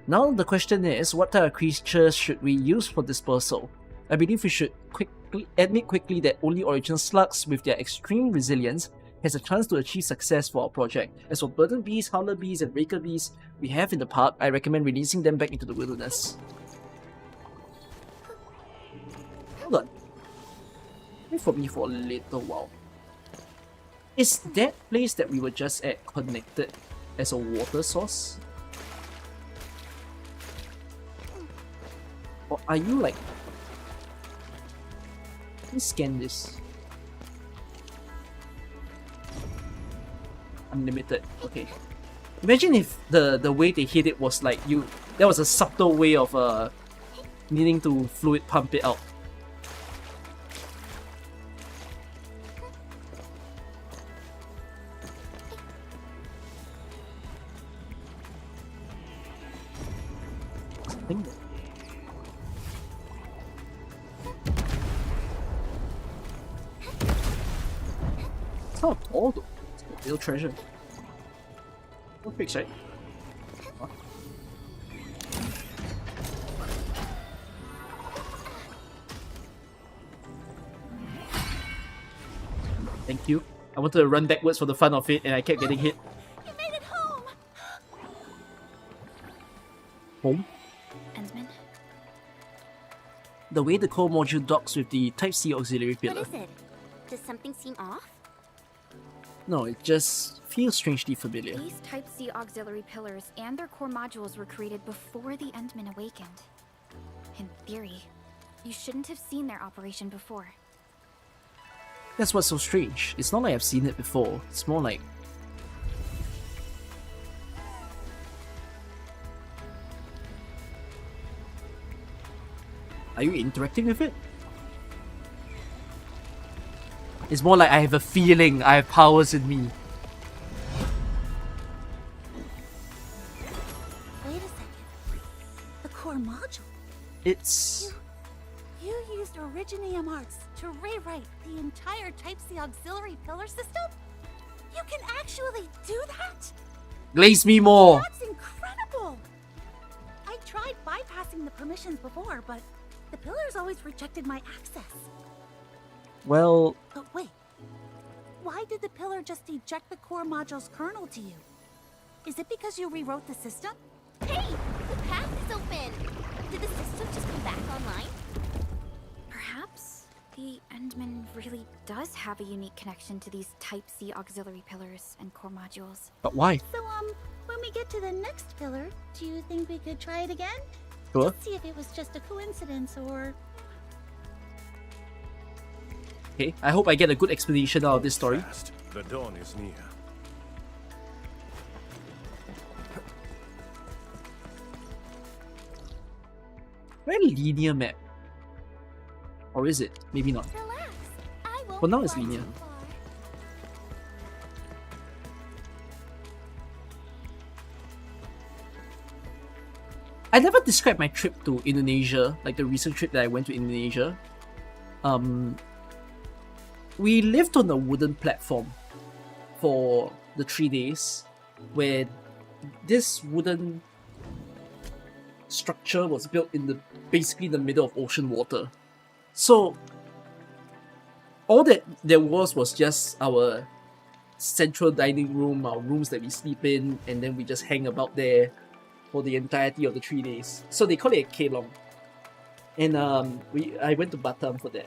Now the question is, what type of creatures should we use for dispersal? I believe we should admit quickly that only original slugs with their extreme resilience has a chance to achieve success for our project. As for burden bees, howler bees, and raker bees we have in the park, I recommend releasing them back into the wilderness. Hold on. Wait for me for a little while. Is that place that we were just at connected as a water source? Or are you like... Let me scan this. Unlimited. Okay. Imagine if the way they hit it was like you... That was a subtle way of needing to fluid pump it out. It's not all though. It's a real treasure. Don't fix right? Huh? Thank you. I wanted to run backwards for the fun of it and I kept getting hit. You made it home! Home? Endman? The way the core module docks with the Type-C auxiliary pillar. What is it? Does something seem off? No, it just feels strangely familiar. These Type-C auxiliary pillars and their core modules were created before the Endman awakened. In theory, you shouldn't have seen their operation before. That's what's so strange. It's not like I've seen it before. It's more like... Are you interacting with it? It's more like I have a feeling, I have powers in me. Wait a second. The core module? It's... You used Originium Arts to rewrite the entire Type-C auxiliary pillar system? You can actually do that? Glaze me more! That's incredible! I tried bypassing the permissions before, but the pillars always rejected my access. Well... But wait, why did the pillar just eject the core module's kernel to you? Is it because you rewrote the system? Hey! The path is open! Did the system just come back online? Perhaps the Endman really does have a unique connection to these Type-C auxiliary pillars and core modules. But why? So, when we get to the next pillar, do you think we could try it again? Sure. See if it was just a coincidence or... Okay, I hope I get a good explanation out of this story. Fast. The dawn is near. Very linear map. Or is it? Maybe not. Relax. I won't For now it's fly linear. too far. I never described my trip to Indonesia, like the recent trip that I went to Indonesia. We lived on a wooden platform for the 3 days, where this wooden structure was built in basically the middle of ocean water. So all that there was just our central dining room, our rooms that we sleep in, and then we just hang about there for the entirety of the 3 days. So they call it a Kelong. And I went to Batam for that.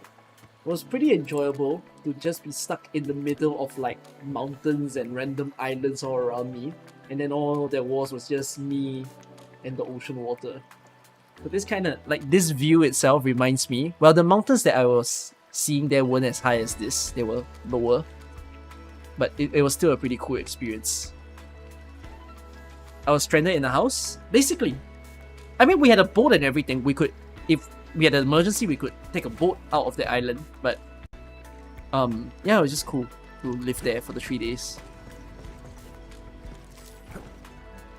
It was pretty enjoyable to just be stuck in the middle of like mountains and random islands all around me. And then all there was just me and the ocean water. But this kind of, like this view itself reminds me, well, the mountains that I was seeing there weren't as high as this, they were lower. But it was still a pretty cool experience. I was stranded in a house. Basically, I mean, we had a boat and everything. We could, if we had an emergency, we could take a boat out of the island. But yeah, it was just cool to live there for the 3 days.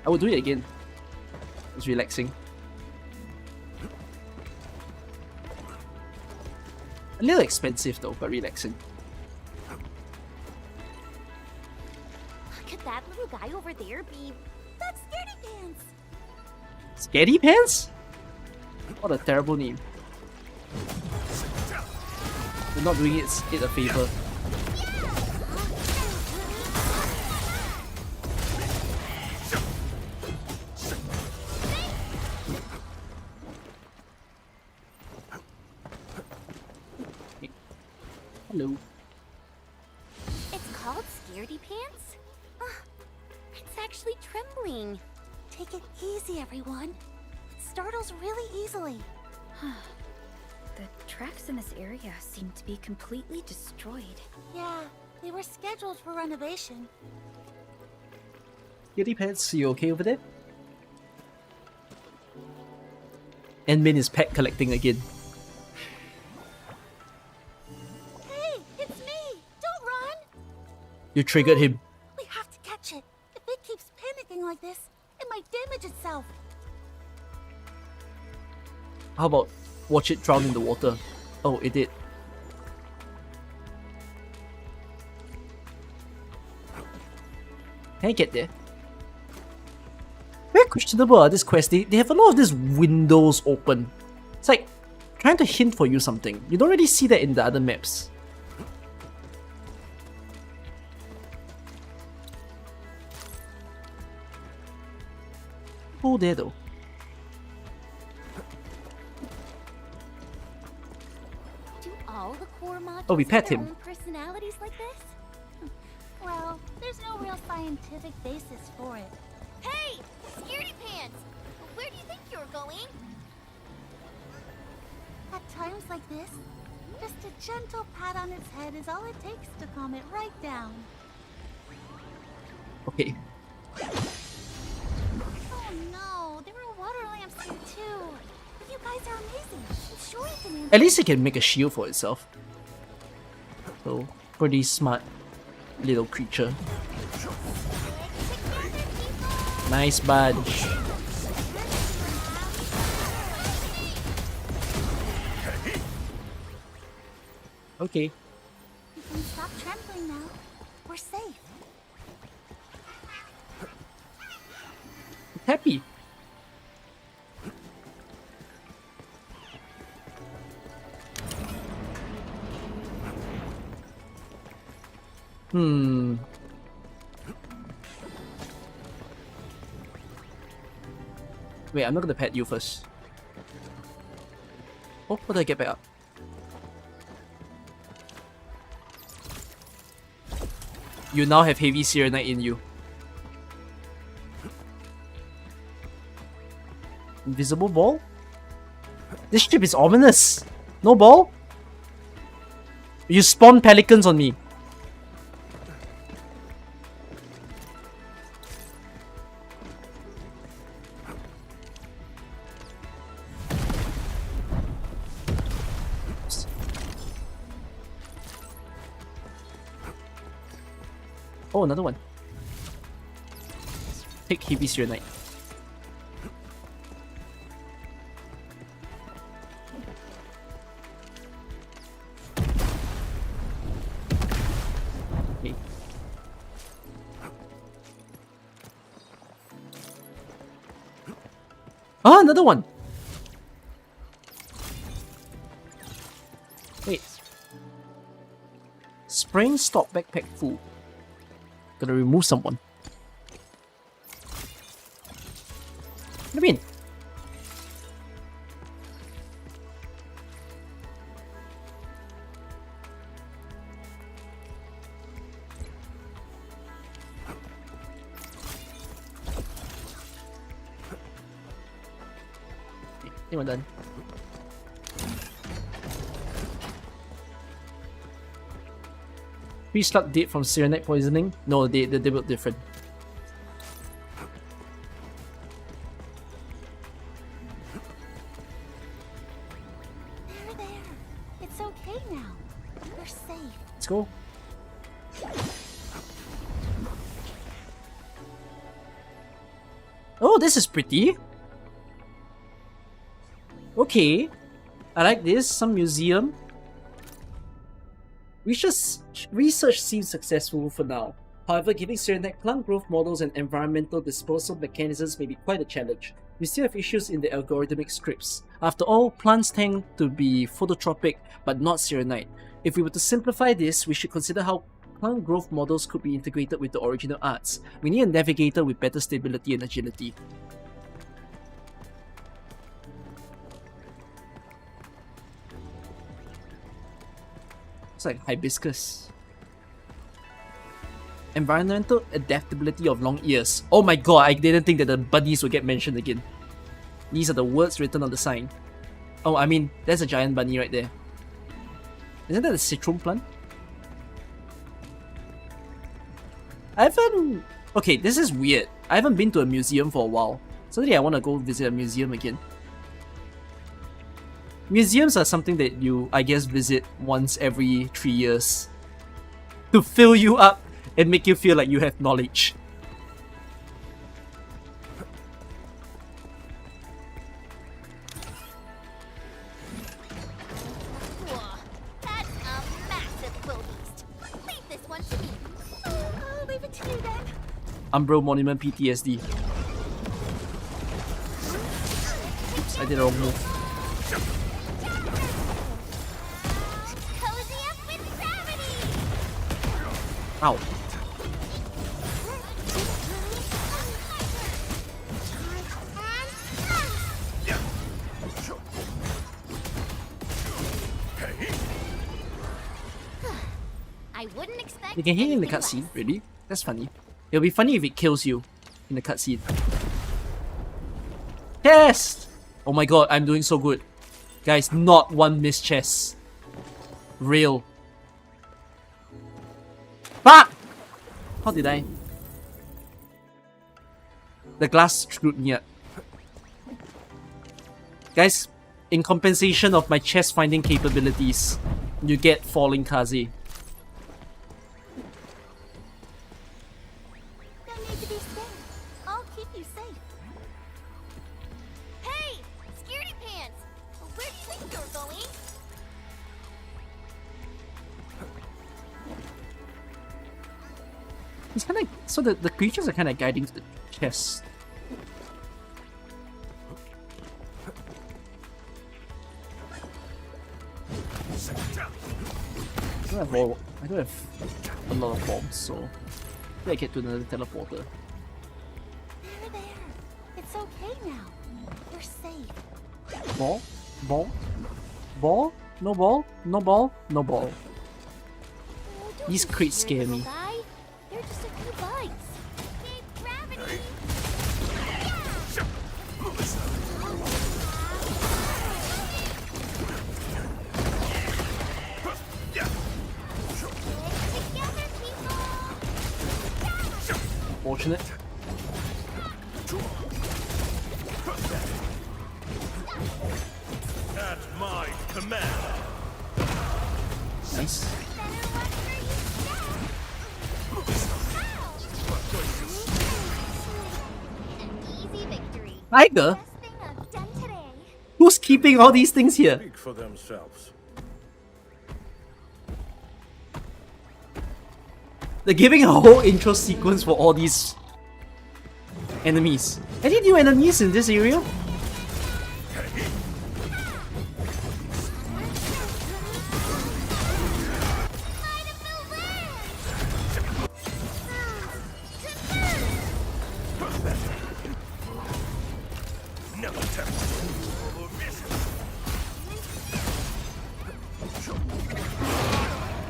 I would do it again. It was relaxing. A little expensive though, but relaxing. little guy over there be... That's Scaredy Pants! Scaredy Pants? What a terrible name. You're not doing it a favor. Hello. It's called Scaredy Pants? It's actually trembling. Take it easy, everyone. It startles really easily. The tracks in this area seem to be completely destroyed. Yeah, they were scheduled for renovation. Scaredy Pants, you okay over there? Endmin is pet collecting again. Hey, it's me! Don't run! You triggered him. We have to catch it. If it keeps panicking like this, it might damage itself. How about watch it drown in the water? Oh, it did. Can I get there? Very questionable this quest. They have a lot of these windows open. It's like trying to hint for you something. You don't really see that in the other maps. Oh, there though. Do all the core modules Oh, we have pet their him. own personalities like this? Well, there's no real scientific basis for it. Hey! Scaredy Pants! Where do you think you're going? At times like this, just a gentle pat on its head is all it takes to calm it right down. Okay. Oh no, there are water lamps here too. But you guys are amazing. I'm sure you can At least it can make a shield for itself. So, pretty smart little creature. Nice badge. Okay. You can stop trembling now. We're safe. Happy. Wait, I'm not gonna pet you first. Oh, how do I get back up? You now have heavy Serenite in you. Invisible ball? This ship is ominous. No ball? You spawn pelicans on me. Oh, another one. Take heavy Serenite. Okay. Ah, another one. Wait. Spring stock backpack full. Gotta remove someone. What do you mean? Okay, anyone done? Pre-slug dead from Serenite poisoning? No, they built different. There. It's okay now. We're safe. Let's go. Oh, this is pretty. Okay. I like this. Some museum. Research seems successful for now. However, giving Serenite plant growth models and environmental disposal mechanisms may be quite a challenge. We still have issues in the algorithmic scripts. After all, plants tend to be phototropic, but not Serenite. If we were to simplify this, we should consider how plant growth models could be integrated with the original arts. We need a navigator with better stability and agility. It's like hibiscus. Environmental adaptability of long ears. Oh my god, I didn't think that the bunnies would get mentioned again. These are the words written on the sign. Oh, I mean, there's a giant bunny right there. Isn't that a citron plant? I haven't... Okay, this is weird. I haven't been to a museum for a while. Suddenly I want to go visit a museum again. Museums are something that you, I guess, visit once every 3 years. To fill you up and make you feel like you have knowledge. Whoa, that's a massive wildebeest. Leave this one to me. I'll leave it to you then. Umbro Monument PTSD. Oops, I did a wrong move. Cozy up with gravity. Ow. I wouldn't expect You can hear it in the anything cutscene, less. really? That's funny. It'll be funny if it kills you in the cutscene. Chest! Oh my god, I'm doing so good. Guys, not one missed chest. Real. Ah! How did I? The glass screwed me up. Guys, in compensation of my chest finding capabilities, you get Falling Kaze. No need to be scared. I'll keep you safe. Hey, scaredy pants. Where do you think you're going? It's kind of so the creatures are kind of guiding to the chest. I don't have a lot of bombs, so I get to another teleporter. There, there. It's okay now. You're safe. Ball, ball, ball, no ball, no ball, no ball. Oh, don't These be crates scared, scare me. little guy. They're just a few bites. Big gravity. Together, people. Fortunate. At my command. Nice. Easy victory. Tiger? Best thing I've done today. Who's keeping all these things here? Speak for themselves. They're giving a whole intro sequence for all these enemies. Any new enemies in this area? No attempt.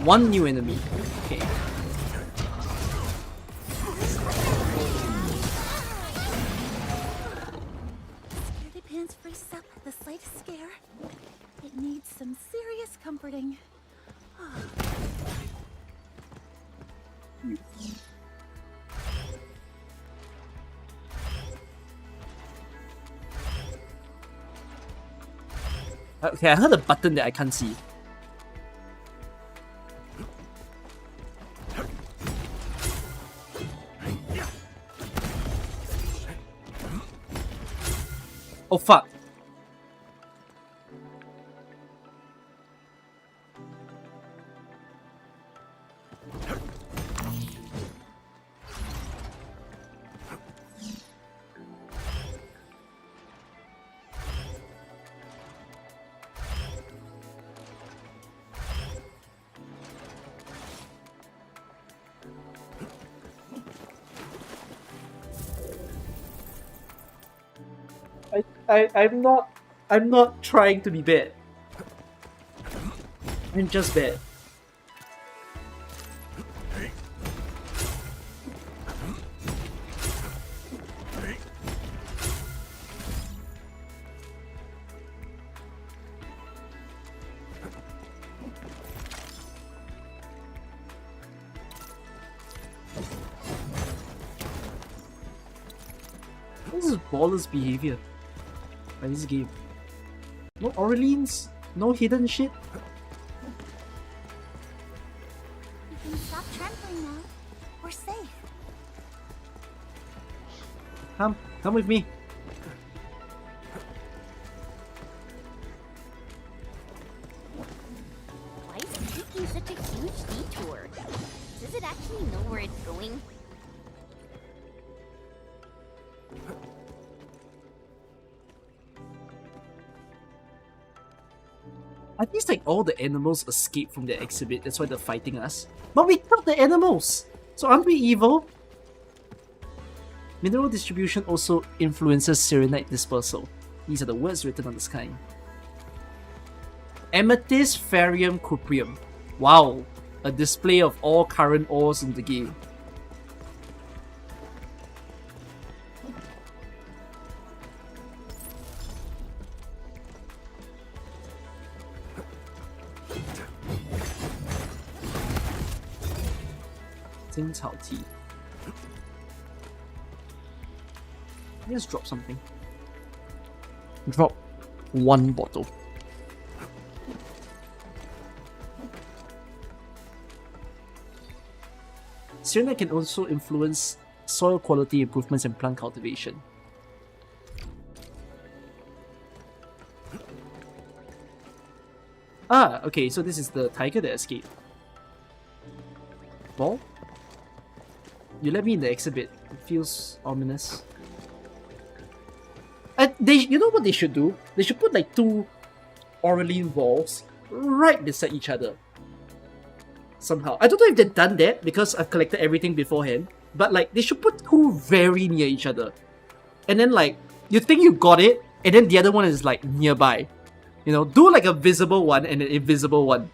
One new enemy. Okay. Scaredy pants freeze up at the slightest scare. It needs some serious comforting. Okay, I heard a button that I can't see. Oh fuck. I'm not trying to be bad. I'm just bad. This is baller's behavior by this game. No Orleans, no hidden shit. You can stop trembling now. We're safe. Come with me. Why is it taking such a huge detour? Does it actually know where it's going? I think it's like all the animals escaped from the exhibit, that's why they're fighting us. But we killed the animals! So aren't we evil? Mineral distribution also influences serenite dispersal. These are the words written on the sky. Amethyst, Farium, Cuprium. Wow! A display of all current ores in the game. Tea. Let's drop something. Drop one bottle. Serenite can also influence soil quality improvements and plant cultivation. Ah, okay, so this is the tiger that escaped. Ball? You let me in the exhibit. It feels ominous. You know what they should do? They should put like two Orlean walls right beside each other. Somehow. I don't know if they've done that because I've collected everything beforehand. But like, they should put two very near each other. And then like, you think you got it, and then the other one is like nearby. You know, do like a visible one and an invisible one.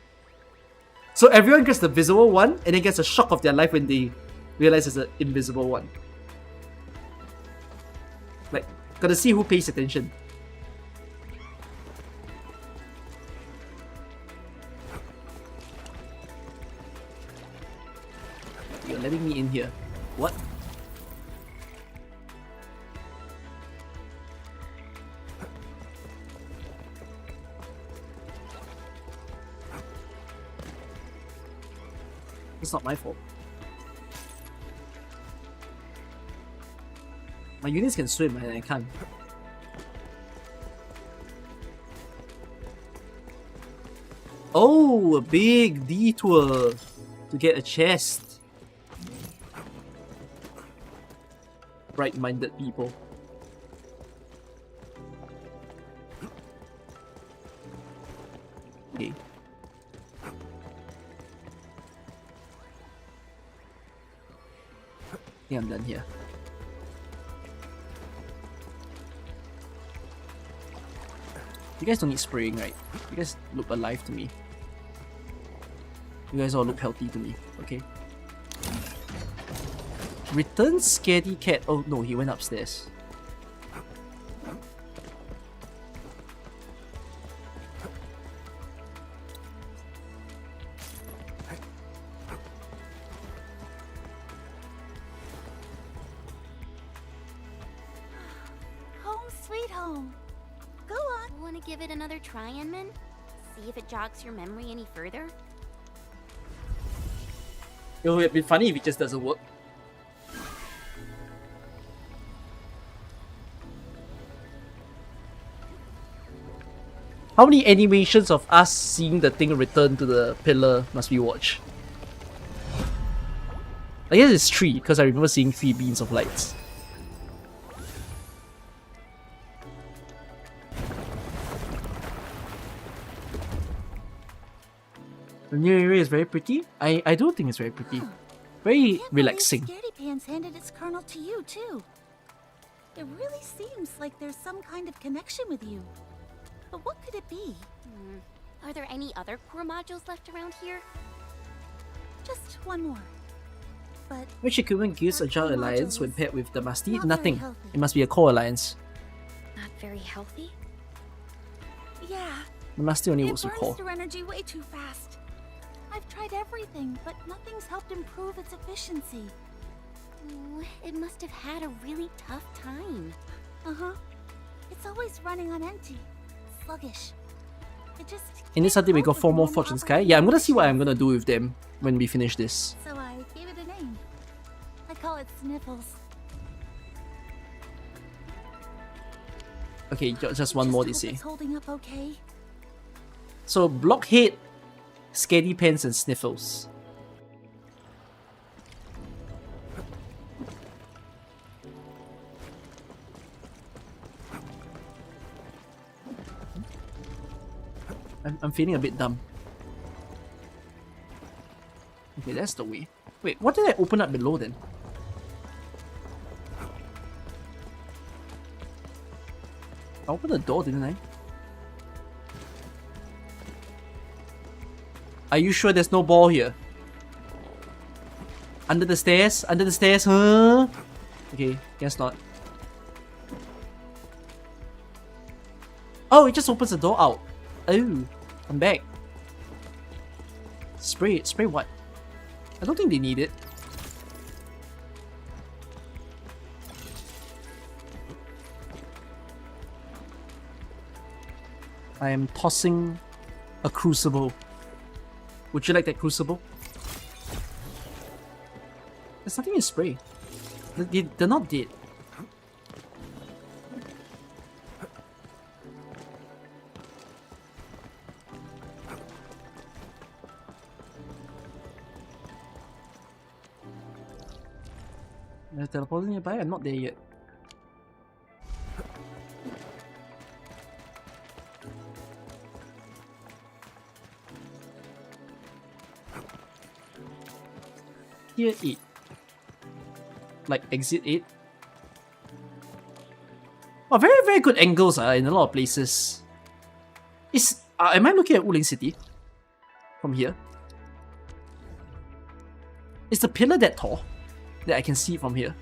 So everyone gets the visible one, and then gets a shock of their life when they realize it's an invisible one. Like, gotta see who pays attention. You're letting me in here. What? It's not my fault. My units can swim and I can't. Oh, a big detour to get a chest. Right-minded people. Okay. I think I'm done here. You guys don't need spraying, right? You guys look alive to me. You guys all look healthy to me, okay? Return Scaredy Cat. Oh no, he went upstairs. Home sweet home. Go on. Want to give it another try, Enman? See if it jogs your memory any further? It would be funny if it just doesn't work. How many animations of us seeing the thing return to the pillar must we watch? I guess it's 3, because I remember seeing 3 beams of lights. The new area is very pretty. I do think it's very pretty. Very relaxing. Scaredy Pants handed its kernel to you too. It really seems like there's some kind of connection with you. But what could it be? Are there any other core modules left around here? Just one more. But Which equipment gives a Agile Alliance when paired with the Musty? not very Nothing. healthy. It must be a core alliance. Not very healthy? yeah, The Musty only it works with burns core. through energy way too fast. I've tried everything, but nothing's helped improve its efficiency. Ooh, it must have had a really tough time. Uh-huh. It's always running on empty. Sluggish. It just In this can't update, we cope got with 4 more normal Fortune Sky. operating Yeah, I'm gonna see what I'm conditions. gonna do with them when we finish this. So I gave it a name. I call it Sniffles. Okay, just one more, they Hope say. it's holding up okay. So, Blockhead, Scaredy Pants, and Sniffles. I'm feeling a bit dumb. Okay, that's the way. Wait, what did I open up below then? I opened the door, didn't I? Are you sure there's no ball here? Under the stairs? Under the stairs, huh? Okay, guess not. Oh, it just opens the door out. Oh, I'm back. Spray it. Spray what? I don't think they need it. I am tossing a crucible. Would you like that crucible? There's nothing in spray. They're not dead. There's teleporter nearby? I'm not there yet. Here 8. Like exit 8. Oh, very, very good angles in a lot of places. Am I looking at Wuling City? From here? Is the pillar that tall? That I can see from here?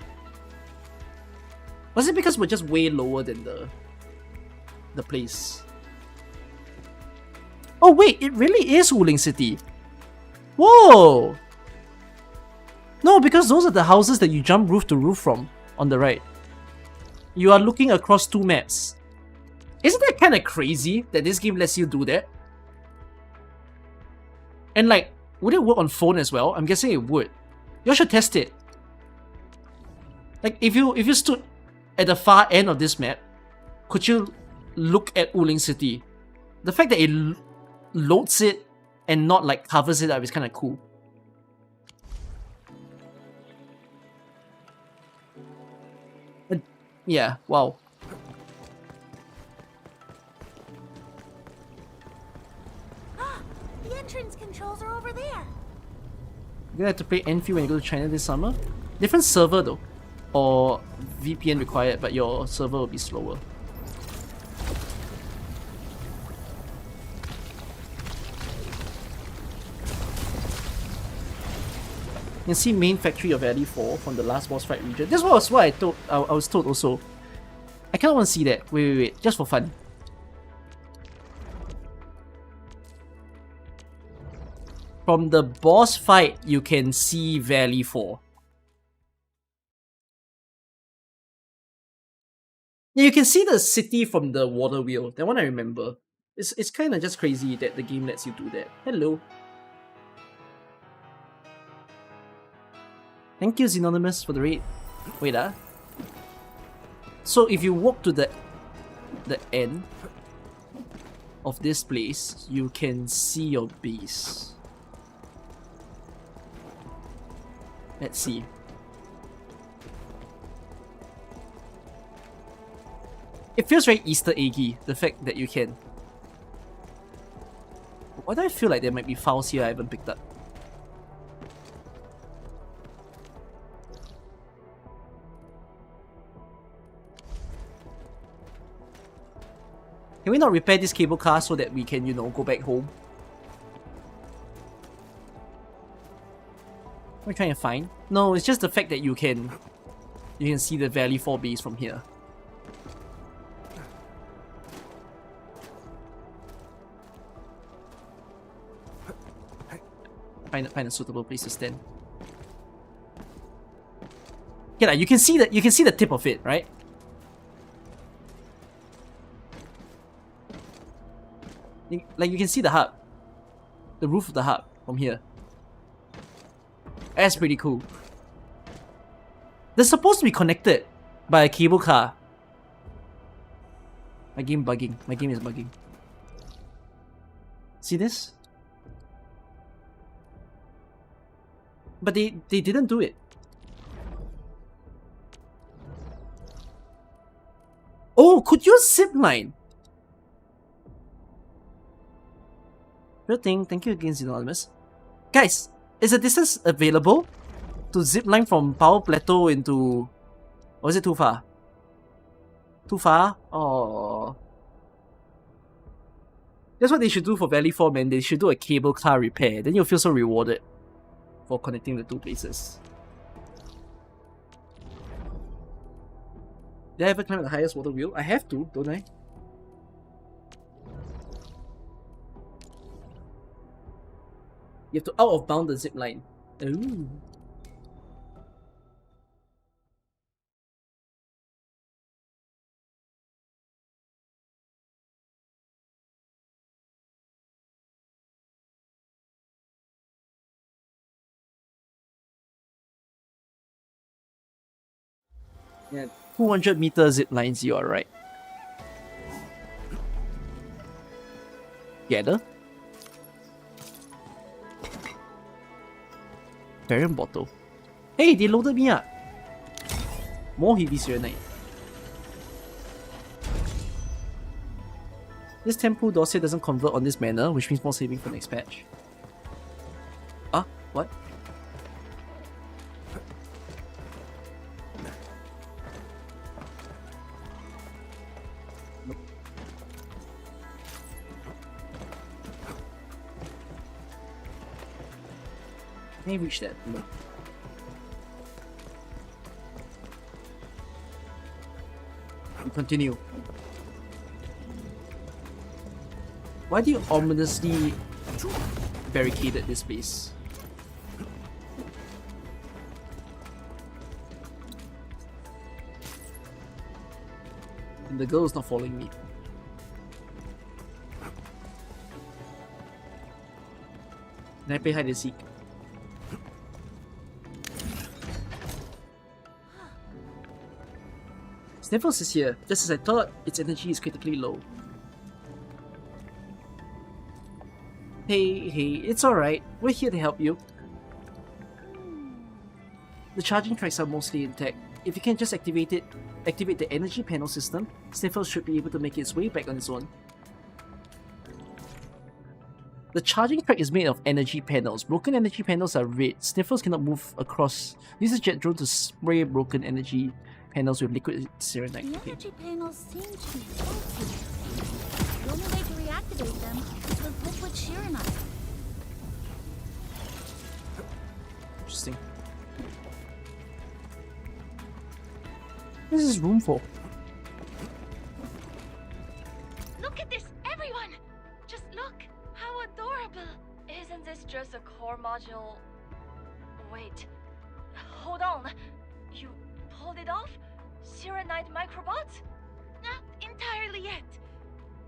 Was it because we're just way lower than the place? Oh wait, it really is Wuling City. Whoa! No, because those are the houses that you jump roof to roof from on the right. You are looking across 2 maps. Isn't that kind of crazy that this game lets you do that? And like, would it work on phone as well? I'm guessing it would. You should test it. Like, if you stood at the far end of this map, could you look at Wuling City? The fact that it loads it and not like covers it up is kind of cool. Yeah, wow. The entrance controls are over there. You're gonna have to play Enfield when you go to China this summer. Different server though. Or VPN required, but your server will be slower. You can see main factory of Valley 4 from the last boss fight region. This was what I was told also. I kinda wanna see that. Wait, just for fun. From the boss fight, you can see Valley 4. Yeah, you can see the city from the water wheel. That one I remember. It's kind of just crazy that the game lets you do that. Hello. Thank you, Xenonymous, for the raid. Wait, So if you walk to the end of this place, you can see your base. Let's see. It feels very Easter eggy, the fact that you can. Why do I feel like there might be files here I haven't picked up? Can we not repair this cable car so that we can, you know, go back home? What are you trying to find? No, it's just the fact that you can see the Valley 4 base from here. Find a suitable place to stand. Yeah, you can see the tip of it, right? Like you can see the hub, the roof of the hub from here. That's pretty cool. They're supposed to be connected by a cable car. My game bugging. My game is bugging. See this? But they didn't do it. Oh, could you zip line? Real thing. Thank you again, Anonymous. Guys, is a distance available to zip line from Power Plateau into... Or is it too far? Too far? Oh. That's what they should do for Valley 4, man. They should do a cable car repair. Then you'll feel so rewarded for connecting the two places. Did I ever climb the highest water wheel? I have to, don't I? You have to out of bound the zip line. Ooh. Yeah, 200-meter zip lines, you are right. Gather. Variant bottle. Hey, they loaded me up. More heavy Serenite. This temple dossier doesn't convert on this manner, which means more saving for next patch. Ah, what? Can I reach that? No. We continue. Why do you ominously barricaded this place? And the girl is not following me. Can I play hide and seek? Sniffles is here, just as I thought. Its energy is critically low. Hey, it's alright. We're here to help you. The charging tracks are mostly intact. If you can just activate the energy panel system, Sniffles should be able to make its way back on its own. The charging track is made of energy panels. Broken energy panels are red. Sniffles cannot move across. Use a jet drone to spray broken energy panels with liquid Serenite. The energy panels seem to be faulty. The only way to reactivate them is with liquid Sheeranite. Interesting. What is this room for? Look at this, everyone! Just look! How adorable! Isn't this just a core module? Wait. Hold on. You pulled it off? Serenite microbots? Not entirely yet.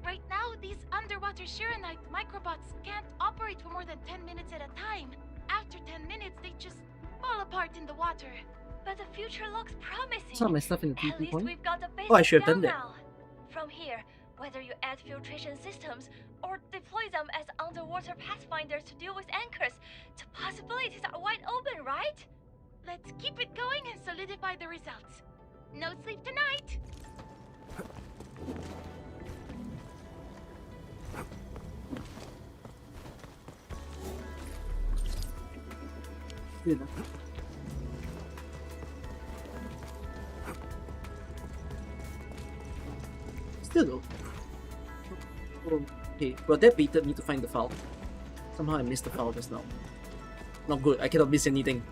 Right now, these underwater Sheeranite microbots can't operate for more than 10 minutes at a time. After 10 minutes, they just fall apart in the water. But the future looks promising. Some of my stuff in the At TP least point. we've got the basics Oh, I should have done down that. now. From here, whether you add filtration systems or deploy them as underwater pathfinders to deal with anchors, the possibilities are wide open, right? Let's keep it going and solidify the results. No sleep tonight! Yeah. Still though. Okay, well that baited me to find the file. Somehow I missed the file just now. Not good, I cannot miss anything.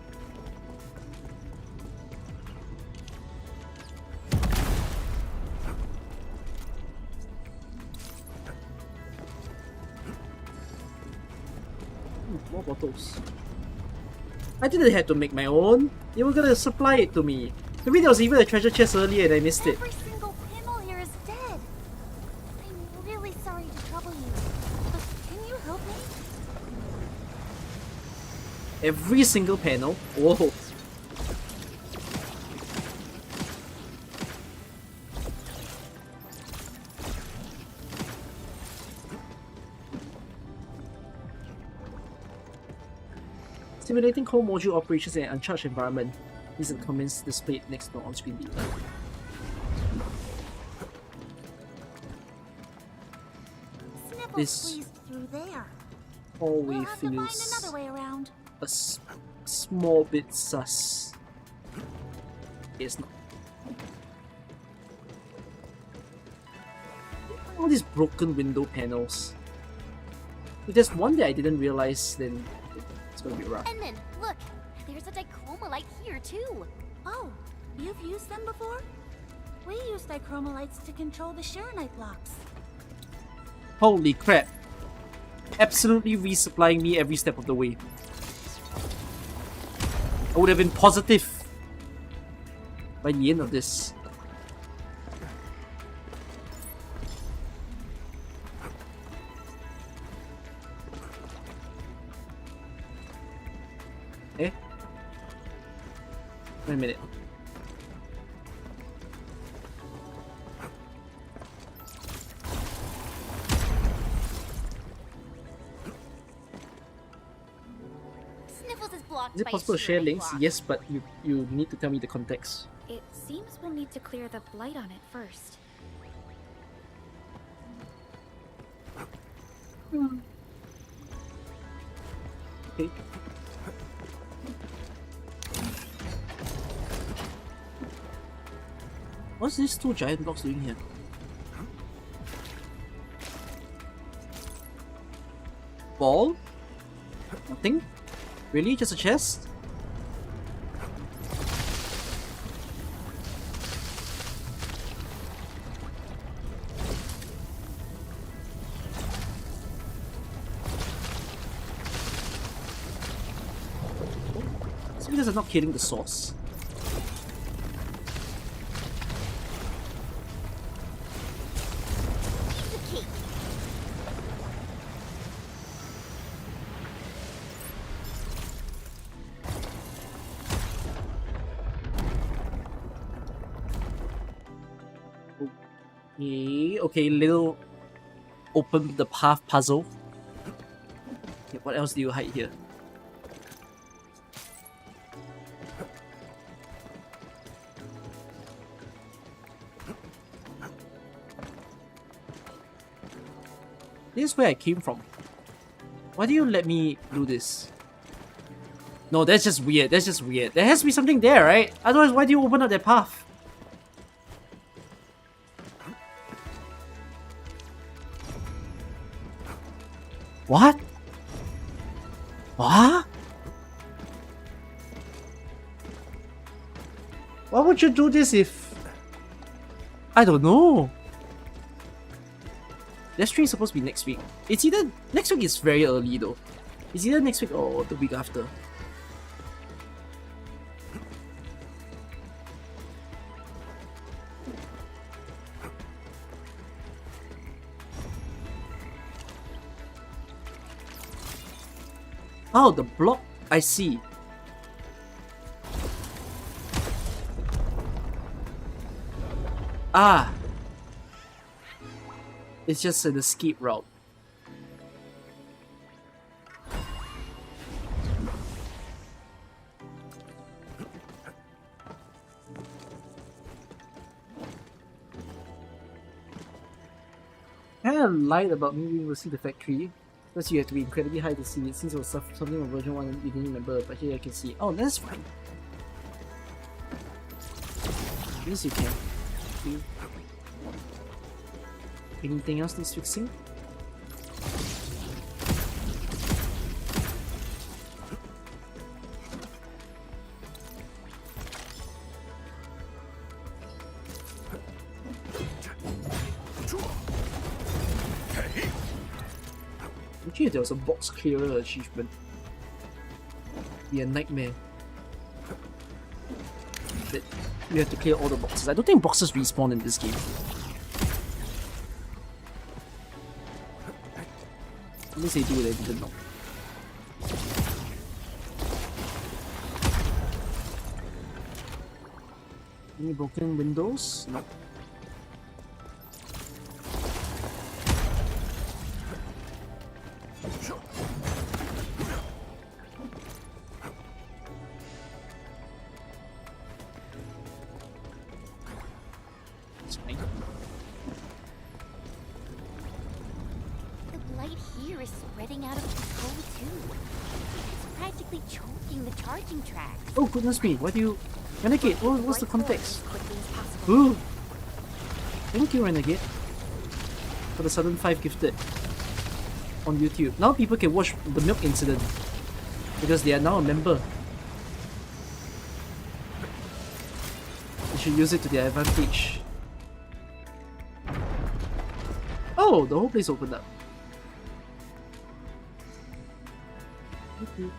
More bottles. I didn't have to make my own. You were gonna supply it to me. Maybe there was even a treasure chest earlier and I missed it. Every single panel here is dead. I'm really sorry to trouble you, but can you help me? Every single panel? Whoa. Simulating core module operations in an uncharged environment. These are comments displayed next to on-screen data. Sniffles This squeezed through there. hallway We'll have to find feels another way around. a small bit sus. It's not. All these broken window panels. If there's one that I didn't realize, then it's gonna be rough. And then, look, there's a dichromolite here too. Oh, you've used them before? We use dichromolites to control the Sharonite blocks. Holy crap. Absolutely resupplying me every step of the way. I would have been positive by the end of this. Eh? Wait a minute. Sniffles is blocked Is it by a possible to share Sharonite links? block. Yes, but you need to tell me the context. It seems we'll need to clear the blight on it first. Okay. What's these two giant blocks doing here? Ball? Nothing? Really? Just a chest? It's because I'm not killing the source. The key. Okay, little open the path puzzle. Okay, what else do you hide here? This is where I came from. Why do you let me do this? No, that's just weird. That's just weird. There has to be something there, right? Otherwise, why do you open up that path? What? What? Why would you do this if... I don't know. That stream is supposed to be next week. It's either... Next week is very early though. It's either next week or the week after. Oh, the block. I see. Ah. It's just an escape route. Kinda lied about me being able to see the factory. Plus you have to be incredibly high to see it since it was something on version 1 you didn't remember, but here I can see. Oh, that's fine. Yes, you can. Anything else needs fixing? Imagine if there was a box clearer achievement. Be a nightmare. That you have to clear all the boxes. I don't think boxes respawn in this game. Unless they do it, I didn't know. Any broken windows? No. The blight here is spreading out of control too. It's practically choking the charging tracks. Oh goodness me, why do you... Renegade, what's the context? Ooh! Thank you, Renegade, for the sudden 5 gifted on YouTube. Now people can watch the milk incident because they are now a member. They should use it to their advantage. Oh, the whole place opened up. Okay.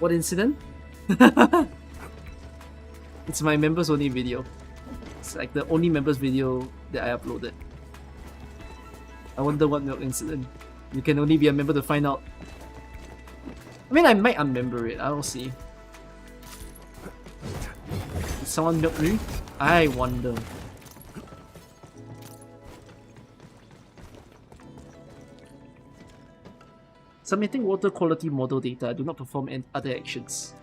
What incident? It's my members only video. It's like the only members video that I uploaded. I wonder what milk incident. You can only be a member to find out. I mean, I might unmember it. I'll see. Did someone milk me? I wonder. Submitting water quality model data. Do not perform other actions.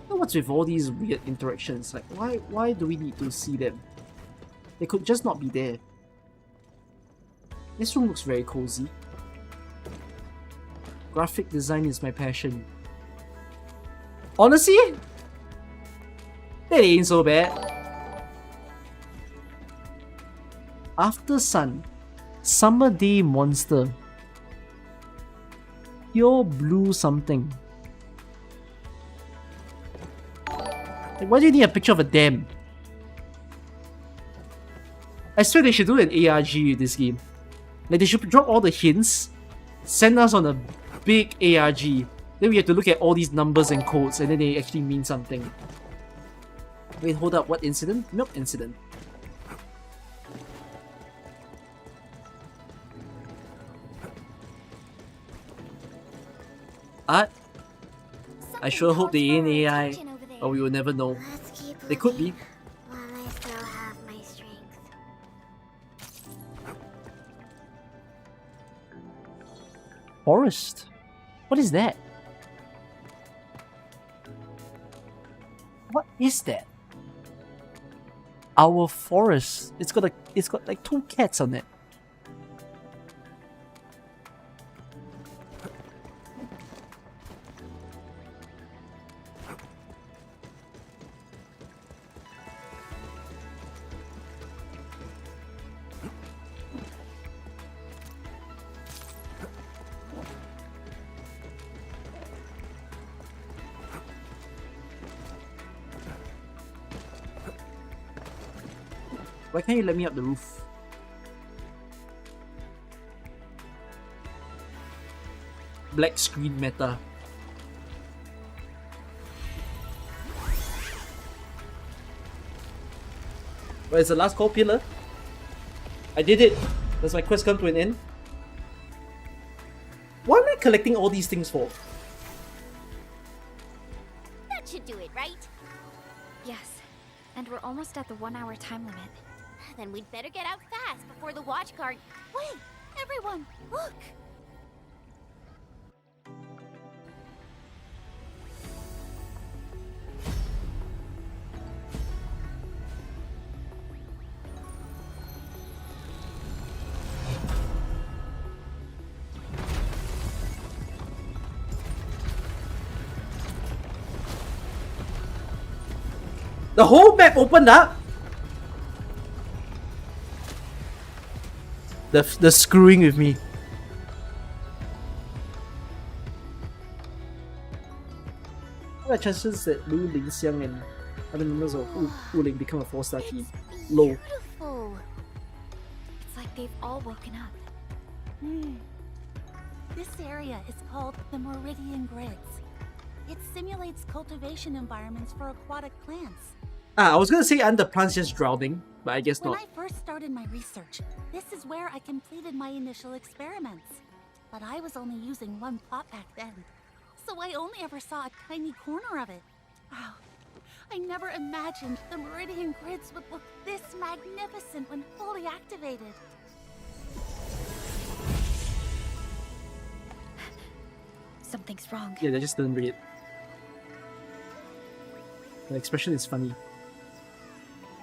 What's with all these weird interactions? Like, why do we need to see them? They could just not be there. This room looks very cozy. Graphic design is my passion. Honestly, that ain't so bad. After sun, summer day monster. Pure blue something. Like, why do you need a picture of a dam? I swear they should do an ARG with this game. Like, they should drop all the hints, send us on a big ARG. Then we have to look at all these numbers and codes, and then they actually mean something. Wait, hold up, what incident? Milk incident. Art? I sure hope they ain't AI, but we will never know. They could be. While I still have my strength. Forest? What is that? What is that? Our forest. It's got like 2 cats on it. Why can't you let me up the roof? Black screen meta. Where's the last call pillar? I did it! Does my quest come to an end? Why am I collecting all these things for? That should do it, right? Yes, and we're almost at the 1-hour time limit. Then we'd better get out fast before the watch guard... Wait! Everyone, look! The whole map opened up? The screwing with me. What are the chances that Lu, Ling Xiang and other members of Wu Ling become a 4-star team? Low. Beautiful. It's like they've all woken up. This area is called the Meridian Grids. It simulates cultivation environments for aquatic plants. I was gonna say and the plant's just drowning, but I guess When not. I first started my research, this is where I completed my initial experiments. But I was only using one plot back then, so I only ever saw a tiny corner of it. Wow, I never imagined the Meridian Grids would look this magnificent when fully activated. Something's wrong. Yeah, they just didn't read. The expression is funny.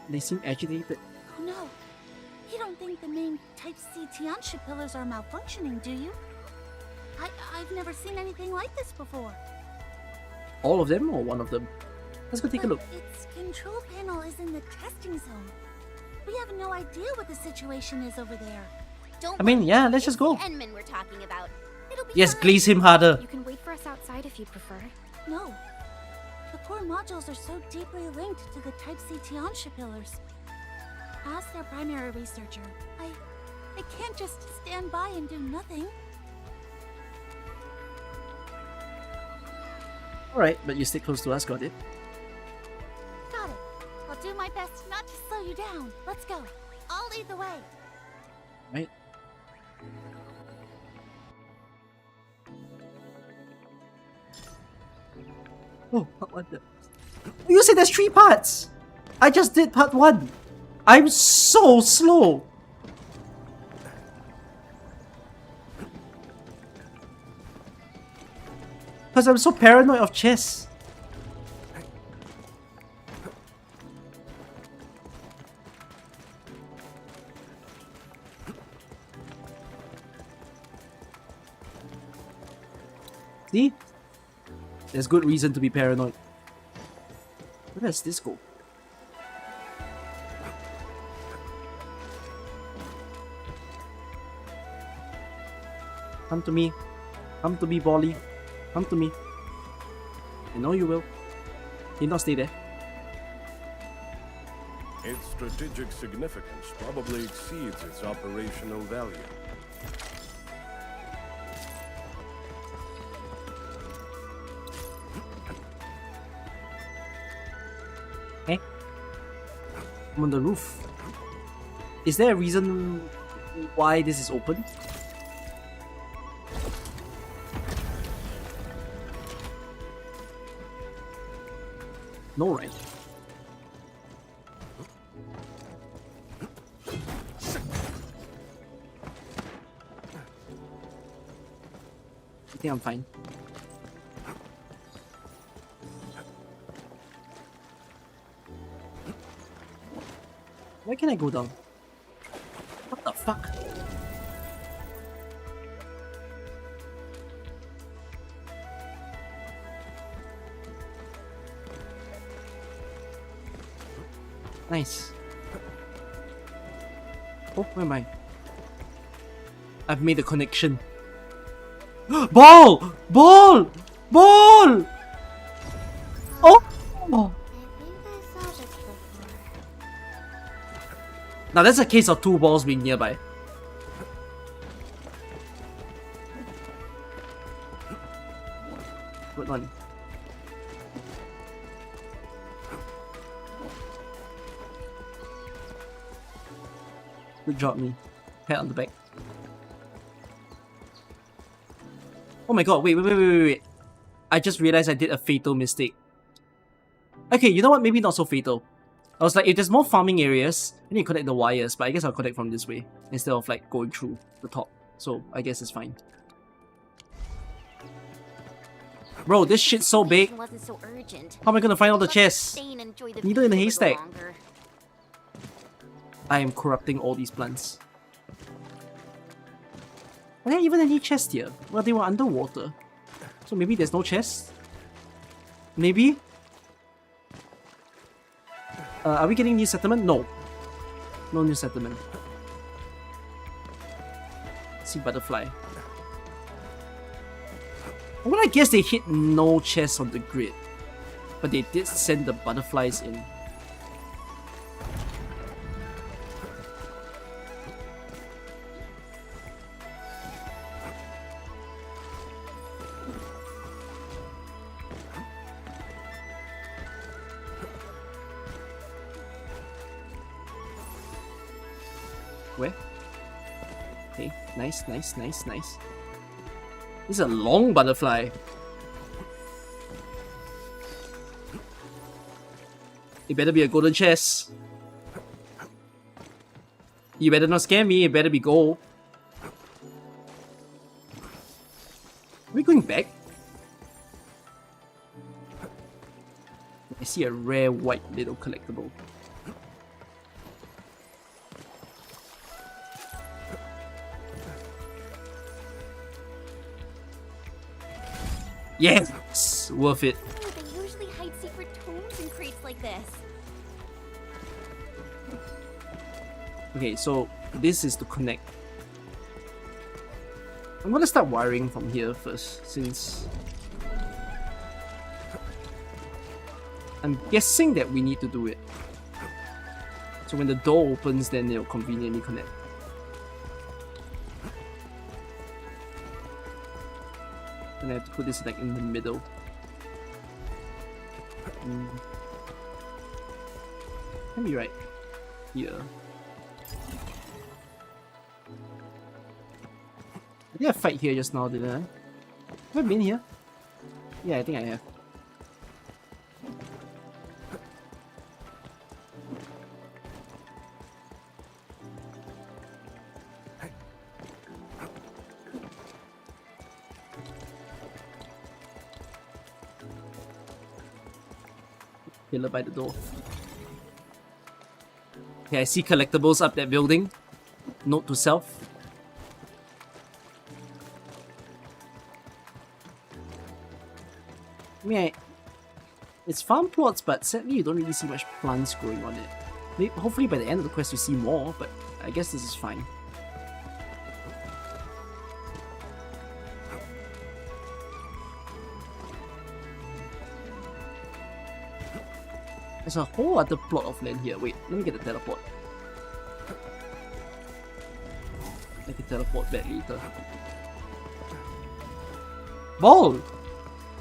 They seem agitated. Oh no, you don't think the main Type C Tianxia pillars are malfunctioning, do you? I've never seen anything like this before. All of them or one of them? Let's go take a look. Its control panel is in the testing zone. We have no idea what the situation is over there. I mean, yeah, let's just go. Enman we're talking about. It'll be Yes, fine. glaze him harder. You can wait for us outside if you prefer. No. The core modules are so deeply linked to the Type C Tianxia pillars. As their primary researcher, I can't just stand by and do nothing. Alright, but you stay close to us, got it? Got it. I'll do my best not to slow you down. Let's go. I'll lead the way. Right. Oh, part 1. You said there's 3 parts! I just did part 1! I'm so slow! Because I'm so paranoid of chess. See? There's good reason to be paranoid. Where does this go? Come to me. Come to me, Bolly. Come to me. I know you will. You not stay there. Its strategic significance probably exceeds its operational value. Eh? I'm on the roof. Is there a reason why this is open? No, right? I think I'm fine. Why can't I go down? What the fuck? Nice. Oh, where am I? I've made a connection. Ball! Ball! Ball! Oh! Oh! Now that's a case of 2 balls being nearby. Good one. Good job, me. Pat on the back. Oh my god, wait. I just realized I did a fatal mistake. Okay, you know what? Maybe not so fatal. I was like, if there's more farming areas, I need to connect the wires, but I guess I'll connect from this way instead of like going through the top. So I guess it's fine. Bro, this shit's so big. Wasn't so urgent. How am I gonna find all the chests? Stay and enjoy the Needle in a view a little haystack. longer. I am corrupting all these plants. Are there even any chests here? Well, they were underwater. So maybe there's no chest? Maybe? Are we getting new settlement? No. No new settlement. See butterfly. Well, I guess they hit no chests on the grid. But they did send the butterflies in. Where? Okay, nice, nice, nice, nice. This is a long butterfly. It better be a golden chest. You better not scare me, it better be gold. Are we going back? I see a rare white little collectible. Yes! Worth it. Oh, they usually hide secret tomes in crates like this. Okay, so this is to connect. I'm gonna start wiring from here first, since I'm guessing that we need to do it. So when the door opens, then it'll conveniently connect. And I have to put this like in the middle. Can be right here. I think I fight here just now, didn't I? Have I been here? Yeah, I think I have. Pillar by the door. Okay, I see collectibles up that building. Note to self. I mean, it's farm plots, but sadly you don't really see much plants growing on it. Maybe, hopefully by the end of the quest you see more, but I guess this is fine. There's a whole other plot of land here. Wait, let me get the teleport. I can teleport back later. Ball!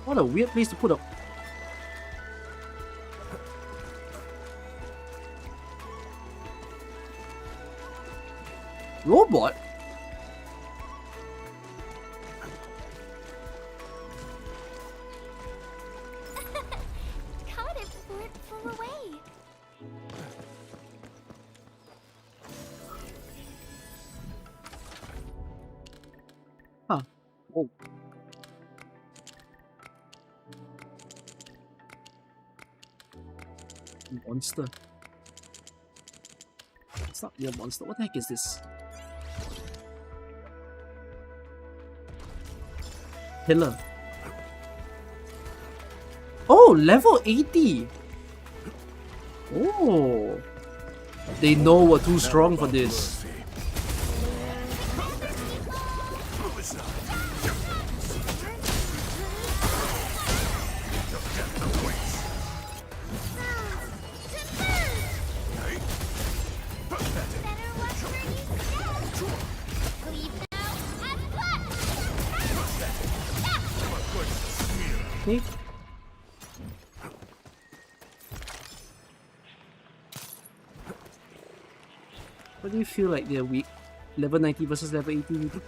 What a weird place to put up. Robot? Caught it before it flew away. Huh. Oh. Monster. It's not really a monster. What the heck is this? Pillar. Oh, level 80! Oh! They know we're too strong for this. Okay. What do you feel like they're weak? Level 90 versus level 80 maybe?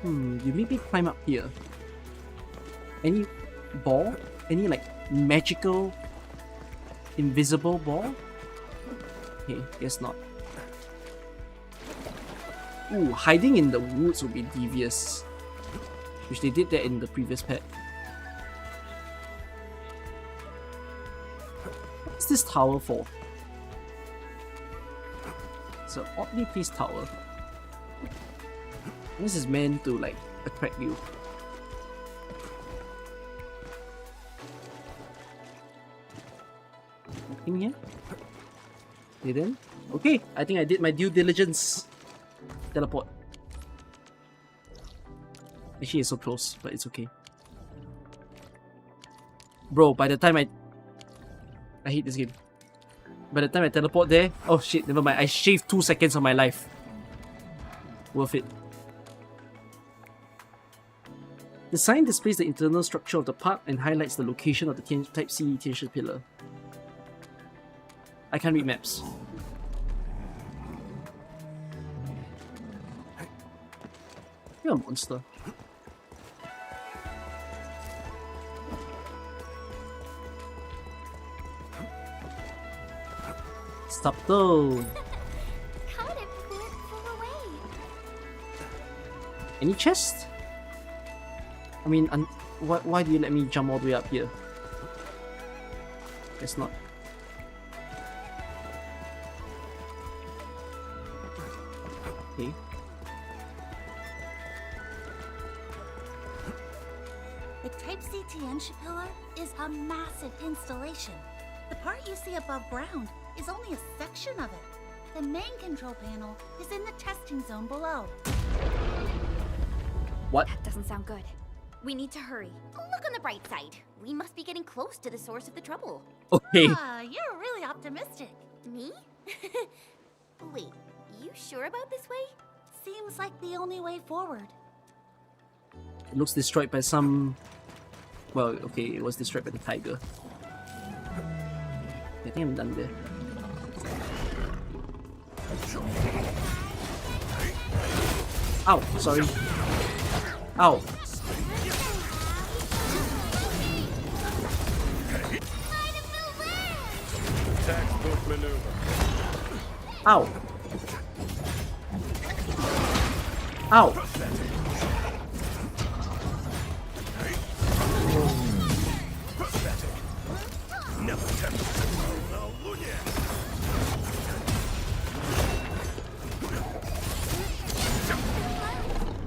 You make me climb up here. Any ball? Any like magical invisible ball? Okay, guess not. Ooh, hiding in the woods would be devious. Which they did that in the previous pack. What's this tower for? It's an oddly placed tower. This is meant to like attract you. Nothing here? Didn't? Okay, I think I did my due diligence. Teleport. Actually, it's so close, but it's okay. Bro, by the time I hate this game. By the time I teleport there, oh shit, never mind. I shaved 2 seconds of my life. Worth it. The sign displays the internal structure of the park and highlights the location of the Type C Tianshi pillar. I can't read maps. You're a monster. Stop though. Caught it before it flew away. Any chest? I mean, why do you let me jump all the way up here? Guess not. Okay. The Type C Tianxia pillar is a massive installation. The part you see above ground is only a section of it. The main control panel is in the testing zone below. What? That doesn't sound good. We need to hurry. Look on the bright side. We must be getting close to the source of the trouble. Okay. You're really optimistic. Me? Wait, you sure about this way? Seems like the only way forward. It looks destroyed by some... Well, okay, it was destroyed by the tiger. I think I'm done there. Ow, sorry. Ow. Textbook maneuver. Ow. Ow.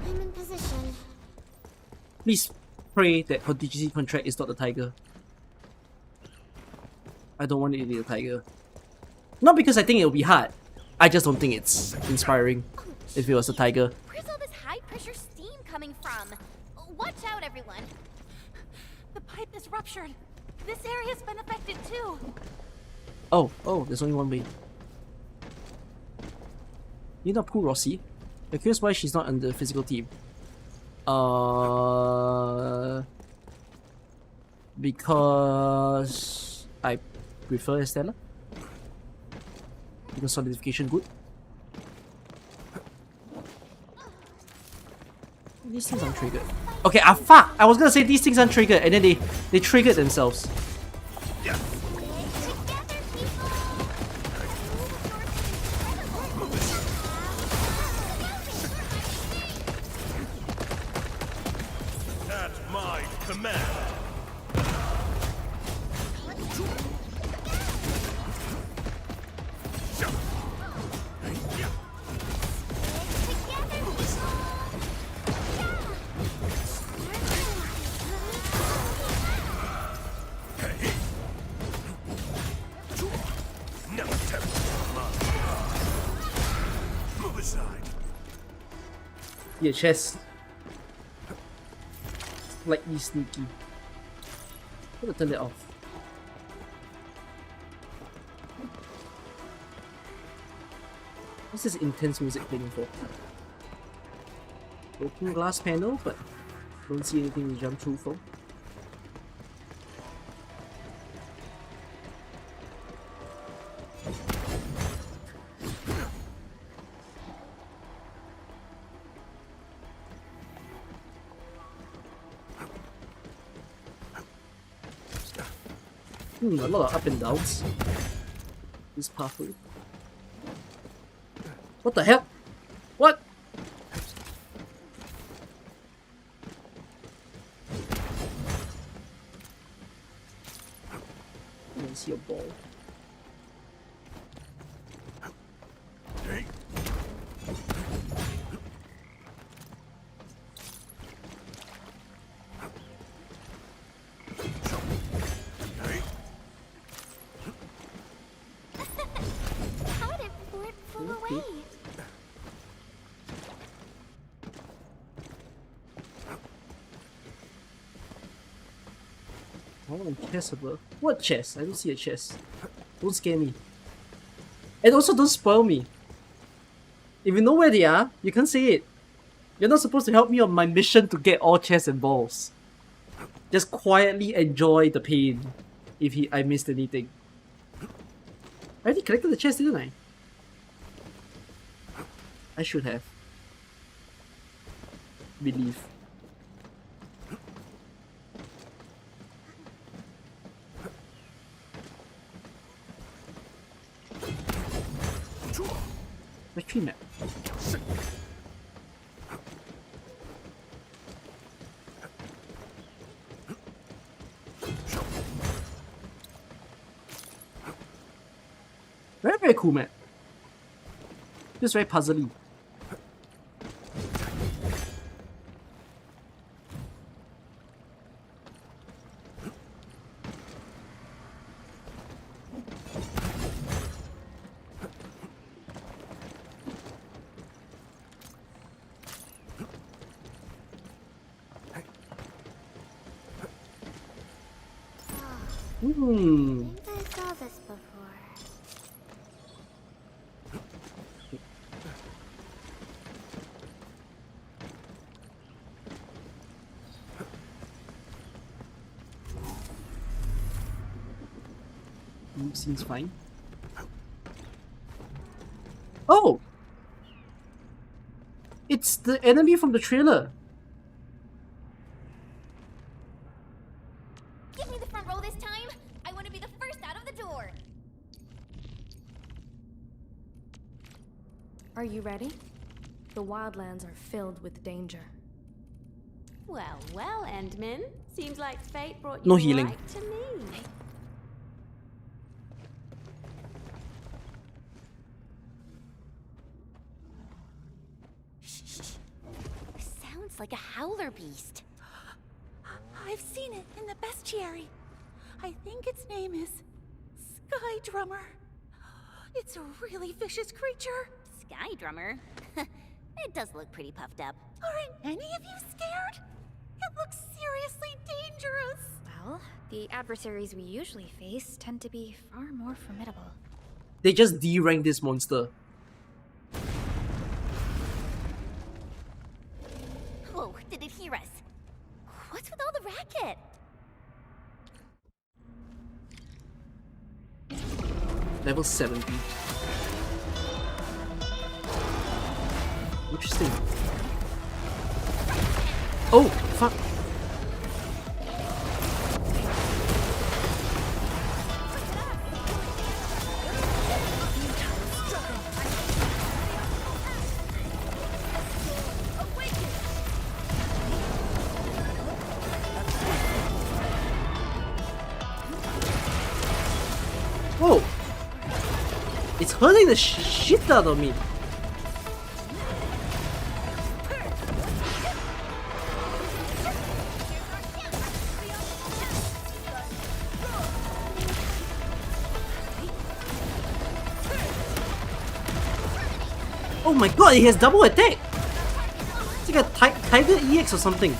I'm in position. Please pray that contingency contract is not the tiger. I don't want it to be the tiger. Not because I think it'll be hard. I just don't think it's inspiring if it was a tiger. Where's all this high-pressure steam coming from? Watch out, everyone. The pipe is ruptured. This area's been affected too. Oh, there's only one way. You're not Pooh Rossi. I'm curious why she's not on the physical team. Because I prefer Estella. Because solidification good. These things aren't triggered. Okay, fuck! I was gonna say these things aren't triggered, and then they triggered themselves. At my command. Move aside. Yeah, chest. Slightly sneaky. I'm gonna turn it off. What's this intense music playing for? Broken glass panel, but don't see anything to jump through for. A lot of up and downs. This pathway. What the hell? What? I don't see a ball. Caught it before it flew away. Oh, chest above. What chest? I don't see a chest. Don't scare me. And also don't spoil me. If you know where they are, you can't say it. You're not supposed to help me on my mission to get all chests and balls. Just quietly enjoy the pain if I missed anything. I already collected the chest, didn't I? I should have. Believe. Tree map. Very, very cool map. Just very puzzly. I think I saw this before. Seems fine. Oh! It's the enemy from the trailer. Give me the front row this time. I want to be the first out of the door. Are you ready? The wildlands are filled with danger. Well, well, Endman. Seems like fate brought you No healing. right to me. Sounds like a howler beast. I've seen it in the bestiary. I think its name is Sky Drummer. It's a really vicious creature. Sky Drummer? It does look pretty puffed up. Aren't any of you scared? It looks seriously dangerous. Well, the adversaries we usually face tend to be far more formidable. They just D-rank this monster. Whoa, did it hear us? What's with all the racket? Level 70. Interesting. Oh, fuck. Whoa! It's hurting the shit out of me. Oh my god, he has double attack! It's like a Tiger EX or something.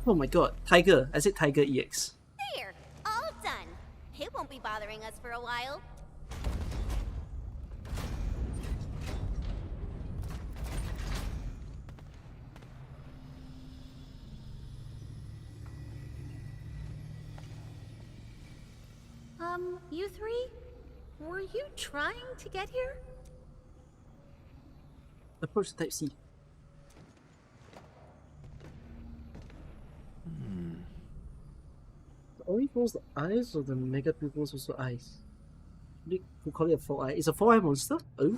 Oh my god, Tiger. I said Tiger EX. There, all done. It won't be bothering us for a while. You three? Were you trying to get here? Approach Type C. The only pulls the eyes or the mega pupils also eyes? We call it a 4-eye. It's a 4-eye monster? Oh.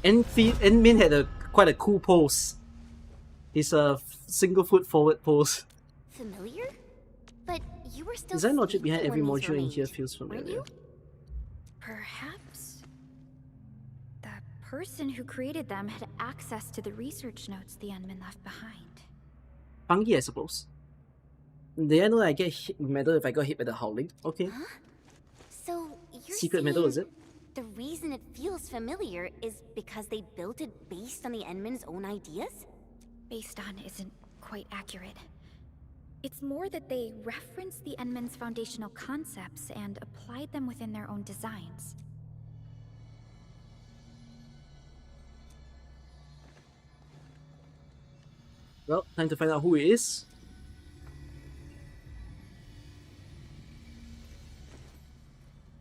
Enfield, Enmin had quite a cool pose. His single foot forward pose. Familiar? You were still Design logic behind sleeping every when these module in remained, here feels weren't familiar. you? Perhaps the person who created them had access to the research notes the Endmen left behind. Fungi, I suppose. Did I know that I get hit metal if I got hit by the howling? Okay. Huh? So you're Secret metal, is it? the reason it feels familiar is because they built it based on the Endmen's own ideas? Based on isn't quite accurate. It's more that they referenced the Endmen's foundational concepts and applied them within their own designs. Well, time to find out who it is.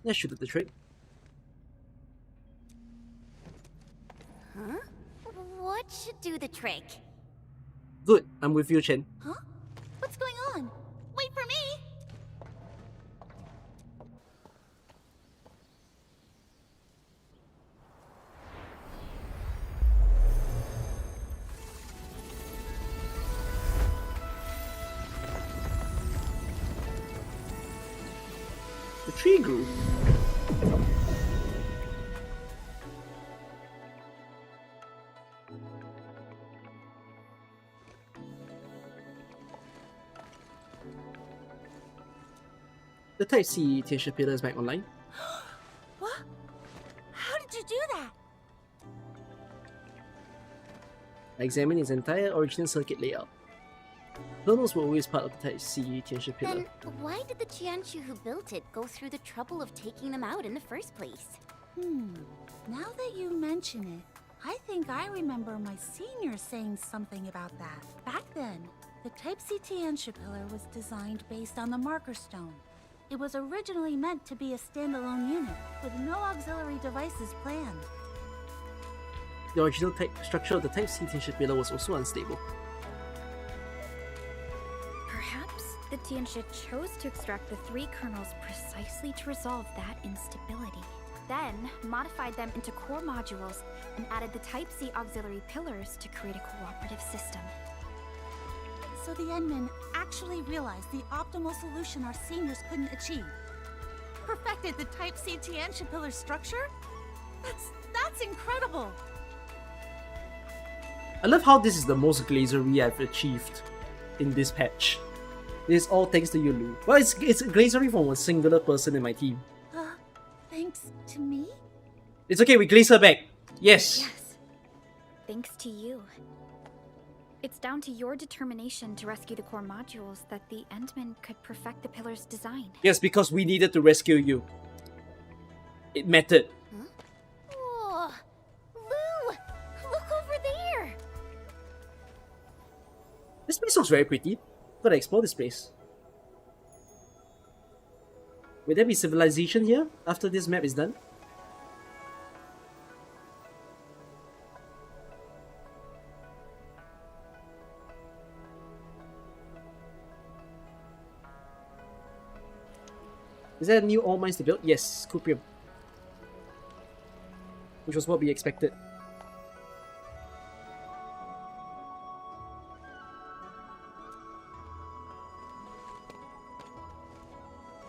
Let's shoot at the trick. Huh? What should do the trick? Good, I'm with you, Chen. Huh? What's going on? Wait for me! The tree grew. The Type C Tianshi pillar is back online. What? How did you do that? I examined its entire original circuit layout. Kernels were always part of the Type C Tianshi pillar. Then why did the Qianshu who built it go through the trouble of taking them out in the first place? Now that you mention it, I think I remember my senior saying something about that. Back then, the Type C Tianshi pillar was designed based on the marker stone. It was originally meant to be a standalone unit, with no auxiliary devices planned. The original type structure of the Type C Tianshi pillar was also unstable. Perhaps the Tianshi chose to extract the 3 kernels precisely to resolve that instability. Then modified them into core modules and added the Type C auxiliary pillars to create a cooperative system. So the Endmen actually realized the optimal solution our seniors couldn't achieve. Perfected the Type C Tianshi pillar structure? That's incredible! I love how this is the most glazery I've achieved in this patch. This is all thanks to you, Lu. Well, it's glazery from a singular person in my team. Thanks to me? It's okay, we glaze her back. Yes. Yes. Thanks to you. It's down to your determination to rescue the core modules that the Endmen could perfect the pillar's design. Yes, because we needed to rescue you. It mattered. Oh, Lou! Look over there! This place looks very pretty. Gotta explore this place. Will there be civilization here after this map is done? Is there a new ore mines to build? Yes, Cuprium. Which was what we expected.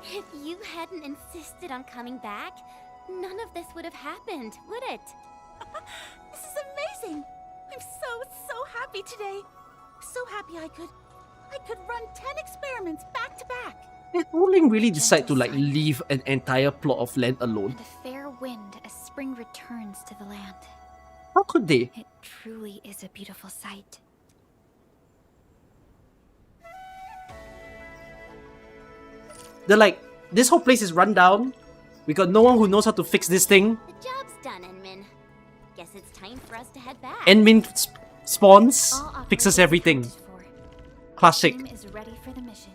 If you hadn't insisted on coming back, none of this would have happened, would it? This is amazing! I'm so happy today! So happy I could run 10 experiments back to back! Did Wuling really decide to leave an entire plot of land alone? And a fair wind as spring returns to the land. How could they? It truly is a beautiful sight. They're like, this whole place is run down. We got no one who knows how to fix this thing. The job's done, Enmin. Guess it's time for us to head back. Enmin spawns, fixes everything. Classic. Team is ready for the mission.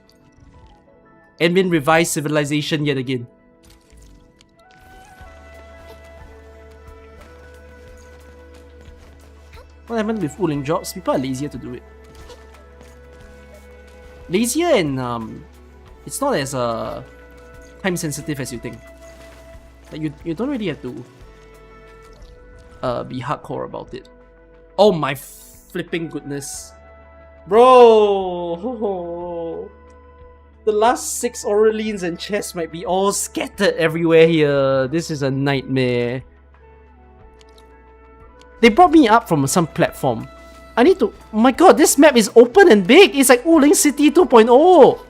Enmin revised civilization yet again. What happened with Wuling jobs? People are lazier to do it. Lazier and it's not as time sensitive as you think. Like you don't really have to be hardcore about it. Oh my flipping goodness. Bro! The last 6 Aurelians and chests might be all scattered everywhere here. This is a nightmare. They brought me up from some platform. I need to... Oh my god, this map is open and big! It's like Wuling City 2.0!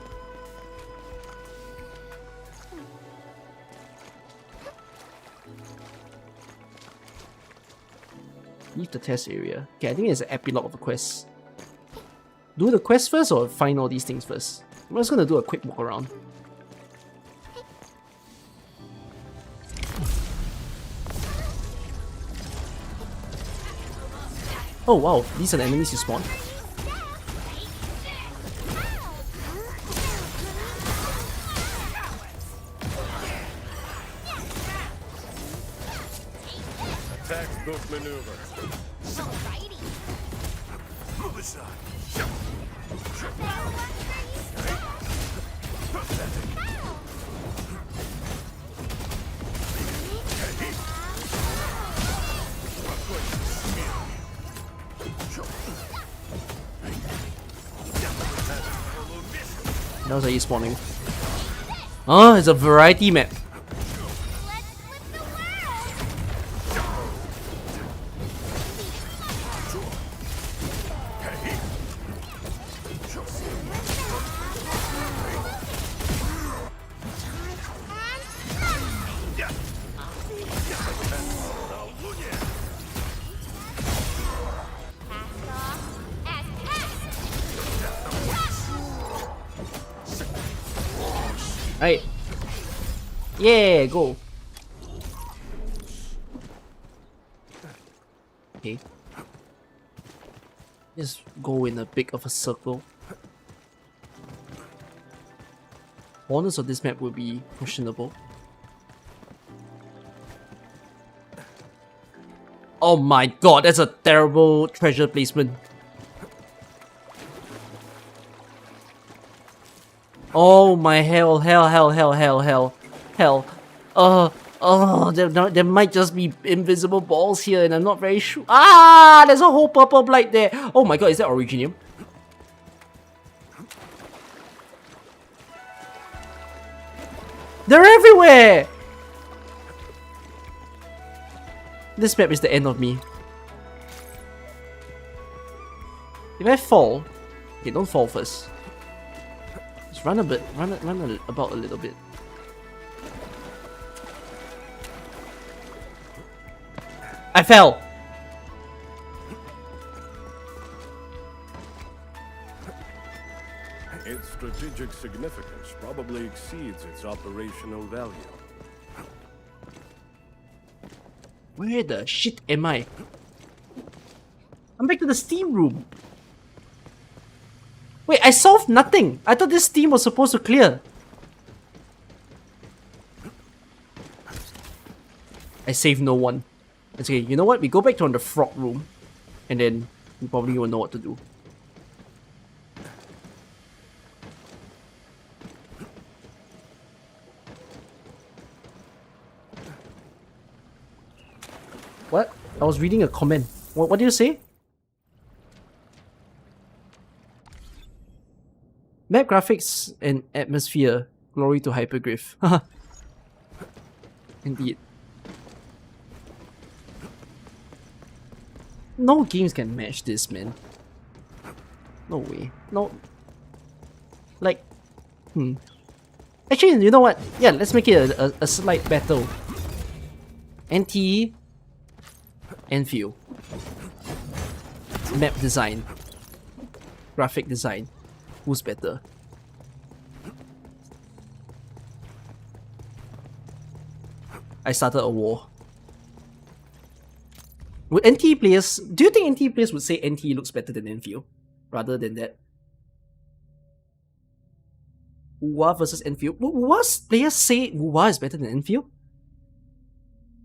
Leave the test area. Okay, I think it's an epilogue of a quest. Do the quest first or find all these things first? I'm just gonna do a quick walk around. Oh wow, these are the enemies you spawn. Textbook maneuver. Move aside. That was how you spawning. Oh, it's a variety map. Right. Yeah, go. Okay. Just go in a big of a circle. Corners of this map will be questionable. Oh my god, that's a terrible treasure placement. Oh my hell. There might just be invisible balls here and I'm not very sure. Ah, there's a whole purple blight there. Oh my god, is that Originium? They're everywhere! This map is the end of me. If I fall... Okay, don't fall first. Just run a bit, run about a little bit. I fell! Its strategic significance probably exceeds its operational value. Where the shit am I? I'm back to the steam room. Wait, I solved nothing. I thought this steam was supposed to clear. I saved no one. It's okay, you know what? We go back to the frog room. And then we probably will know what to do. What? I was reading a comment. What do you say? Map graphics and atmosphere. Glory to Hyperglyph. Haha. Indeed. No games can match this, man. No way. No. Like, Actually, you know what? Yeah, let's make it a slight battle. NT Enfield. Map design. Graphic design. Who's better? I started a war. Would NT players... Do you think NT players would say NT looks better than Enfield? Rather than that? Wuwa versus Enfield? Would Wuwa's players say Wuwa is better than Enfield?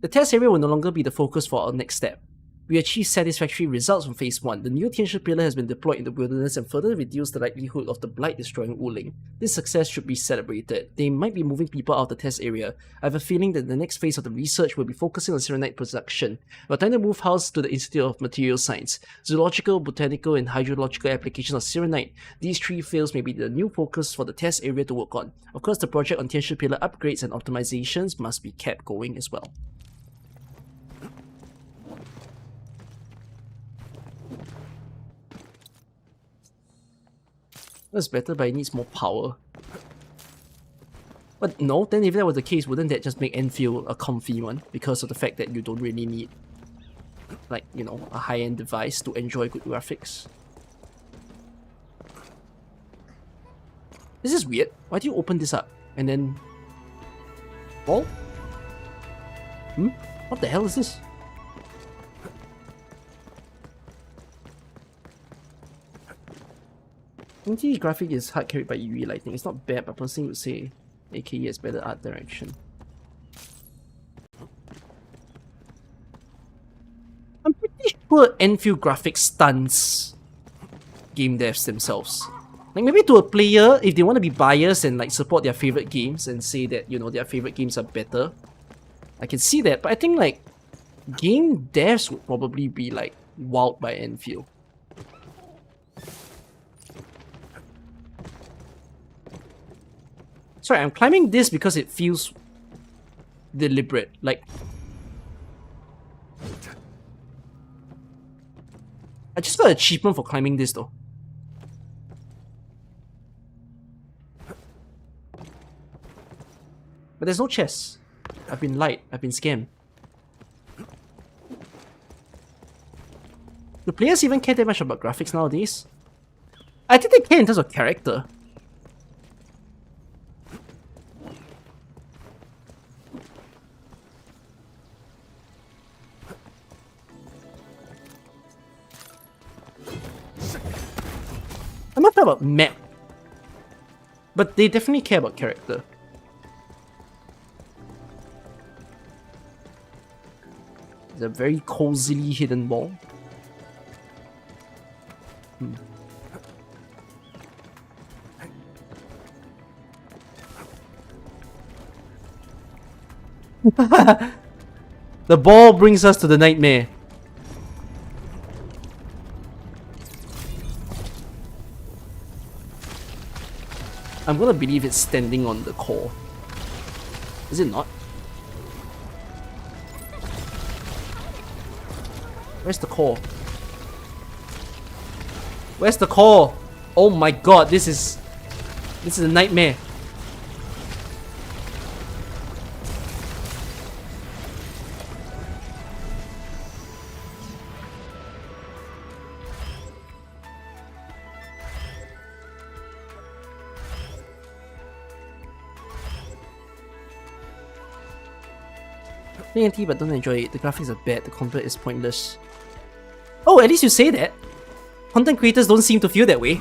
The test area will no longer be the focus for our next step. We achieved satisfactory results from Phase 1. The new Tianshi pillar has been deployed in the wilderness and further reduced the likelihood of the blight destroying Wuling. This success should be celebrated. They might be moving people out of the test area. I have a feeling that the next phase of the research will be focusing on Serenite production. We're trying to move house to the Institute of Material Science. Zoological, botanical, and hydrological applications of Serenite. These three fields may be the new focus for the test area to work on. Of course, the project on Tianshi pillar upgrades and optimizations must be kept going as well. That's better, but it needs more power. But no, then if that was the case, wouldn't that just make Enfield a comfy one? Because of the fact that you don't really need, like, you know, a high-end device to enjoy good graphics. This is weird. Why do you open this up? And then... Oh? What the hell is this? NT graphic is hard carried by UE lighting. It's not bad, but personally would say AKE has better art direction. I'm pretty sure Enfield graphics stuns game devs themselves. Like maybe to a player, if they want to be biased and like support their favorite games and say that, you know, their favorite games are better, I can see that. But I think like game devs would probably be like wowed by Enfield. Sorry, I'm climbing this because it feels deliberate. Like, I just got an achievement for climbing this though. But there's no chest. I've been lied. I've been scammed. Do players even care that much about graphics nowadays? I think they care in terms of character. I'm not sure about map, but they definitely care about character. It's a very cozily hidden wall. The ball brings us to the nightmare. I'm gonna believe it's standing on the core. Is it not? Where's the core? Where's the core? Oh my god, this is a nightmare. Play NT but don't enjoy it. The graphics are bad, the combat is pointless. Oh, at least you say that. Content creators don't seem to feel that way.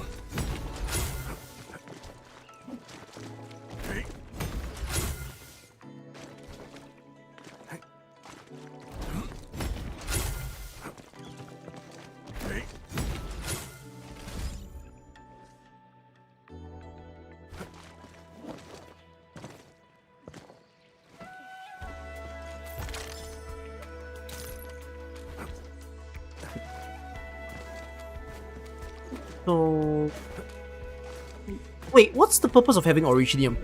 So... Wait, what's the purpose of having Originium?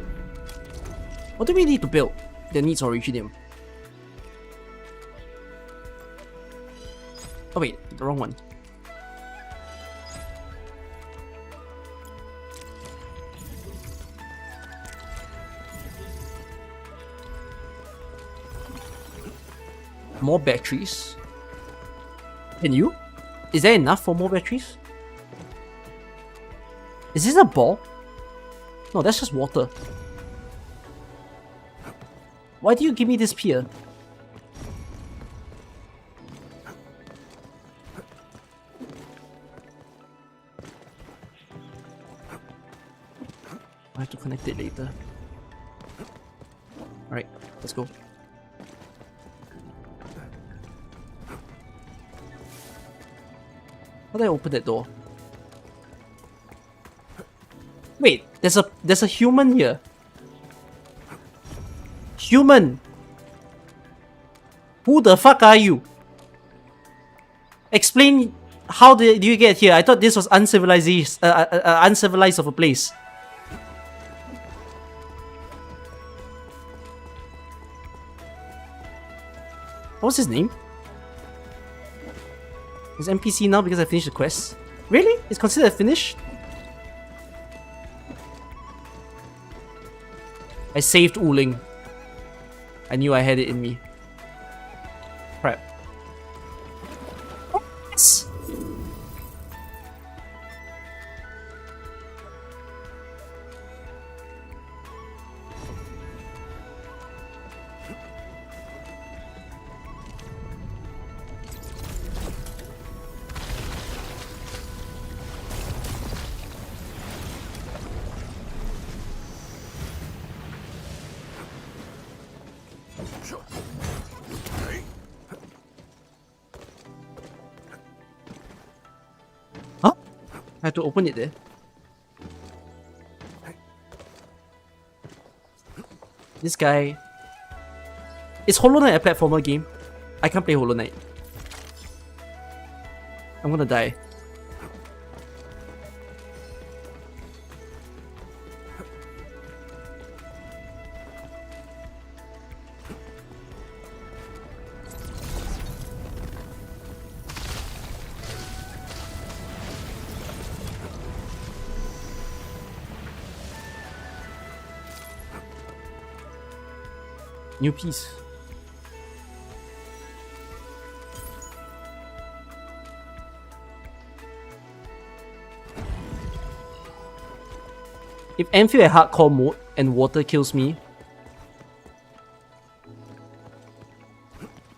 What do we need to build that needs Originium? Oh wait, the wrong one. More batteries? Can you? Is there enough for more batteries? Is this a ball? No, that's just water. Why do you give me this pier? I have to connect it later. Alright, let's go. How do I open that door? Wait, there's a human here. Human! Who the fuck are you? Explain how did you get here? I thought this was uncivilized of a place. What's his name? Is NPC now because I finished the quest? Really? It's considered finished? I saved Wuling. I knew I had it in me. Crap. Yes! Huh? I have to open it there. This guy... Is Hollow Knight a platformer game? I can't play Hollow Knight. I'm gonna die. New piece. If Enfield had hardcore mode and water kills me,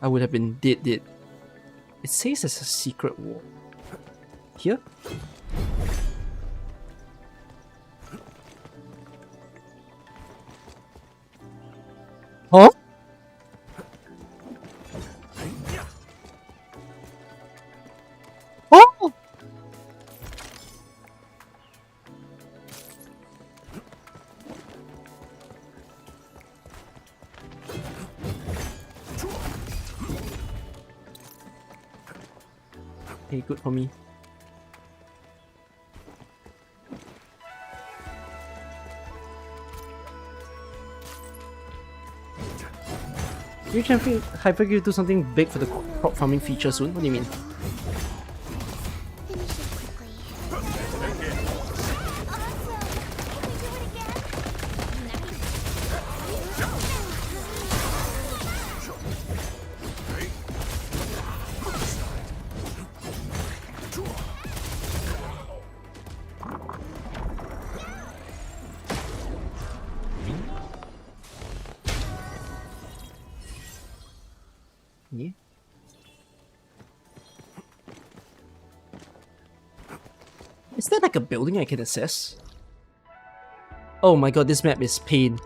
I would have been dead. It says there's a secret wall. Here? Huh? Oh! Okay, good for me. You can Hypergear do something big for the crop farming feature soon? What do you mean? Yeah. Is there like a building I can access? Oh my god, this map is pain.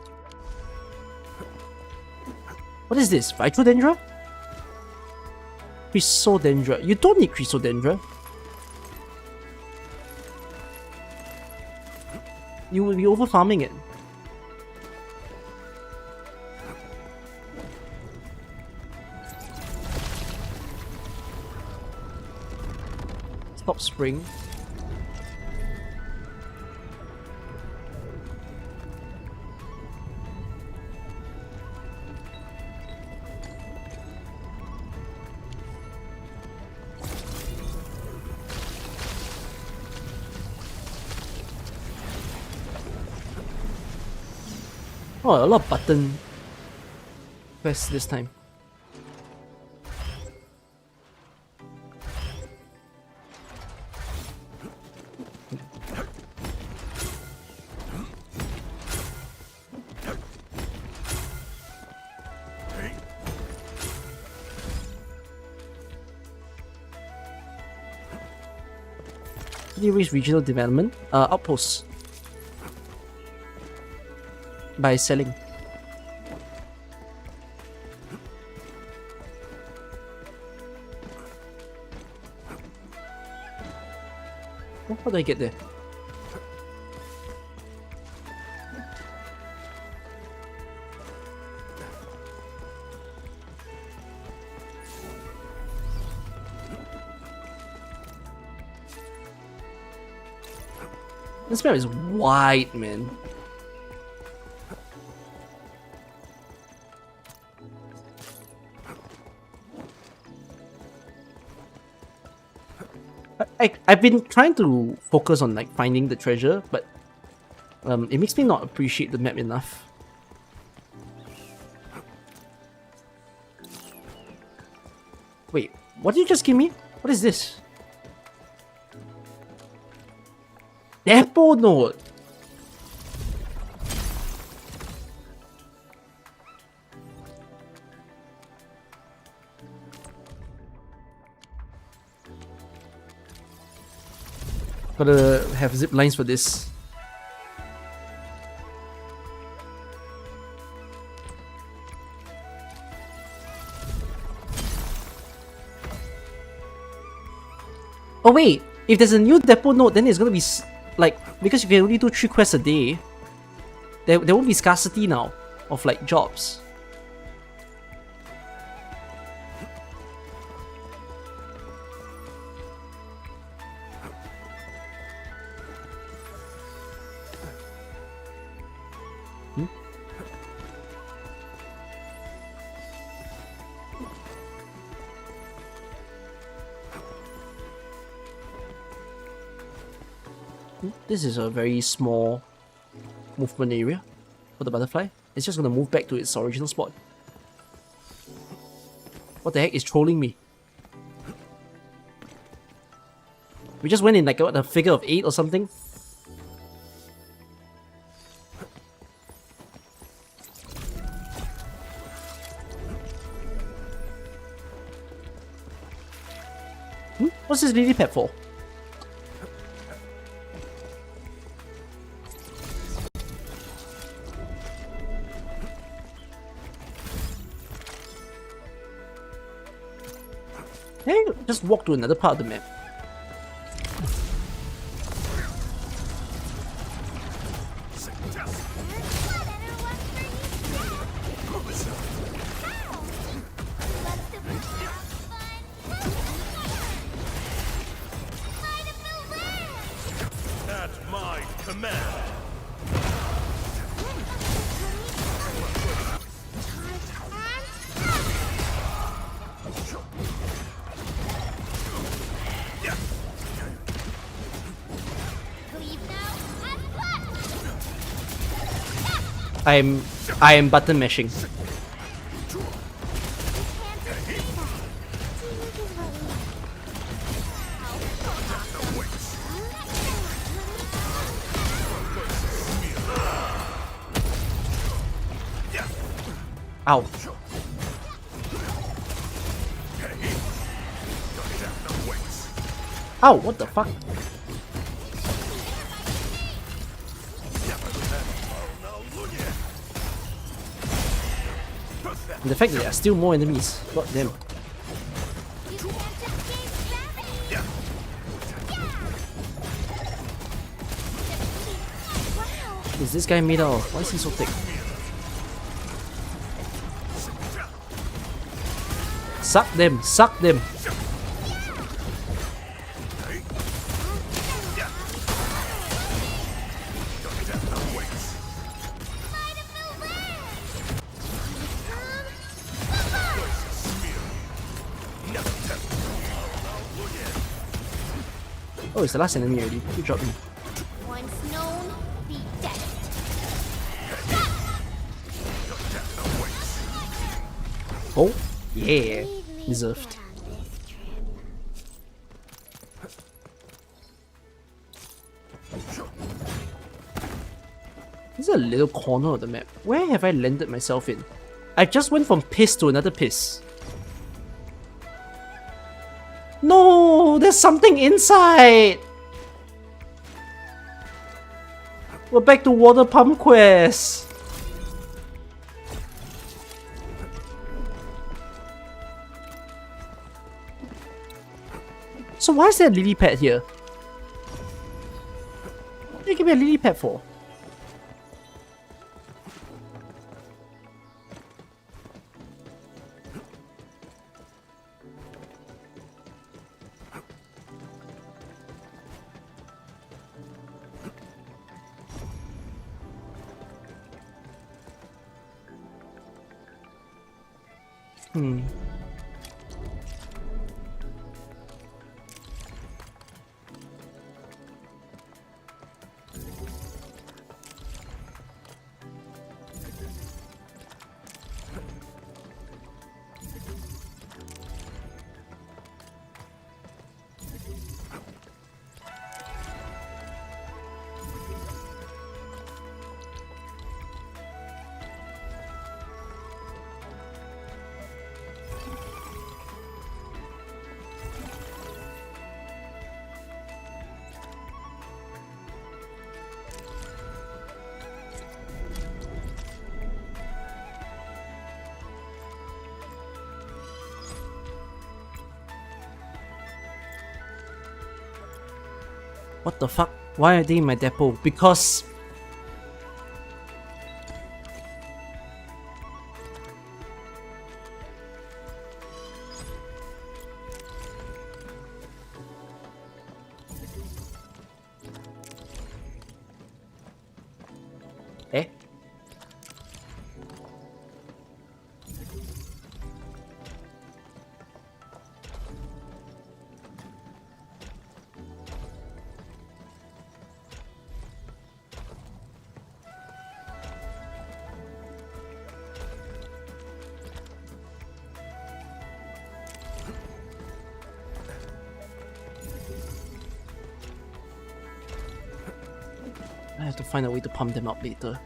What is this? Phytodendra? Chrysodendra. You don't need Chrysodendra. You will be over farming it. Stop spring. Oh, a lot of button quests this time. How do you reach regional development? Outposts. By selling. How do I get there? This map is wide, man. I've been trying to focus on like finding the treasure, but it makes me not appreciate the map enough. Wait, what did you just give me? What is this? Depot note! Gotta have zip lines for this. Oh wait, if there's a new depot node, then it's gonna be like, because you can only do 3 quests a day, there won't be scarcity now of like jobs. This is a very small movement area for the butterfly. It's just gonna move back to its original spot. What the heck is trolling me? We just went in like a figure of 8 or something. What's this lily pad for? Can I just walk to another part of the map? At my command. I am button mashing. Ow. Ow, what the fuck? And the fact that there are still more enemies. God damn. Is this guy made out of? Why is he so thick? Suck them! Suck them! Oh, it's the last enemy already. Good job, me. Once known, be dead. Oh, yeah. Deserved. This is a little corner of the map. Where have I landed myself in? I just went from piss to another piss. No, there's something inside. We're back to water pump quest. So why is there a lily pad here? we have lily pad for? Hmm. What the fuck? Why are they in my depot? Because... Eh? I have to find a way to pump them up later.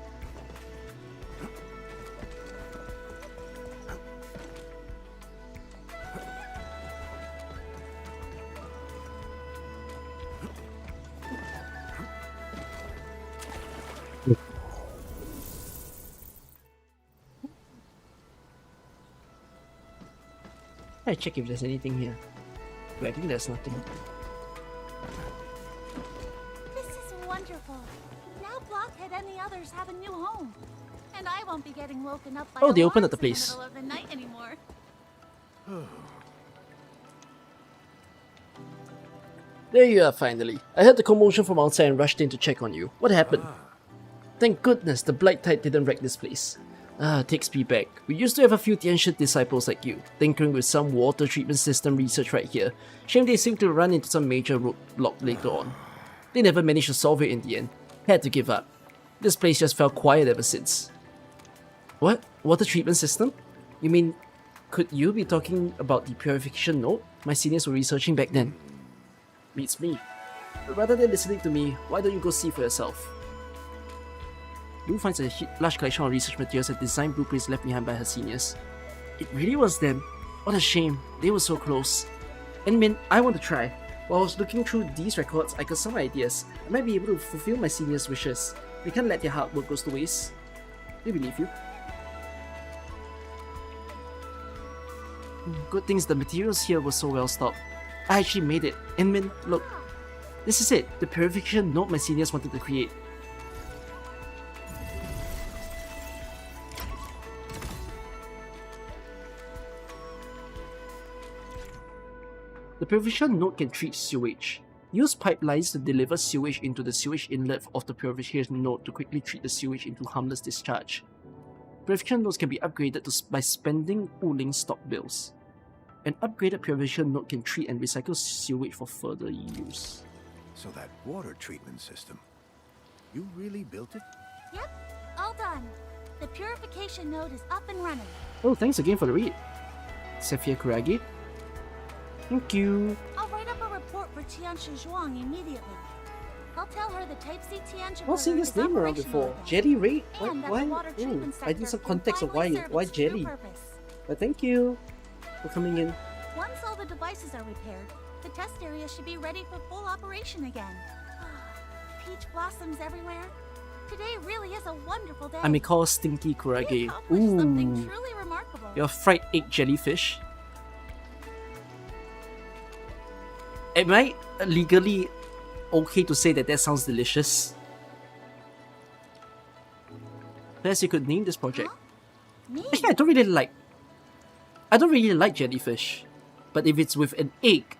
I check if there's anything here. But I think there's nothing. This is wonderful. Now Blockhead and the others have a new home. And I won't be getting woken up by Oh, they opened up alarms the in place. middle of the night anymore. There you are, finally. I heard the commotion from outside and rushed in to check on you. What happened? Thank goodness the Blight Tide didn't wreck this place. Takes me back. We used to have a few Tianxia disciples like you, tinkering with some water treatment system research right here. Shame they seem to run into some major roadblock later on. They never managed to solve it in the end. Had to give up. This place just felt quiet ever since. What? Water treatment system? You mean, could you be talking about the purification node my seniors were researching back then? Beats me. But rather than listening to me, why don't you go see for yourself? Lou finds a large collection of research materials and design blueprints left behind by her seniors. It really was them. What a shame. They were so close. And Min, I want to try. While I was looking through these records, I got some ideas. I might be able to fulfill my seniors' wishes. We can't let their hard work go to waste. They believe you. Good things the materials here were so well stocked. I actually made it. And Min, look. This is it. The purification node my seniors wanted to create. The purification node can treat sewage. Use pipelines to deliver sewage into the sewage inlet of the purification node to quickly treat the sewage into harmless discharge. Purification nodes can be upgraded by spending Wuling stock bills. An upgraded purification node can treat and recycle sewage for further use. So that water treatment system, you really built it? Yep, all done. The purification node is up and running. Oh, thanks again for the read. Sephia Kuragi. Thank you. I'll write up a report for Tianxia Zhuang immediately. I'll tell her the Type C Tianxia I've seen this name around before. Jelly Ray? Why? Ooh, I need some context of why jelly. But thank you for coming in. Once all the devices are repaired, the test area should be ready for full operation again. Peach blossoms everywhere. Today really is a wonderful day. I may call Stinky Kurage. Something Ooh. truly remarkable. Your fried egg jellyfish. Am I legally okay to say that that sounds delicious? Perhaps you could name this project. Me? Actually, I don't really like jellyfish. But if it's with an egg,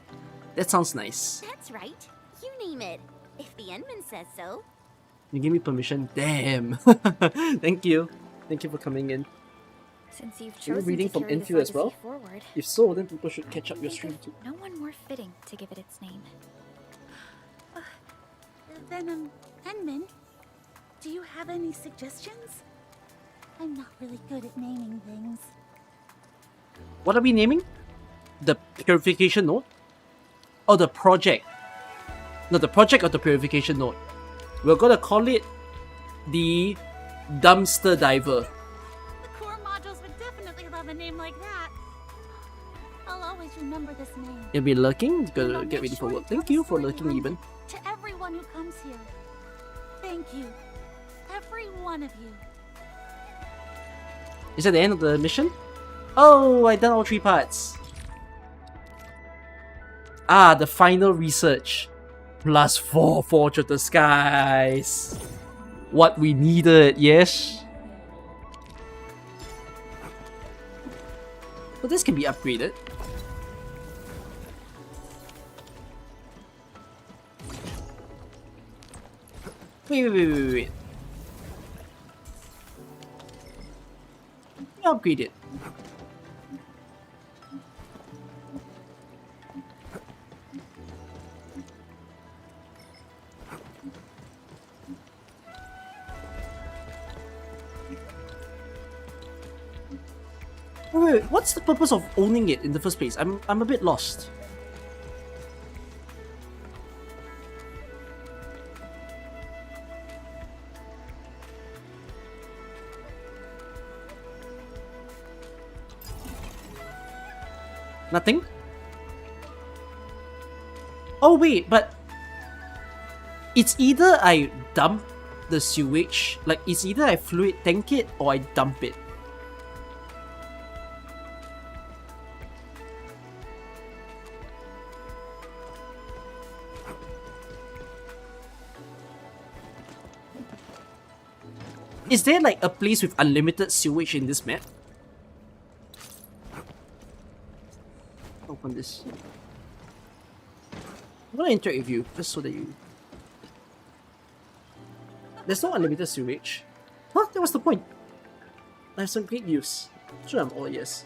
that sounds nice. That's right. You name it. If the Endman says so. You give me permission? Damn. Thank you. Thank you for coming in. Since you've Are you chosen reading to from carry this Enfield as legacy well? forward, If so, then people should catch up your think stream of too. no one more fitting to give it its name. Then, Endman, do you have any suggestions? I'm not really good at naming things. What are we naming? The purification node? Or the project? No, the project or the purification node. We're gonna call it the dumpster diver. The core modules would definitely love a name like that. I'll always remember this name. You'll be lurking? Gotta I'll get make ready for sure work. to Thank tell you the for story lurking behind even. it To everyone who comes here. Thank you. Every one of you. Is that the end of the mission? Oh, I done all 3 parts. Ah, the final research. Plus 4 Forge of the Skies. What we needed, yes? But this can be upgraded. Wait. Upgrade it. Wait, what's the purpose of owning it in the first place? I'm a bit lost. Nothing? Oh wait, but it's either I dump the sewage, like it's either I fluid tank it or I dump it. Is there like a place with unlimited sewage in this map? Open this. I'm gonna interact with you just so that you. There's no unlimited sewage. Huh? That was the point. I have some great news. Sure, I'm all ears.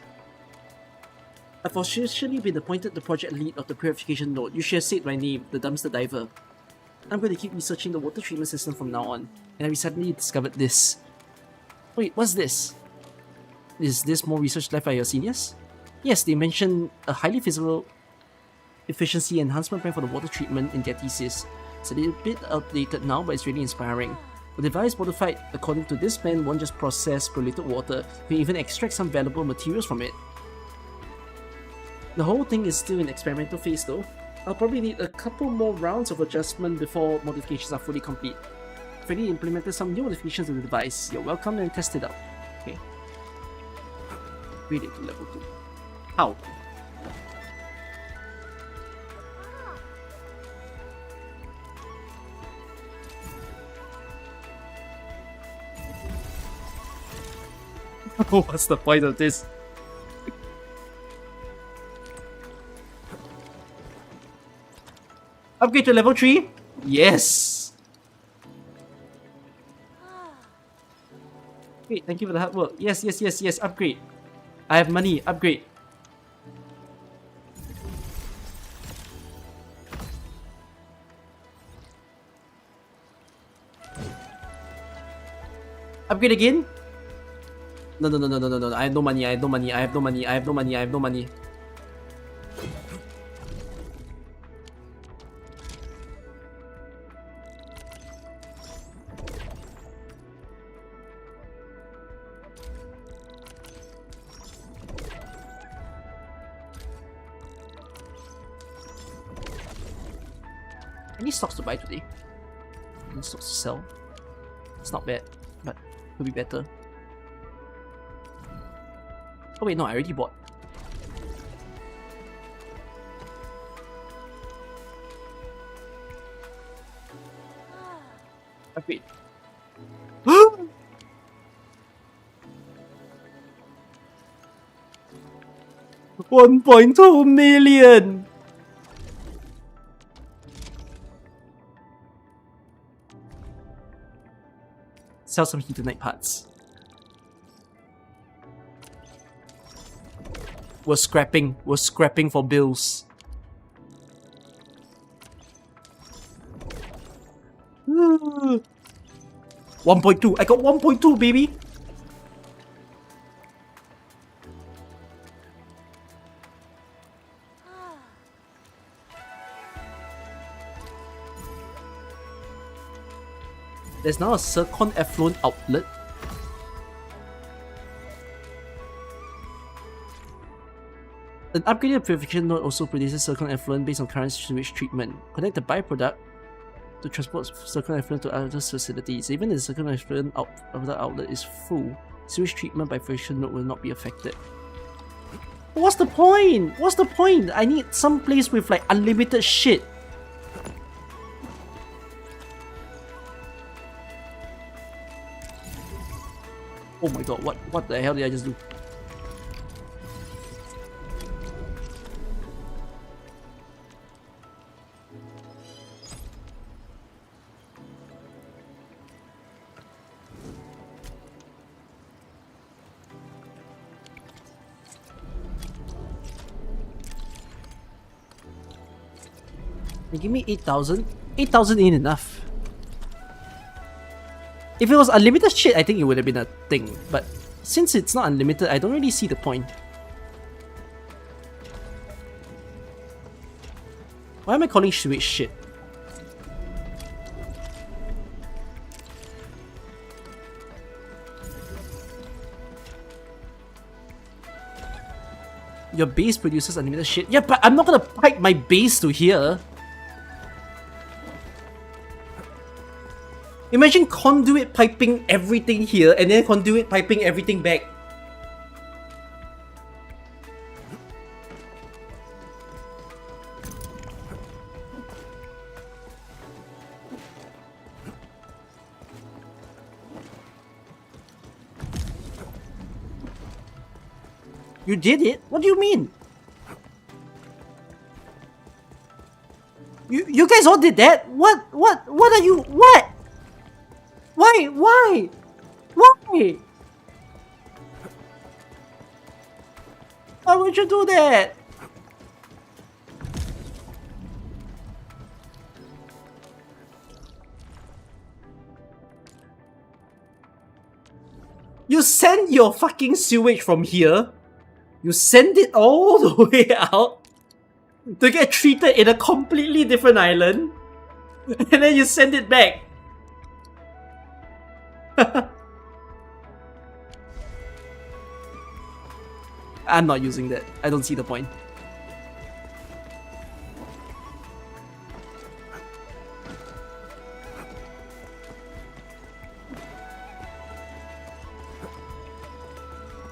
I've officially been appointed the project lead of the purification node. You should have said my name, the dumpster diver. I'm going to keep researching the water treatment system from now on, and I recently discovered this. Wait, what's this? Is this more research left by your seniors? Yes, they mentioned a highly feasible efficiency enhancement plan for the water treatment in their thesis. It's a little bit outdated now, but it's really inspiring. The device modified according to this plan won't just process polluted water, we can even extract some valuable materials from it. The whole thing is still in experimental phase though. I'll probably need a couple more rounds of adjustment before modifications are fully complete. I've already implemented some new modifications to the device. You're welcome and test it out. Okay. Upgrade it to level 2. How? What's the point of this? Upgrade to level 3? Yes! Wait, thank you for the hard work. Yes, upgrade. I have money, upgrade. Upgrade again? No. I have no money. I have no money. Any stocks to buy today? Any stocks to sell? It's not bad, but could be better. Oh wait, no, I already bought. Upgrade. 1.2 million! Sell some Hedonite parts. We're scrapping for bills. 1.2, I got 1.2, baby! There's now a Zircon Effluent outlet. An upgraded purification node also produces Zircon Effluent based on current sewage treatment. Connect the byproduct to transport Zircon Effluent to other facilities. Even if the Zircon Effluent outlet is full, sewage treatment by purification node will not be affected. What's the point? What's the point? I need some place with like unlimited shit. Oh my god, what the hell did I just do? Give me 8,000? 8,000 ain't enough. If it was unlimited shit, I think it would have been a thing. But since it's not unlimited, I don't really see the point. Why am I calling sewage shit? Your base produces unlimited shit? Yeah, but I'm not gonna pipe my base to here. Imagine conduit piping everything here and then conduit piping everything back. You did it? What do you mean? You guys all did that? What are you, what? Why? Why? Why would you do that? You send your fucking sewage from here. You send it all the way out to get treated in a completely different island. And then you send it back. I'm not using that. I don't see the point.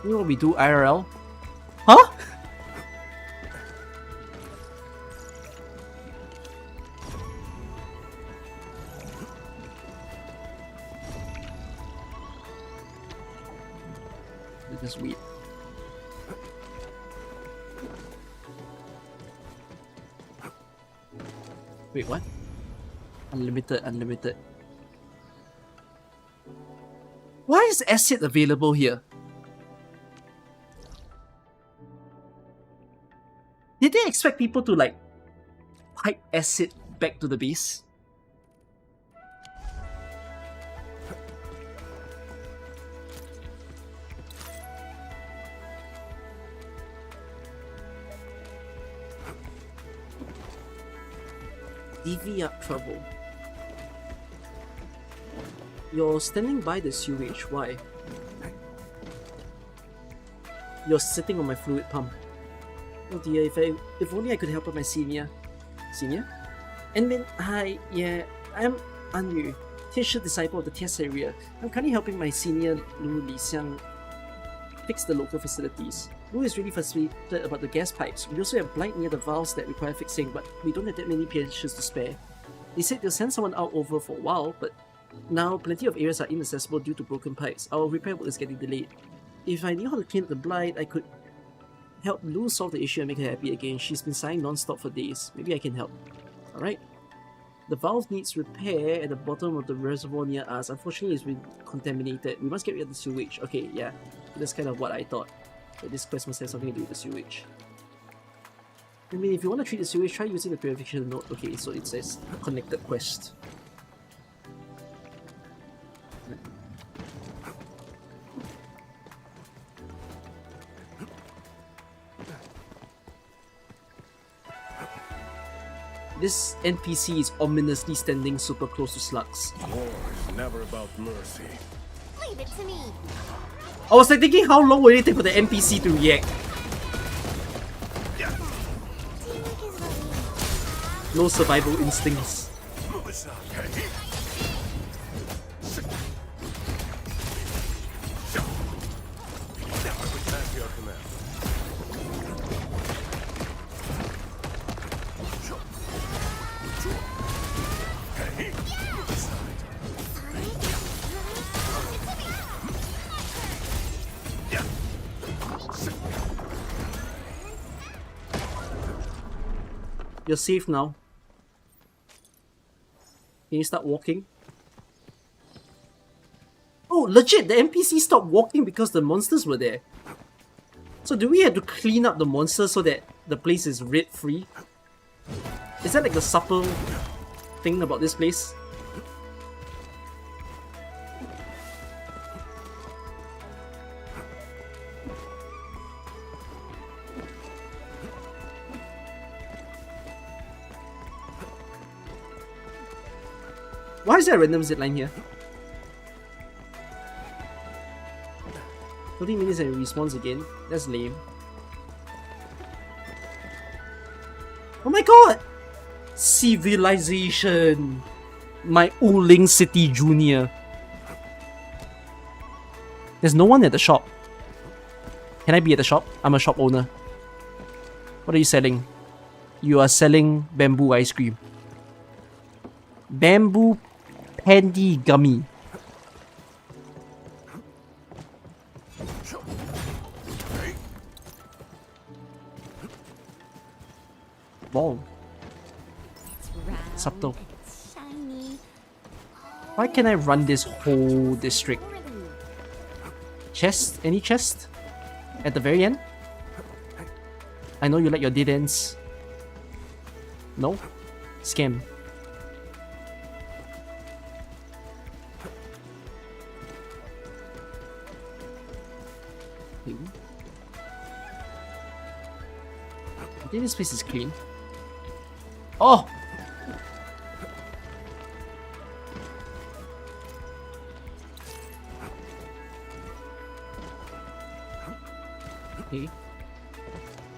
You know what we do IRL? Huh? This is weird. Wait, what? Unlimited. Why is acid available here? Did they expect people to like pipe acid back to the base? Divvy up trouble. You're standing by the sewage, why? You're sitting on my fluid pump. Oh dear, if only I could help out my senior. Senior? Enmin, hi, yeah, I'm Anyu, teacher disciple of the test area. I'm currently helping my senior Lu Li Xiang fix the local facilities. Lu is really frustrated about the gas pipes. We also have blight near the valves that require fixing, but we don't have that many patients to spare. They said they'll send someone out over for a while, but now plenty of areas are inaccessible due to broken pipes. Our repair work is getting delayed. If I knew how to clean up the blight, I could help Lou solve the issue and make her happy again. She's been sighing non-stop for days. Maybe I can help. Alright. The valve needs repair at the bottom of the reservoir near us. Unfortunately, it's been contaminated. We must get rid of the sewage. Okay, yeah. That's kind of what I thought. But this quest must have something to do with the sewage. I mean, if you want to treat the sewage, try using the purification node. Okay, so it says connected quest. This NPC is ominously standing super close to slugs. War is never about mercy. Leave it to me. I was like thinking how long will it take for the NPC to react? No survival instincts. You're safe now. Can you start walking? Oh, legit! The NPC stopped walking because the monsters were there. So do we have to clean up the monsters so that the place is raid-free? Is that like the subtle thing about this place? Why is there a random zipline here? 30 minutes and it respawns again? That's lame. Oh my god! Civilization! My Uling City Junior. There's no one at the shop. Can I be at the shop? I'm a shop owner. What are you selling? You are selling bamboo ice cream. Bamboo Pandy Gummy. Wow. Subtle. Why can't I run this whole district? Chest? Any chest? At the very end? I know you like your dead ends. No? Scam. I think this place is clean. Oh! Okay.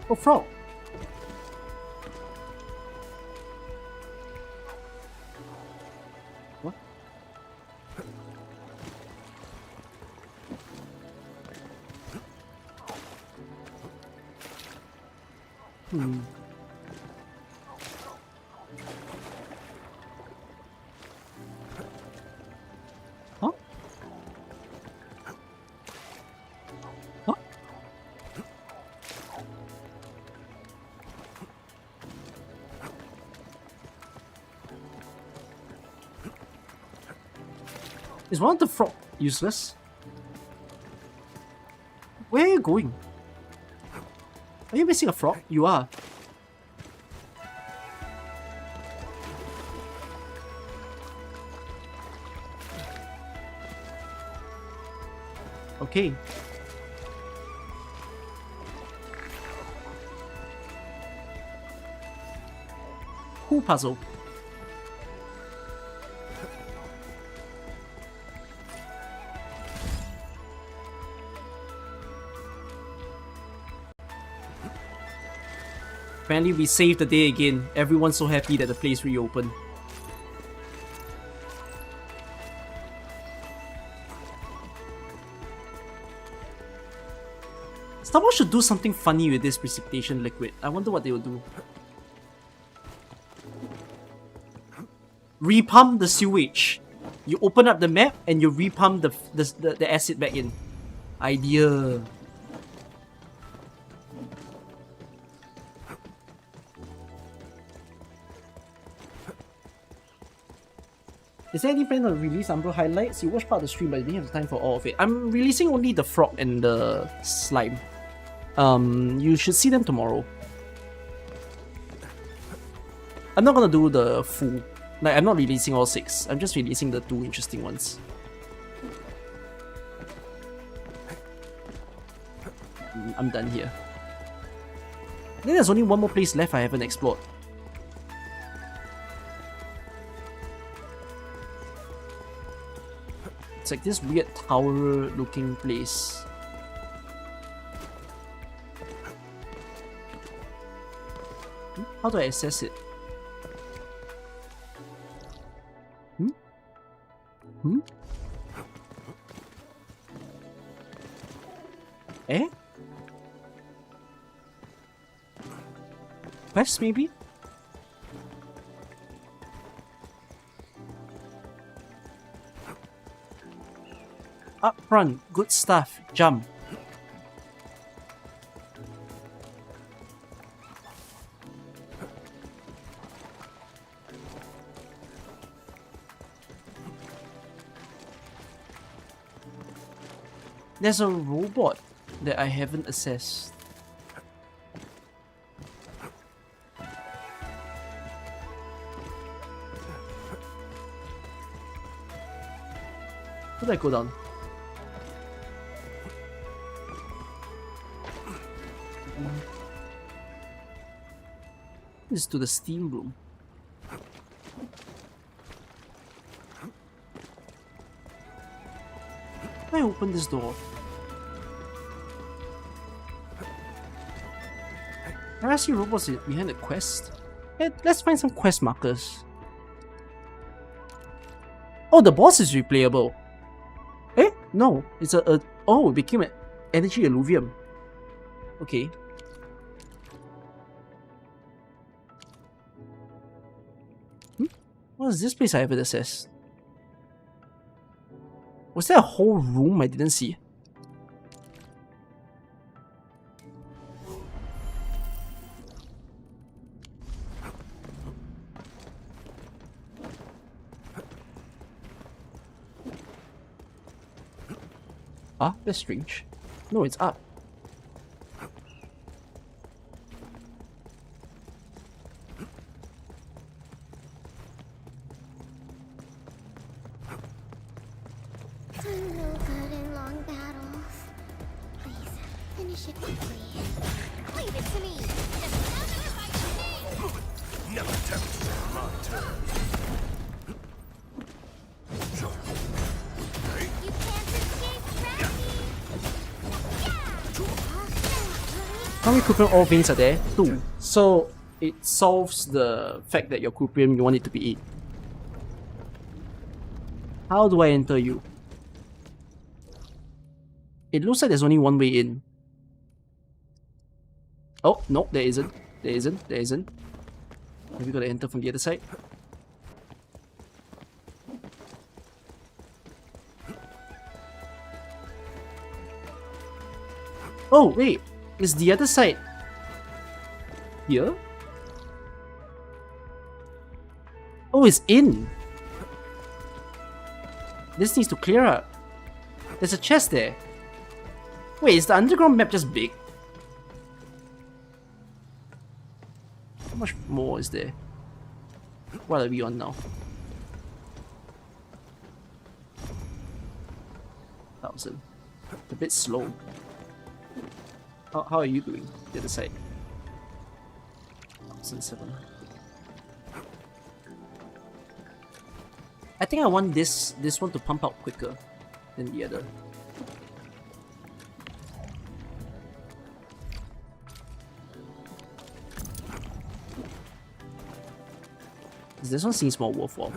Oh, frog! What? Hmm. Huh? Huh? Is one of the frog useless? Where are you going? Are you missing a frog? You are. Okay. Who puzzle? Apparently we saved the day again. Everyone's so happy that the place reopened. Someone should do something funny with this precipitation liquid. I wonder what they will do. Repump the sewage. You open up the map and you repump the acid back in. Idea. Is there any plan to release Umbro highlights? You watched part of the stream, but you didn't have the time for all of it. I'm releasing only the frog and the slime. You should see them tomorrow. I'm not gonna do the full. Like, I'm not releasing all 6. I'm just releasing the 2 interesting ones. I'm done here. I think there's only one more place left I haven't explored. It's like this weird tower looking place. How do I access it? Eh? Quest maybe? Up front, good stuff, jump. There's a robot that I haven't assessed. How do I go down? This is to the steam room. How do I open this door? Can I see robots behind the quest? Hey, let's find some quest markers. Oh, the boss is replayable. Eh? No, it's oh, it became an energy alluvium. Okay. What is this place I haven't accessed? Was there a whole room I didn't see? Ah, that's strange. No, it's up. I'm no good in long battles. Please, finish it quickly. Leave it to me. Never tempt my turn. You can't escape gravity. How many Kuprium ore veins are there? 2. So it solves the fact that your Kuprium, you want it to be 8. How do I enter you? It looks like there's only one way in. Oh, no, there isn't. There isn't. There isn't. Maybe we gotta enter from the other side. Oh, wait. Is the other side here? Oh, it's in. This needs to clear up. There's a chest there. Wait, is the underground map just big? How much more is there? What are we on now? 1,000. A bit slow. How are you doing? The other side. 1,007. I think I want this one to pump out quicker than the other. This one seems more worthwhile.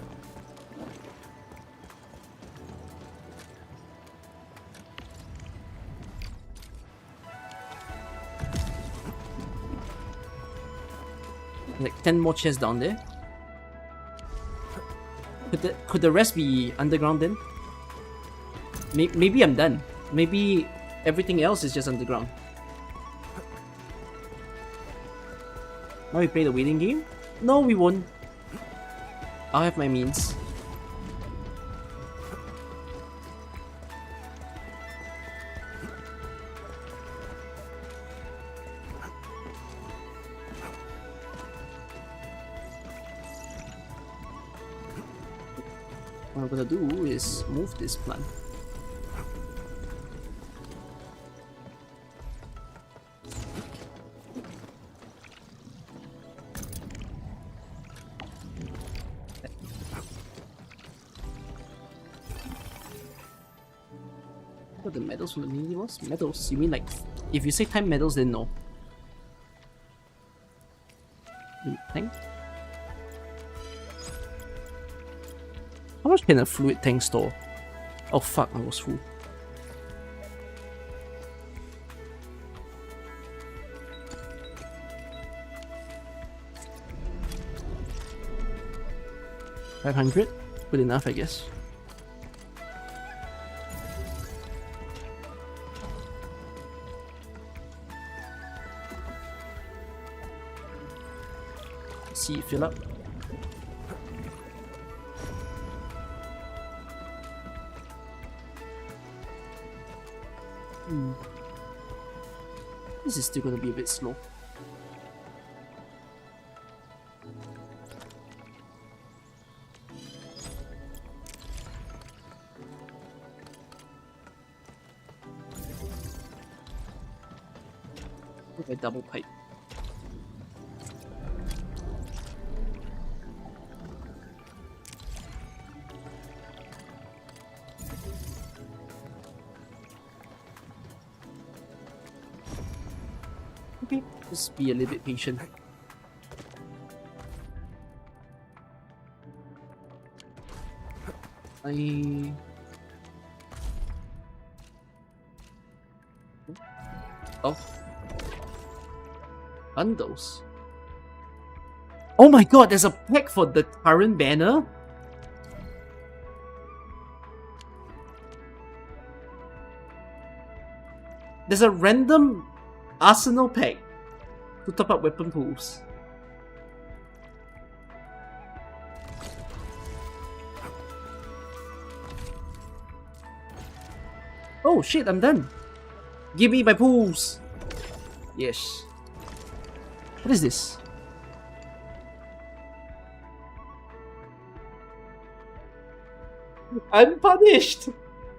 Like 10 more chests down there. Could the rest be underground then? Maybe I'm done. Maybe everything else is just underground. Now we play the waiting game? No, we won't. I'll have my means. What I'm gonna do is move this plant. What are the medals from the mini boss? Medals? You mean like if you say time medals, then no. Tank? How much can a fluid tank store? Oh fuck, I was full. $500? Good enough, I guess. See it fill up. This is still gonna be a bit slow. With a double pipe. Okay, just be a little bit patient. Oh. Bundles. Oh my god, there's a pack for the current banner? There's a random arsenal pack to top up weapon pools. Oh shit, I'm done. Give me my pools. Yes. What is this? Unpunished!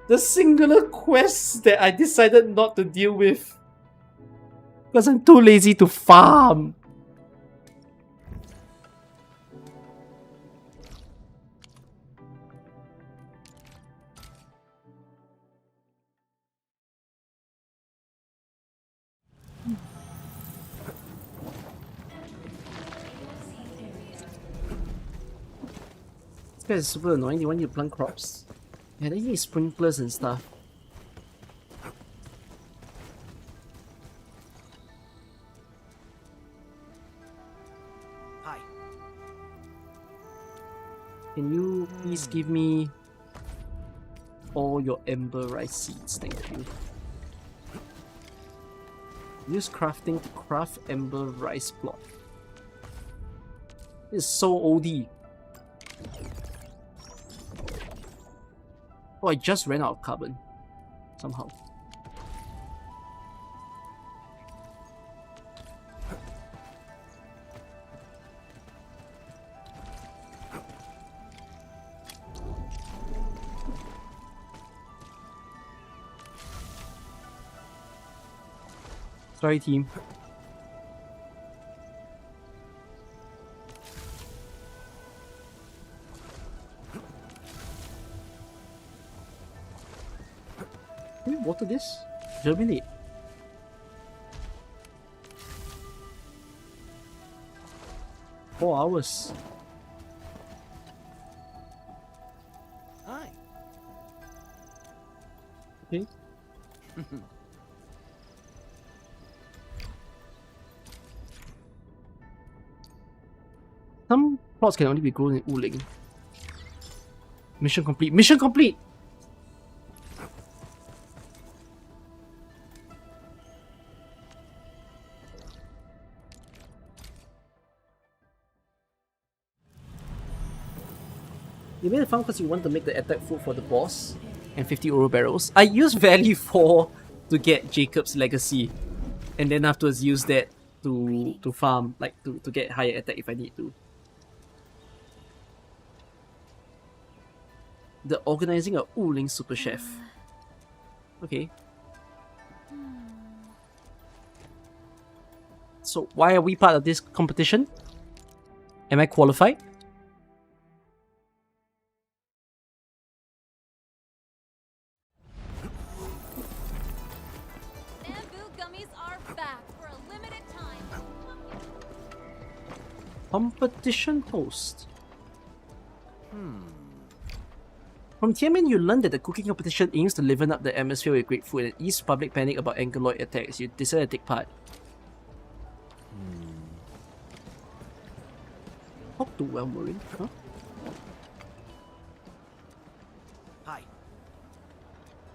The singular quest that I decided not to deal with. Because I'm too lazy to farm. This guy is super annoying. You want you to plant crops? Yeah, they need sprinklers and stuff. Hi. Can you please give me all your ember rice seeds? Thank you. Use crafting to craft ember rice block. This is so OD. Oh, I just ran out of carbon. Somehow. Sorry, team. Can we water this? Germinate. Four hours. Hi. Okay. Some plots can only be grown in Wuling. Mission complete. Mission complete! You made a farm because you want to make the attack food for the boss and 50 oro barrels. I use Valley 4 to get Jacob's legacy, and then afterwards use that to farm, like to get higher attack if I need to. The organizing a Wuling Super Chef. Okay. So why are we part of this competition? Am I qualified? Bamboo gummies are back for a limited time. Competition host. From Tianmin, you learned that the cooking competition aims to liven up the atmosphere with great food and ease public panic about Angoloid attacks. You decided to take part. Talk to Maureen, huh? Hi.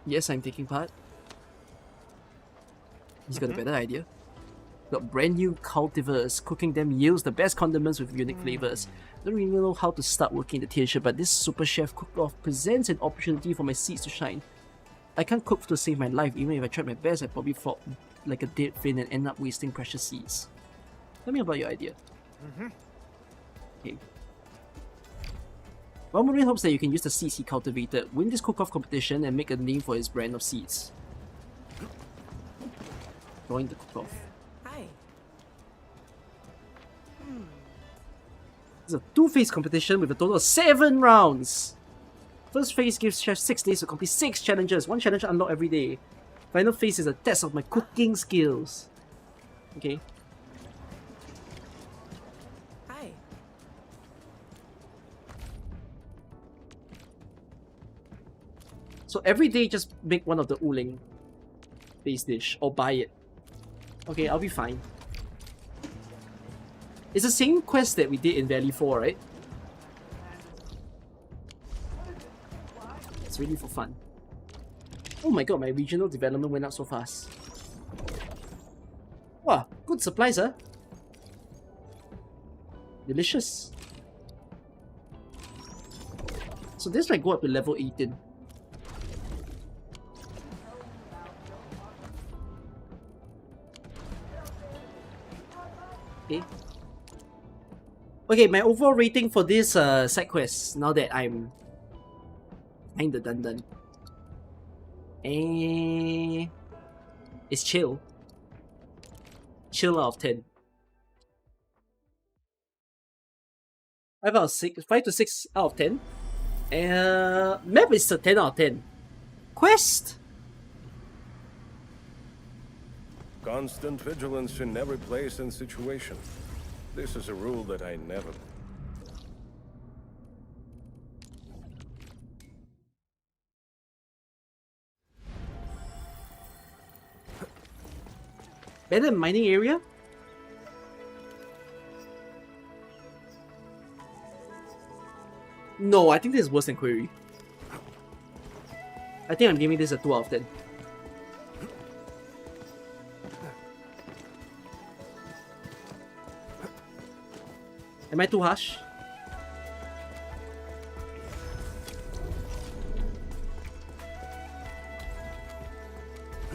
Yes, I'm taking part. He's got a better idea. Got brand new cultivars. Cooking them yields the best condiments with unique flavors. Don't really know how to start working the tier, but this super chef cook-off presents an opportunity for my seeds to shine. I can't cook to save my life. Even if I tried my best, I'd probably flop like a dead fin and end up wasting precious seeds. Tell me about your idea. Okay. Maureen hopes that you can use the seeds he cultivated, win this cook-off competition, and make a name for his brand of seeds. Join the cook-off. Hi. It's a two-phase competition with a total of 7 rounds. First phase gives chefs 6 days to complete 6 challenges. 1 challenge unlocked every day. Final phase is a test of my cooking skills. Okay. Hi. So every day just make one of the Wuling base dish or buy it. Okay, I'll be fine. It's the same quest that we did in Valley 4, right? It's really for fun. Oh my god, my regional development went up so fast. Wow, good supplies, huh? Delicious. So this might go up to level 18. Okay. Okay, my overall rating for this side quest, now that I'm kinda done. It's chill. Chill out of 10. 5 to 6 out of 10. Map is a 10 out of 10. Quest? Constant vigilance in every place and situation. This is a rule that I never... Better than mining area? No, I think this is worse than Query. I think I'm giving this a 2 out of 10. Am I too harsh?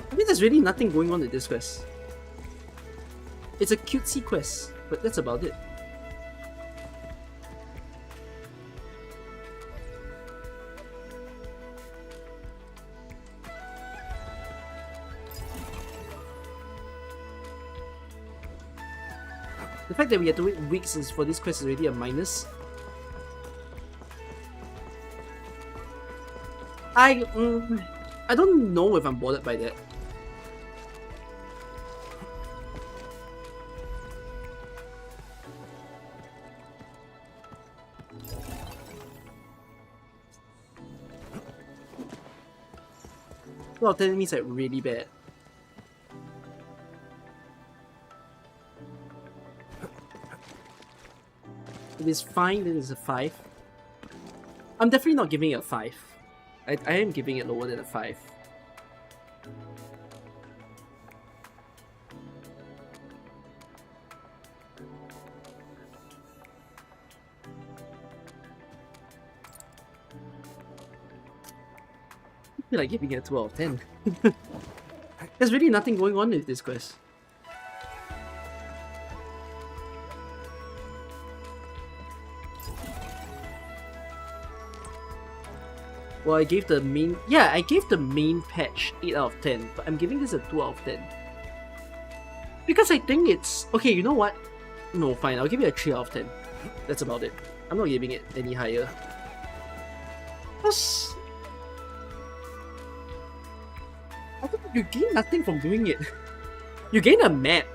I mean, there's really nothing going on with this quest. It's a cutesy quest, but that's about it. The fact that we have to wait weeks for this quest is already a minus. I don't know if I'm bothered by that. Well, telling me it's like really bad. If it's fine, then it's a 5. I'm definitely not giving it a 5. I am giving it lower than a 5. I feel like giving it a 2 out of 10. There's really nothing going on with this quest. Well, I gave the main... Yeah, I gave the main patch 8 out of 10, but I'm giving this a 2 out of 10. Because I think it's... Okay, you know what? No, fine, I'll give it a 3 out of 10. That's about it. I'm not giving it any higher. Plus... I think you gain nothing from doing it. You gain a map.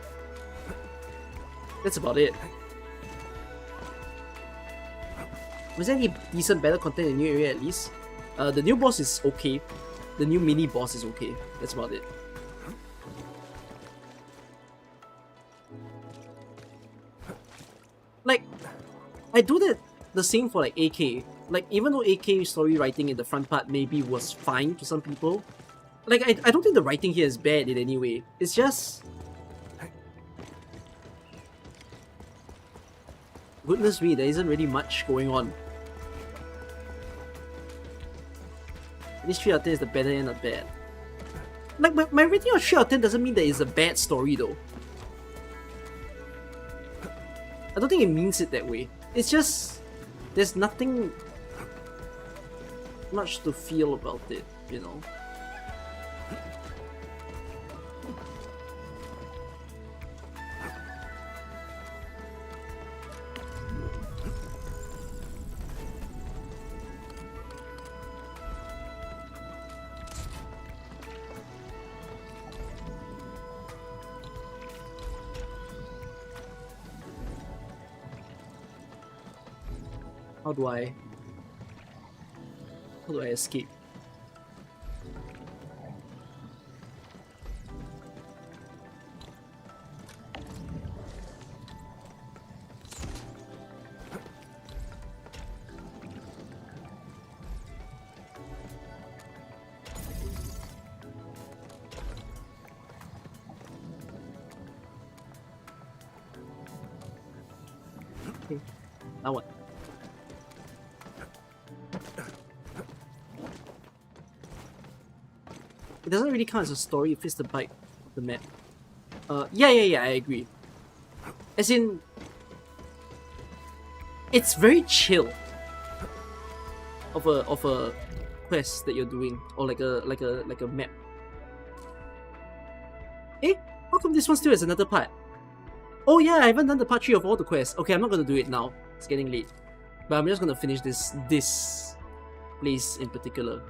That's about it. Was there any decent battle content in the new area at least? The new boss is okay. The new mini boss is okay. That's about it. Like, I do the same for like AK. Like, even though AK story writing in the front part maybe was fine to some people, like, I don't think the writing here is bad in any way. It's just... Goodness me, there isn't really much going on. This 3 out of 10 is the better end of bad. Like, my rating of 3 out of 10 doesn't mean that it's a bad story though. I don't think it means it that way. It's just... There's nothing much to feel about it, you know? How do I escape? Okay, now what? It doesn't really count as a story if it's the bite of the map. Yeah, I agree. As in, it's very chill of a quest that you're doing, or like a map. Eh? How come this one still has another part? Oh yeah, I haven't done the part 3 of all the quests. Okay, I'm not gonna do it now. It's getting late. But I'm just gonna finish this place in particular.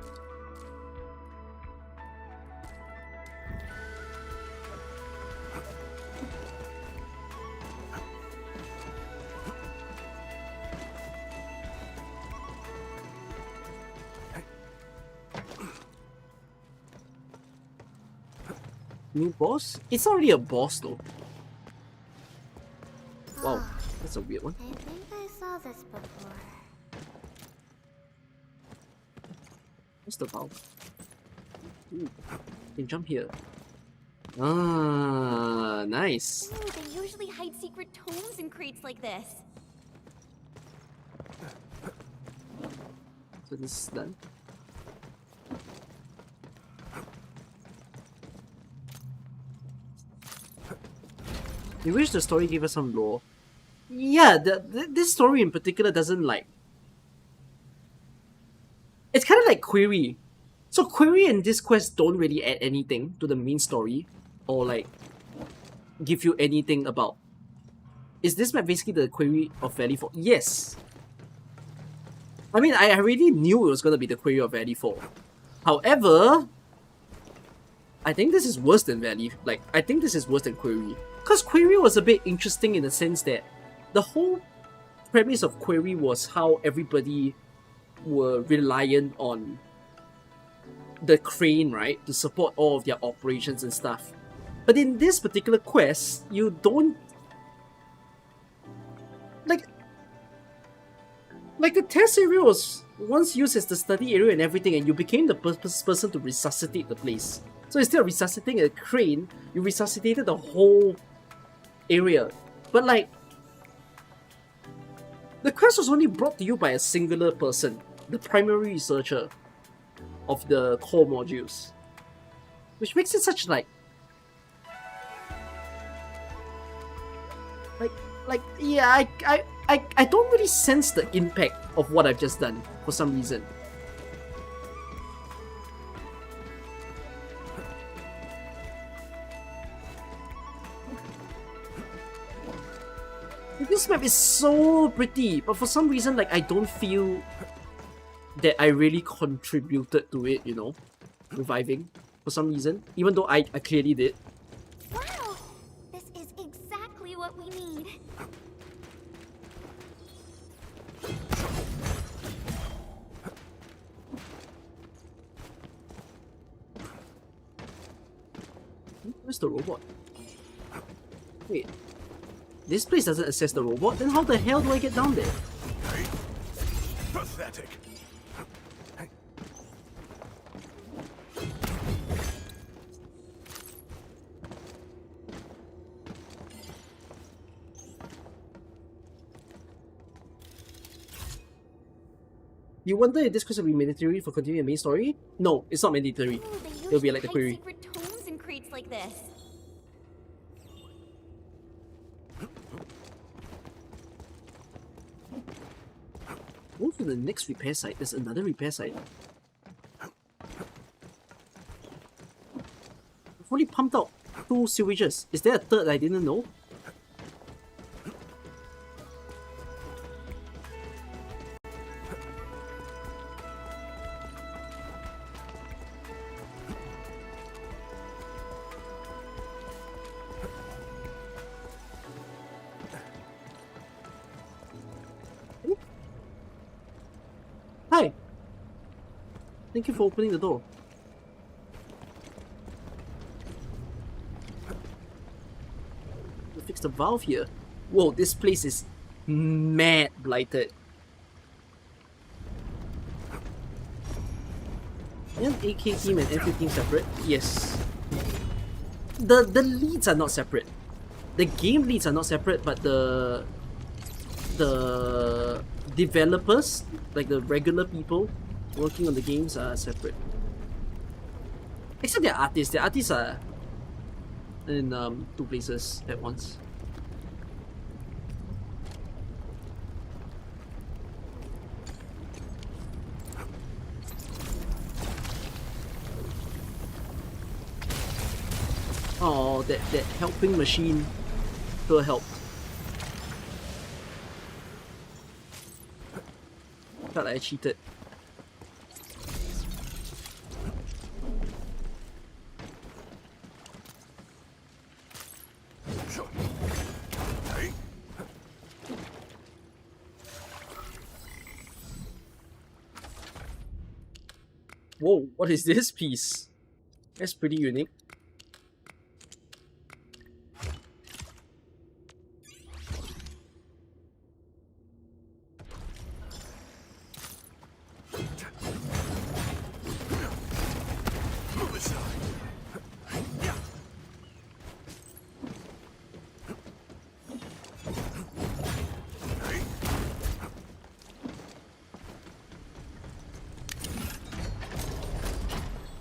New boss? It's not really a boss though. Wow, that's a weird one. I think I saw this before. What's the valve? Ooh, you can jump here. Ah, nice. Ooh, they usually hide secret tomes in crates like this. So this is done. You wish the story gave us some lore. Yeah, this story in particular doesn't like... It's kind of like Query. So Query and this quest don't really add anything to the main story, or like give you anything about... Is this map basically the Query of Valley 4? Yes! I mean, I already knew it was going to be the Query of Valley 4. However, I think this is worse than Valley. Like, I think this is worse than Query. Because Query was a bit interesting in the sense that the whole premise of Query was how everybody were reliant on the crane, right, to support all of their operations and stuff. But in this particular quest, you don't... Like the test area was once used as the study area and everything, and you became the person to resuscitate the place. So instead of resuscitating a crane, you resuscitated the whole area. But like, the quest was only brought to you by a singular person, the primary researcher of the core modules, which makes it such like yeah, I don't really sense the impact of what I've just done for some reason. This map is so pretty, but for some reason, like, I don't feel that I really contributed to it, you know, reviving, for some reason, even though I clearly did. Wow! This is exactly what we need. Where's the robot? Wait. This place doesn't access the robot? Then how the hell do I get down there? Pathetic. You wonder if this quest will be mandatory for continuing the main story? No, it's not mandatory. Ooh, It'll be like the query. secret tomes and crates like this. Go to the next repair site. There's another repair site. I've only pumped out 2 sewages. Is there a third I didn't know? Hi! Thank you for opening the door. We fixed the valve here. Whoa, this place is mad blighted. Isn't AK team and Enfield team separate? Yes. The leads are not separate. The game leads are not separate, but the developers, like the regular people working on the games, are separate. Except their artists. Their artists are in 2 places at once. Oh, that helping machine sure helped. Felt like I cheated. Whoa, what is this piece? That's pretty unique.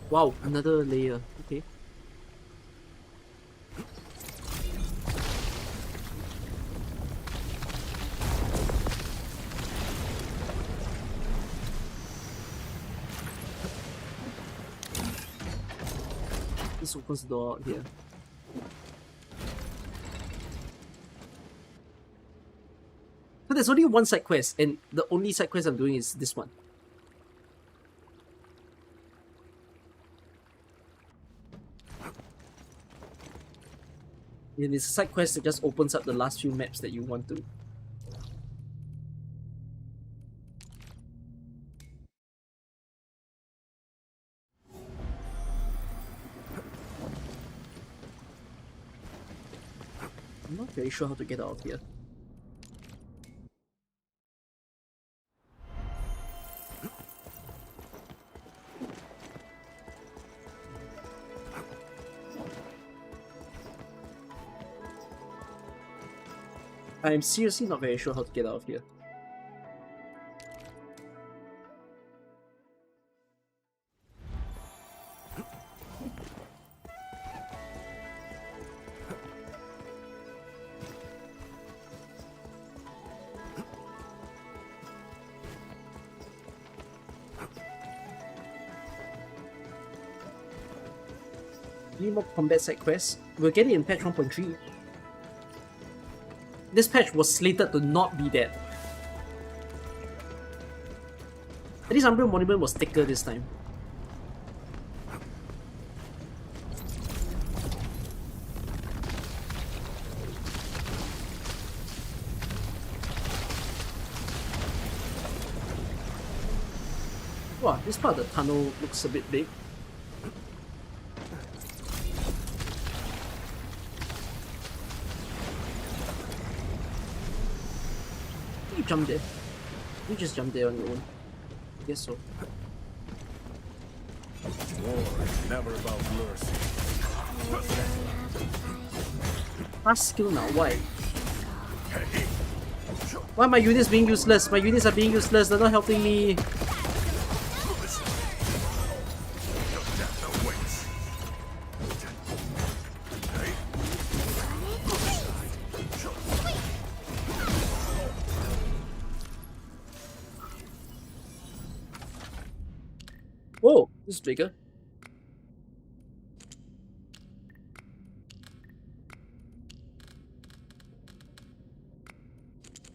Wow, another layer. Okay. This opens the door out here. So there's only one side quest, and the only side quest I'm doing is this one. And it's a side quest that just opens up the last few maps that you want to. I'm not very sure how to get out of here. I'm seriously not very sure how to get out of here. Need more combat side quests. We'll get it in patch 1.3. This patch was slated to not be that. At least Umbral Monument was thicker this time. Wow, this part of the tunnel looks a bit big. You jump there. You just jump there on your own. I guess so. War is never about mercy. Fast skill now, why? Why are my units being useless? My units are being useless, they're not helping me. Whoa, this is bigger.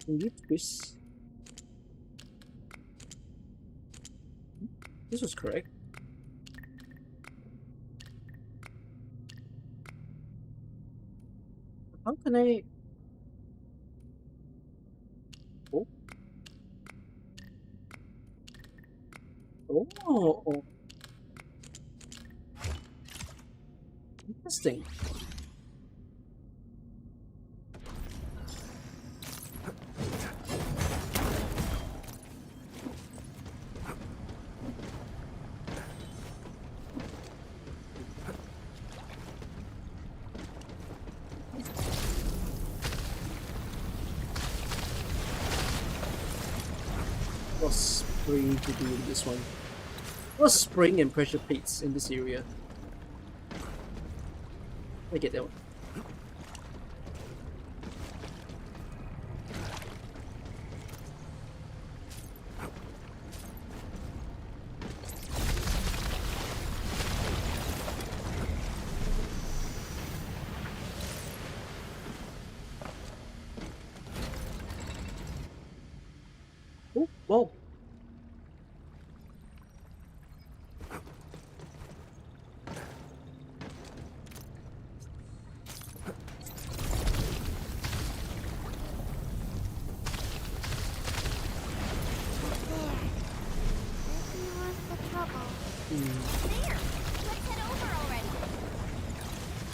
Can you twist? This was correct. How can I... Oh. Oh. Interesting. What's spring to do with this one? What's spring and pressure plates in this area? I get that one. Oh, wow.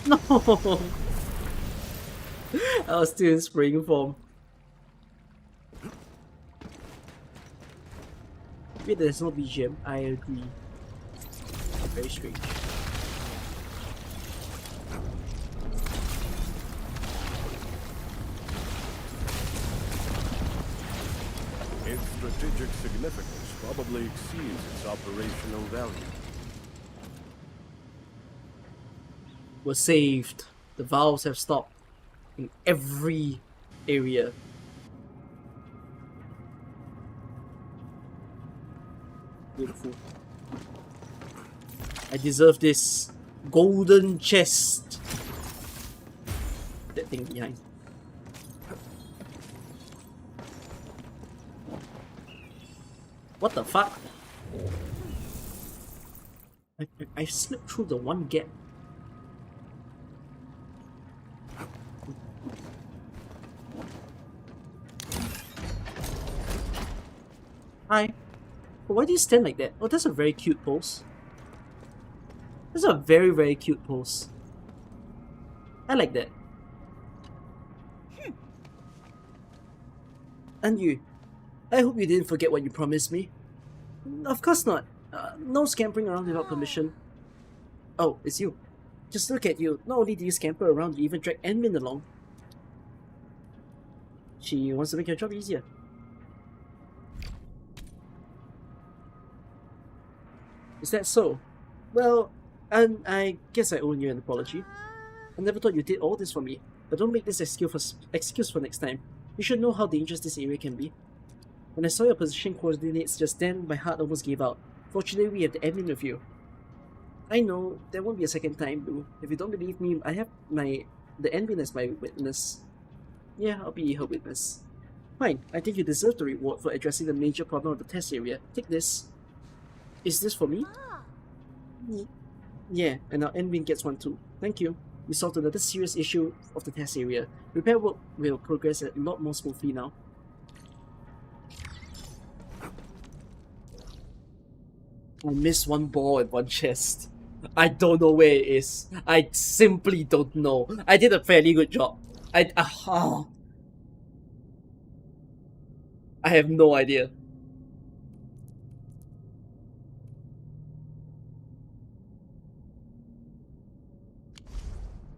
No! I was still in spring form. Wait, there's no BGM. I agree. Very strange. Its strategic significance probably exceeds its operational value. We're saved. The valves have stopped in every area. Beautiful. I deserve this golden chest. That thing behind. What the fuck? I slipped through the one gap. Hi. Why do you stand like that? Oh, that's a very cute pose. That's a very, very cute pose. I like that. And you, I hope you didn't forget what you promised me. Of course not. No scampering around without permission. Oh, it's you. Just look at you. Not only do you scamper around, you even drag Enmin along. She wants to make your job easier. Is that so? Well, and I guess I owe you an apology. I never thought you did all this for me, but don't make this excuse for next time. You should know how dangerous this area can be. When I saw your position coordinates just then, my heart almost gave out. Fortunately, we have the admin with you. I know, there won't be a second time, Lou. If you don't believe me, I have the admin as my witness. Yeah, I'll be her witness. Fine, I think you deserve the reward for addressing the major problem of the test area. Take this. Is this for me? Yeah, and our Enfield gets one too. Thank you. We solved another serious issue of the test area. Repair work will progress a lot more smoothly now. I missed one ball and one chest. I don't know where it is. I simply don't know. I did a fairly good job. I have no idea.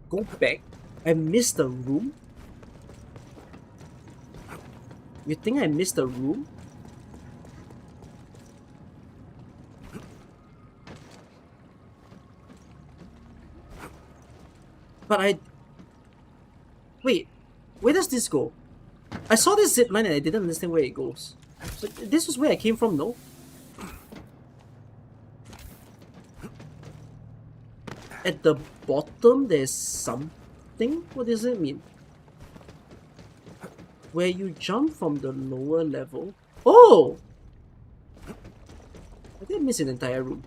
Go back? I missed the room? You think I missed the room? But I... Wait, where does this go? I saw this zip line and I didn't understand where it goes. But this was where I came from, no? At the bottom, there's something? What does it mean? Where you jump from the lower level? Oh! I did miss an entire room.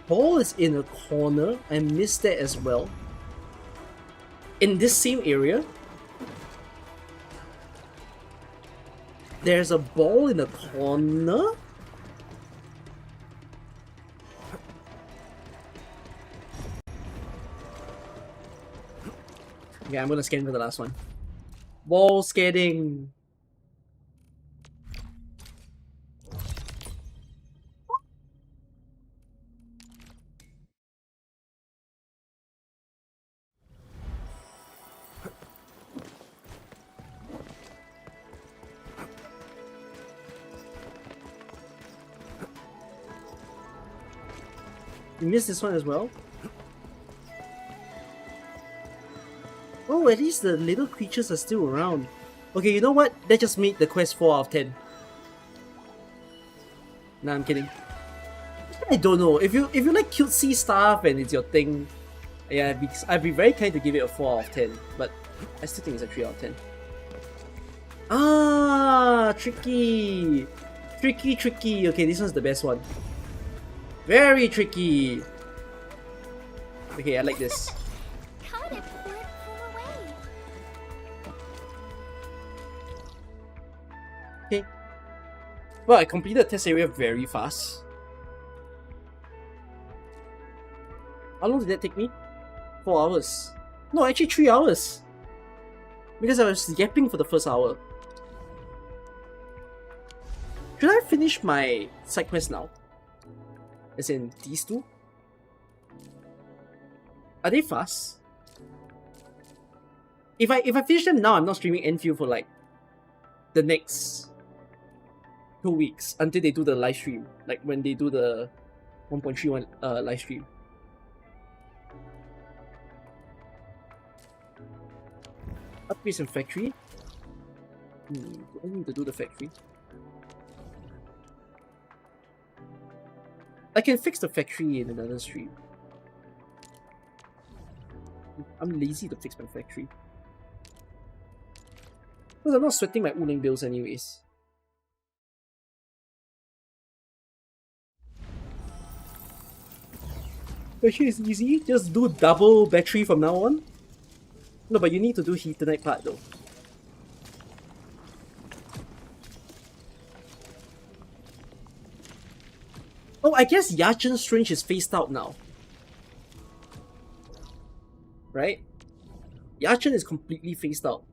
Ball is in a corner. I missed that as well. In this same area, there's a ball in a corner. Yeah, I'm gonna scan for the last one. Ball scanning. You missed this one as well? Oh, at least the little creatures are still around. Okay, you know what? That just made the quest 4 out of 10. Nah, I'm kidding. I don't know. If you like cutesy stuff and it's your thing, yeah, I'd be very kind to give it a 4 out of 10. But I still think it's a 3 out of 10. Ah, tricky. Tricky. Okay, this one's the best one. Very tricky. Okay, I like this. Okay. Well, I completed the test area very fast. How long did that take me? 4 hours. No, actually 3 hours. Because I was yapping for the first hour. Should I finish my side quest now? As in these two? Are they fast? If I finish them now, I'm not streaming Enfield for like the next 2 weeks until they do the live stream. Like when they do the 1.31 live stream. Upgrades in factory? Do I need to do the factory? I can fix the factory in another stream. I'm lazy to fix my factory. Because I'm not sweating my Uning bills anyways. Factory is easy, just do double battery from now on. No, but you need to do Heathenite part though. Oh, I guess Yachen's Strange is phased out now. right? Yachin is completely phased out.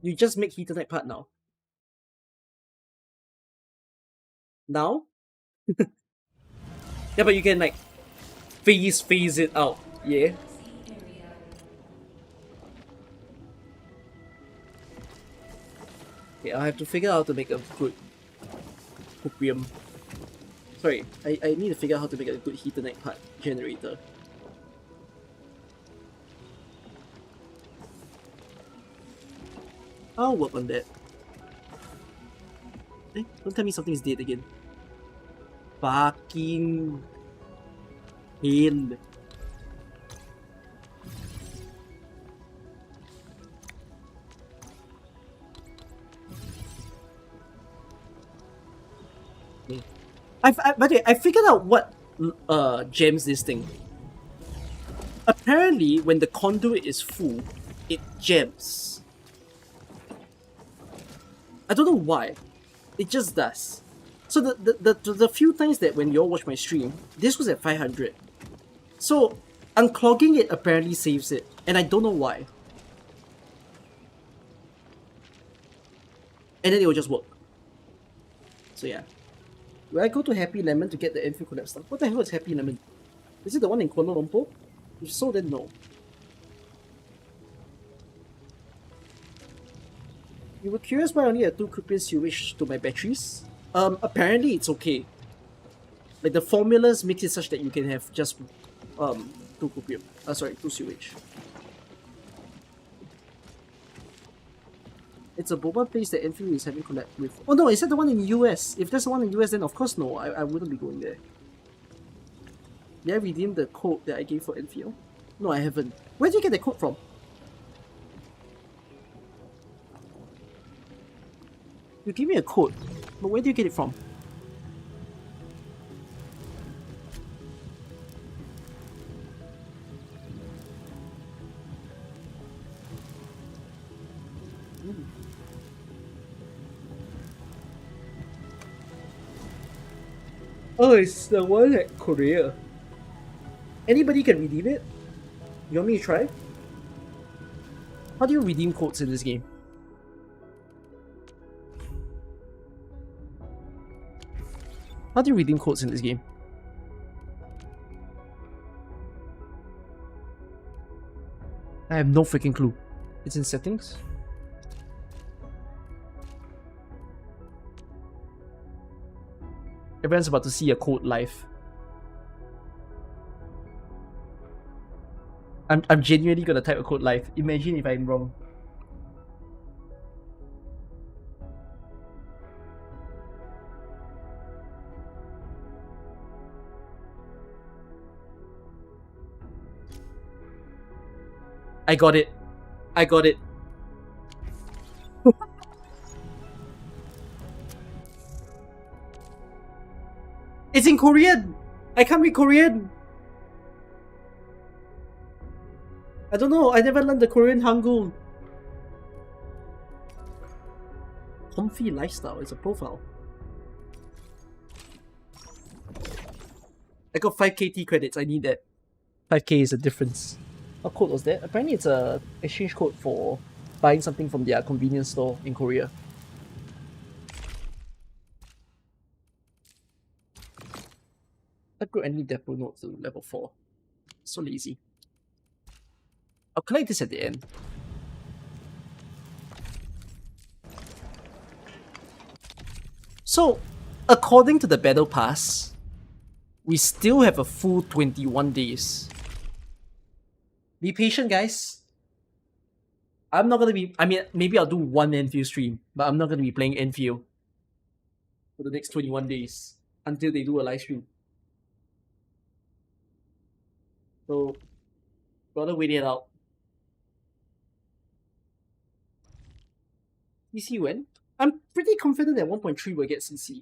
You just make Heathenite part now. Now? Yeah, but you can like phase it out, yeah? Okay, I have to figure out how to make a good Hopium. Sorry, I need to figure out how to make a good Heathenite part generator. I'll work on that. Eh, don't tell me something's dead again. Fucking hell. By the way, I figured out what jams this thing. Apparently, when the conduit is full, it jams. I don't know why. It just does. So the few times that when you all watch my stream, this was at 500. So unclogging it apparently saves it, and I don't know why. And then it will just work. So yeah. Will I go to Happy Lemon to get the Enfield collab stuff? What the hell is Happy Lemon? Is it the one in Kuala Lumpur? If so, then no. You were curious why I only had 2 Krypton sewage to my batteries? Apparently it's okay. Like the formulas makes it such that you can have just 2 Krypton. Sorry, 2 sewage. It's a boba place that Enfield is having collab with. Oh no, is that the one in the US? If that's the one in the US, then of course no, I wouldn't be going there. Did I redeem the code that I gave for Enfield? No, I haven't. Where did you get the code from? You gave me a code, but where do you get it from? Oh, it's the one at Korea. Anybody can redeem it? You want me to try? How do you redeem codes in this game? How do you redeem codes in this game? I have no freaking clue. It's in settings? Everyone's about to see a code live. I'm genuinely gonna type a code live. Imagine if I'm wrong. I got it. I got it. It's in Korean! I can't read Korean! I don't know, I never learned the Korean Hangul. Comfy lifestyle is a profile. I got 5 KT credits, I need that. 5k is a difference. What code was that? Apparently it's a exchange code for buying something from their convenience store in Korea. Upgrade any depot node to level 4. So lazy. I'll collect this at the end. So, according to the battle pass, we still have a full 21 days. Be patient, guys. I'm not gonna be... I mean, maybe I'll do one Enfield stream, but I'm not gonna be playing Enfield for the next 21 days until they do a live stream. So, gotta wait it out. CC when? I'm pretty confident that 1.3 will get CC.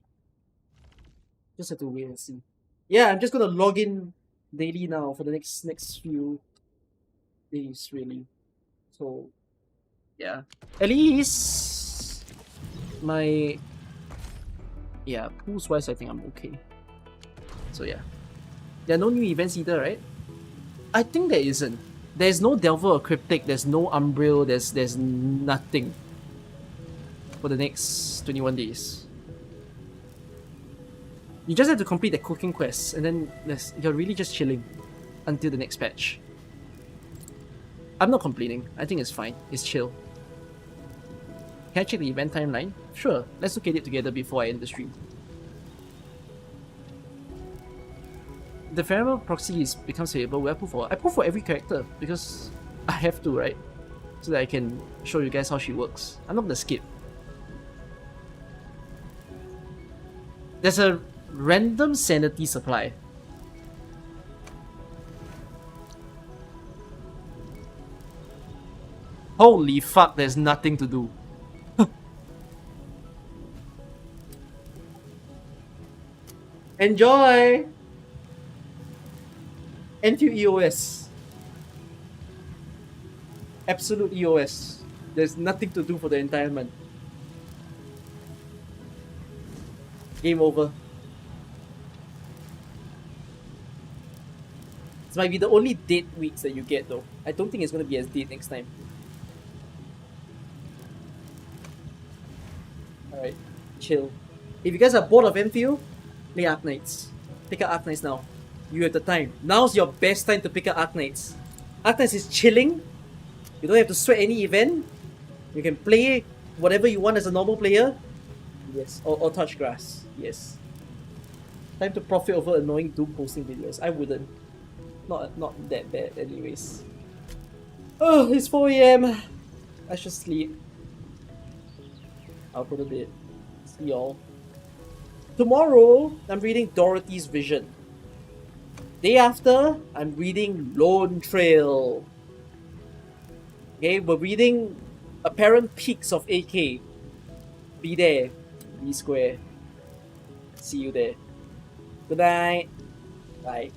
Just have to wait and see. Yeah, I'm just gonna log in daily now for the next few days, really. So, yeah. At least my... Yeah, pools wise, I think I'm okay. So, yeah. There are no new events either, right? I think there isn't. There's no Delver or Cryptic, there's no Umbriel, there's nothing for the next 21 days. You just have to complete the cooking quests, and then you're really just chilling until the next patch. I'm not complaining. I think it's fine. It's chill. Can I check the event timeline? Sure. Let's look at it together before I end the stream. The Pheromone proxy becomes available. Where I pull for? I pull for every character because I have to, right? So that I can show you guys how she works. I'm not gonna skip. There's a random sanity supply. Holy fuck, there's nothing to do. Enjoy! Enfield EOS. Absolute EOS. There's nothing to do for the entire month. Game over. This might be the only date weeks that you get though. I don't think it's going to be as date next time. Alright, chill. If you guys are bored of Enfield, play Arknights. Pick up Arknights now. You have the time. Now's your best time to pick up Arknights. Arknights is chilling. You don't have to sweat any event. You can play whatever you want as a normal player. Yes, or touch grass. Yes. Time to profit over annoying Doom posting videos. I wouldn't. Not that bad anyways. Oh, it's 4 AM. I should sleep. I'll go to bed. See y'all. Tomorrow, I'm reading Dorothy's Vision. Day after, I'm reading Lone Trail. Okay, we're reading Apparent Peaks of AK. Be there. Be square. See you there. Good night. Bye.